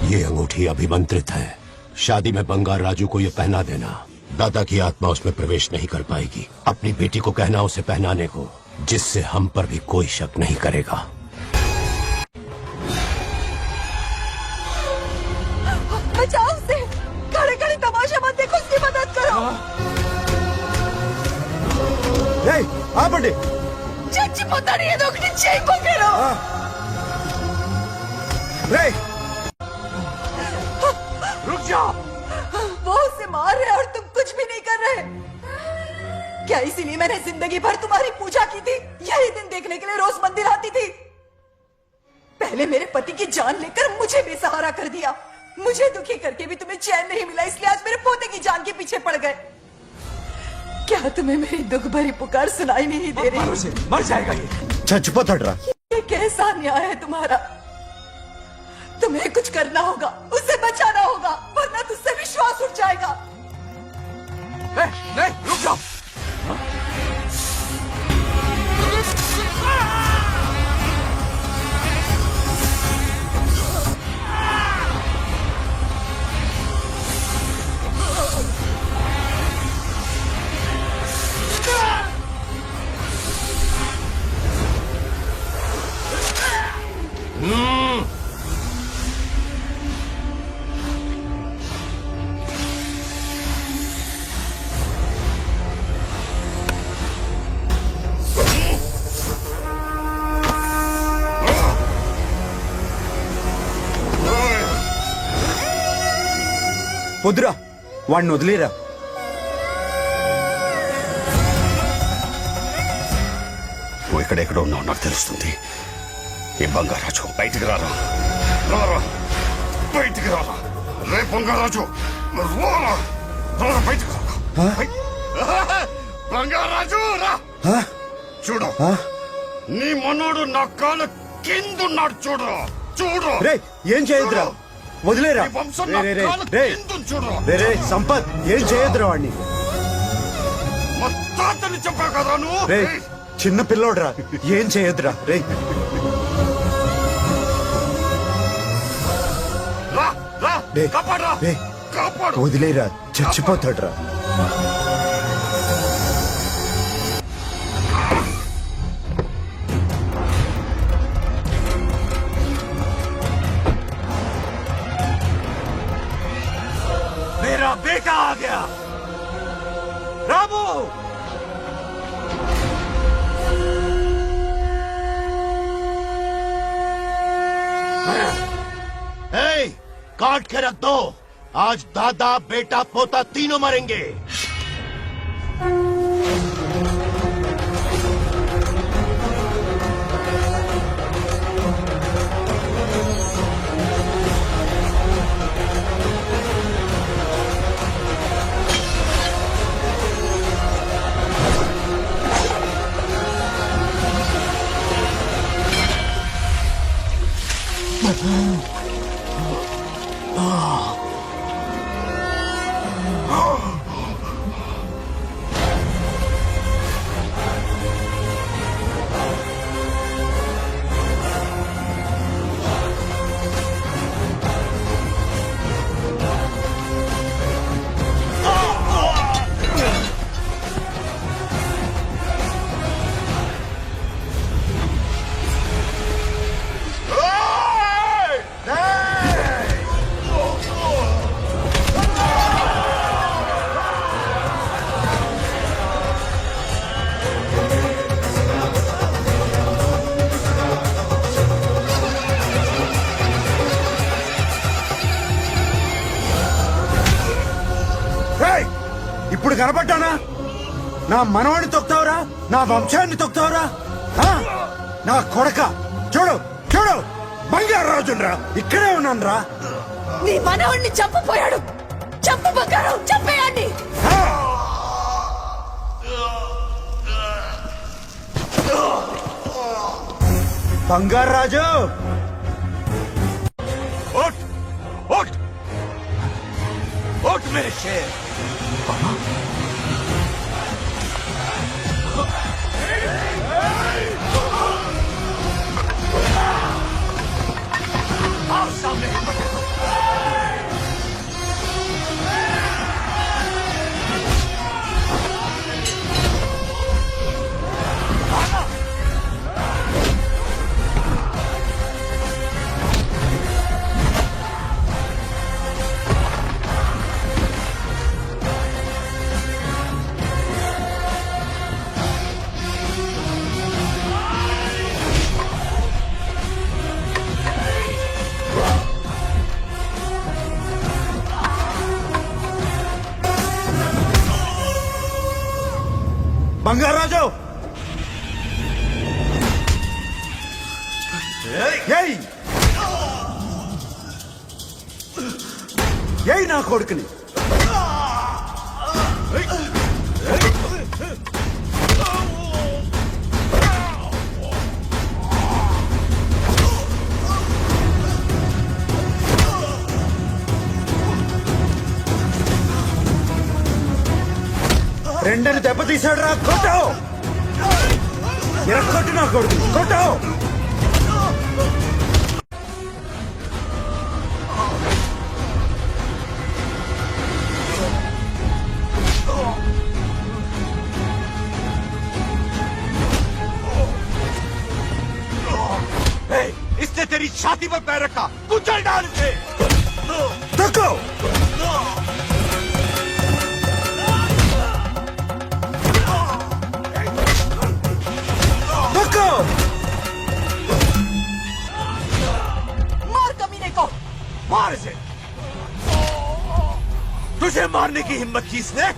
ये अंगूठी अभिमंत्रित है। शादी में बंगार राजू को ये पहना देना। दादा की आत्मा उसमें प्रवेश नहीं कर पाएगी। अपनी बेटी को कहना उसे पहनाने को, जिससे हम पर भी कोई शक नहीं करेगा। बचाओ उसे। खड़े खड़े तमाशा मत देखो, उसकी मदद करो। बड़े चच्ची पता नहीं है तो अपनी चेक को गिरो। रुक जाओ। वो उसे मार रहे और तुम कुछ भी नहीं कर रहे। क्या इसीलिए मैंने जिंदगी भर तुम्हारी पूजा की थी? यही दिन देखने के लिए रोज मंदिर आती थी। पहले मेरे पति की जान लेकर मुझे बेसहारा कर दिया। मुझे दुखी करके भी तुम्हें चैन नहीं मिला, इसलिए आज मेरे पोते की जान के पीछे पड़ गए। क्या तुम्हें मेरी दुख भरी पुकार सुनाई नहीं दे रही? मर जाएगा ये। चुप हट रहा। ये कैसा न्याय है तुम्हारा? तुम्हें कुछ करना होगा, उसे बचाना होगा, वरना तुझसे विश्वास उठ जाएगा। नहीं, रुक जाओ। వద్దురా, వాడిని వదిలేరా. నువ్వు ఎక్కడెక్కడ ఉన్నావు నాకు తెలుస్తుంది. ఈ బంగారాజు బయటికి రారా, రారా బయటికి రారా. రే బంగారాజు, రారా రారా బయటికి రారా. బంగారాజు రా. చూడు, నీ మనోడు నా కాళ్ళ కిందున్నాడు. చూడు చూడు. రే ఏం చేయొద్దురా. వదిలేరా రే రే రే రే రే సంపత్ ఏం చేయొద్దురా వాడిని చెప్పా కదా నువ్వు రే చిన్న పిల్లోడ్రా ఏం చేయొద్దురా రే రే, రే, వదిలేరా చచ్చిపోతాడ్రా मेरा बेटा आ गया रामू काट के रख दो आज दादा बेटा पोता तीनों मरेंगे ఇప్పుడు కనపడ్డానా నా మనవాడిని తొక్తావురా నా వంశాన్ని తొక్తావురా నా కొడక చూడు చూడు బంగారు రాజునరా ఇక్కడే ఉన్నాను రా నీ మనవణ్ణి చంపపోయాడు చంపు బంగారం చంపేయండి బంగారు రాజు उठ उठ उठ मेरे शेर आओ सामने బంగారు రాజు ఏయ్ ఏయ్ నా కొడుకుని రెండని దెబ్బతీశాడు రా కొట్టావు కొట్టు నా కొడుకు కొట్టావు इसने तेरी छाती पर पैर रखा कुचल डाल इसे देखो मार कमीने को मार इसे तुझे मारने की हिम्मत की इसने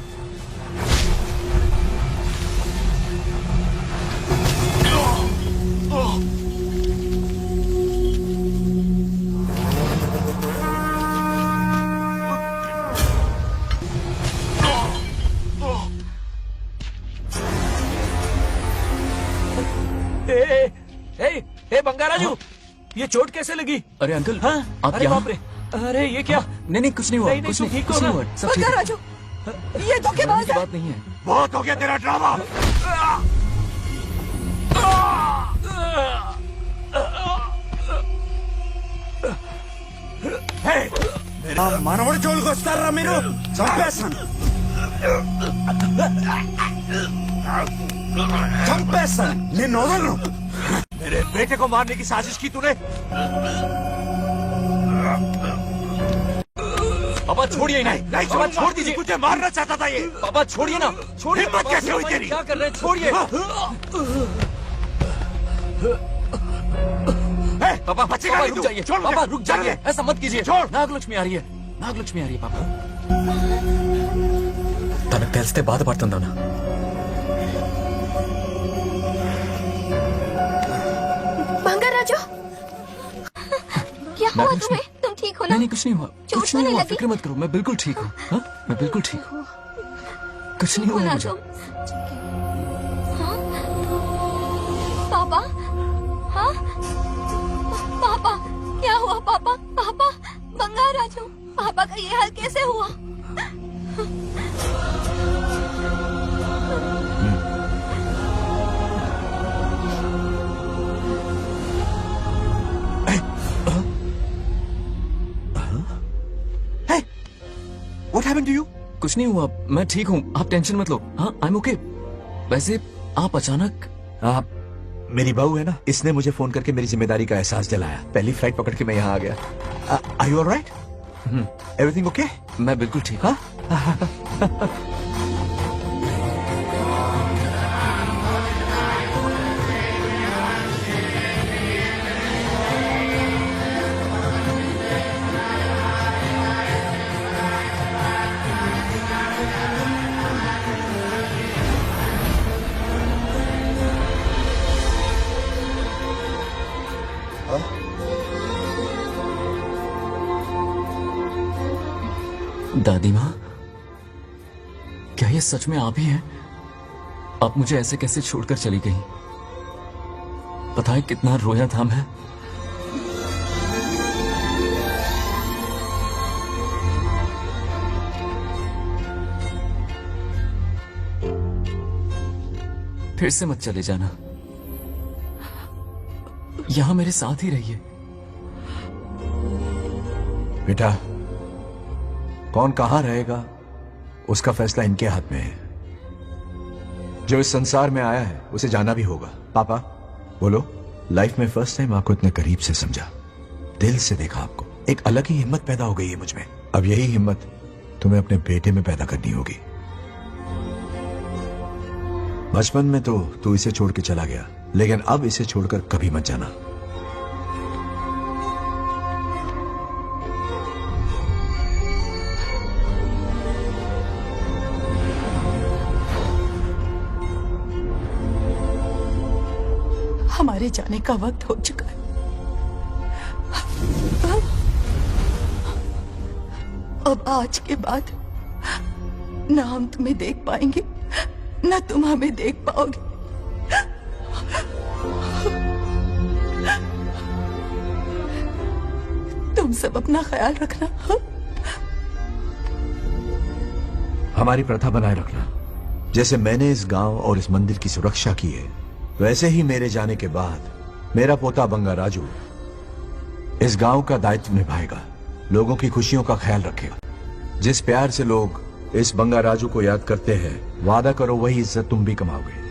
ए बंगाराजू ये चोट कैसे लगी? अरे अंकल हाँ? आप अरे यहाँ बाप रे अरे ये क्या? नहीं कुछ नहीं हुआ, नहीं, कुछ नहीं, नहीं, ठीक कुछ हो नहीं ना? हुआ, सब ठीक है। राजू, ये धोखेबाज है। बात नहीं है। बहुत हो गया तेरा ड्रामा। మనవడు జోలికి వస్తారా మీరు? చంపేస్తాను, చంపేస్తాను, నిన్ను వదలను. मेरे बेटे को मारने की साजिश की तूने? पापा छोड़िए नहीं, नहीं पापा छोड़ दीजिए। तुझे मारना चाहता था ये। पापा छोड़िए ना, छोड़िए। हिम्मत पापा, कैसे हुई पापा, तेरी? क्या कर रहे हैं? छोड़िए। पापा बचेगा नहीं रुक तू। जाइए, छोड़ मुझे। पापा रुक चल जाइए, ले। ऐसा मत कीजिए। छोड़। నాగలక్ష్మి आ रही है, నాగలక్ష్మి आ रही है पापा। తనకు తెలిస్తే బాధపడుతుందానా? बंगाराजू, क्या हुआ तुम्हें? तुम ठीक हो ना? नहीं कुछ नहीं हुआ, चोट कुछ तो नहीं नहीं हुआ, लगी? फिक्र मत करो, मैं बिल्कुल ठीक हूँ। हाँ, मैं बिल्कुल ठीक हूँ, कुछ नहीं हो हुआ ना मुझे। तुम? हाँ? पापा, हाँ? पापा, क्या हुआ पापा? पापा, बंगाराजू, पापा का ये हाल कैसे हुआ? What happened to you? कुछ नहीं हुआ, मैं ठीक हूँ, आप टेंशन मत लो। हाँ, I'm okay। वैसे आप अचानक आप मेरी बहू है ना, इसने मुझे फोन करके मेरी जिम्मेदारी का एहसास दिलाया। पहली फ्लाइट पकड़ के मैं यहाँ आ गया। Are you alright? Everything okay? मैं बिल्कुल ठीक हूँ। दादी माँ, क्या ये सच में आप ही हैं? आप मुझे ऐसे कैसे छोड़कर चली गई? पता है कितना रोया था मैं। फिर से मत चले जाना, यहां मेरे साथ ही रहिए। बेटा, कौन कहां रहेगा उसका फैसला इनके हाथ में है। जो इस संसार में आया है उसे जाना भी होगा। पापा बोलो, लाइफ में फर्स्ट टाइम आपको इतने करीब से समझा, दिल से देखा आपको, एक अलग ही हिम्मत पैदा हो गई है मुझ में। अब यही हिम्मत तुम्हें अपने बेटे में पैदा करनी होगी। बचपन में तो तू इसे छोड़ के चला गया, लेकिन अब इसे छोड़कर कभी मत जाना। हमारे जाने का वक्त हो चुका है। अब आज के बाद न हम तुम्हें देख पाएंगे, न तुम हमें देख पाओगे। तुम सब अपना ख्याल रखना। हमारी प्रथा बनाए रखना। जैसे मैंने इस गांव और इस मंदिर की सुरक्षा की है, वैसे ही मेरे जाने के बाद मेरा पोता बंगा राजू इस गांव का दायित्व निभाएगा, लोगों की खुशियों का ख्याल रखेगा। जिस प्यार से लोग इस बंगा राजू को याद करते हैं, वादा करो वही इज्जत तुम भी कमाओगे।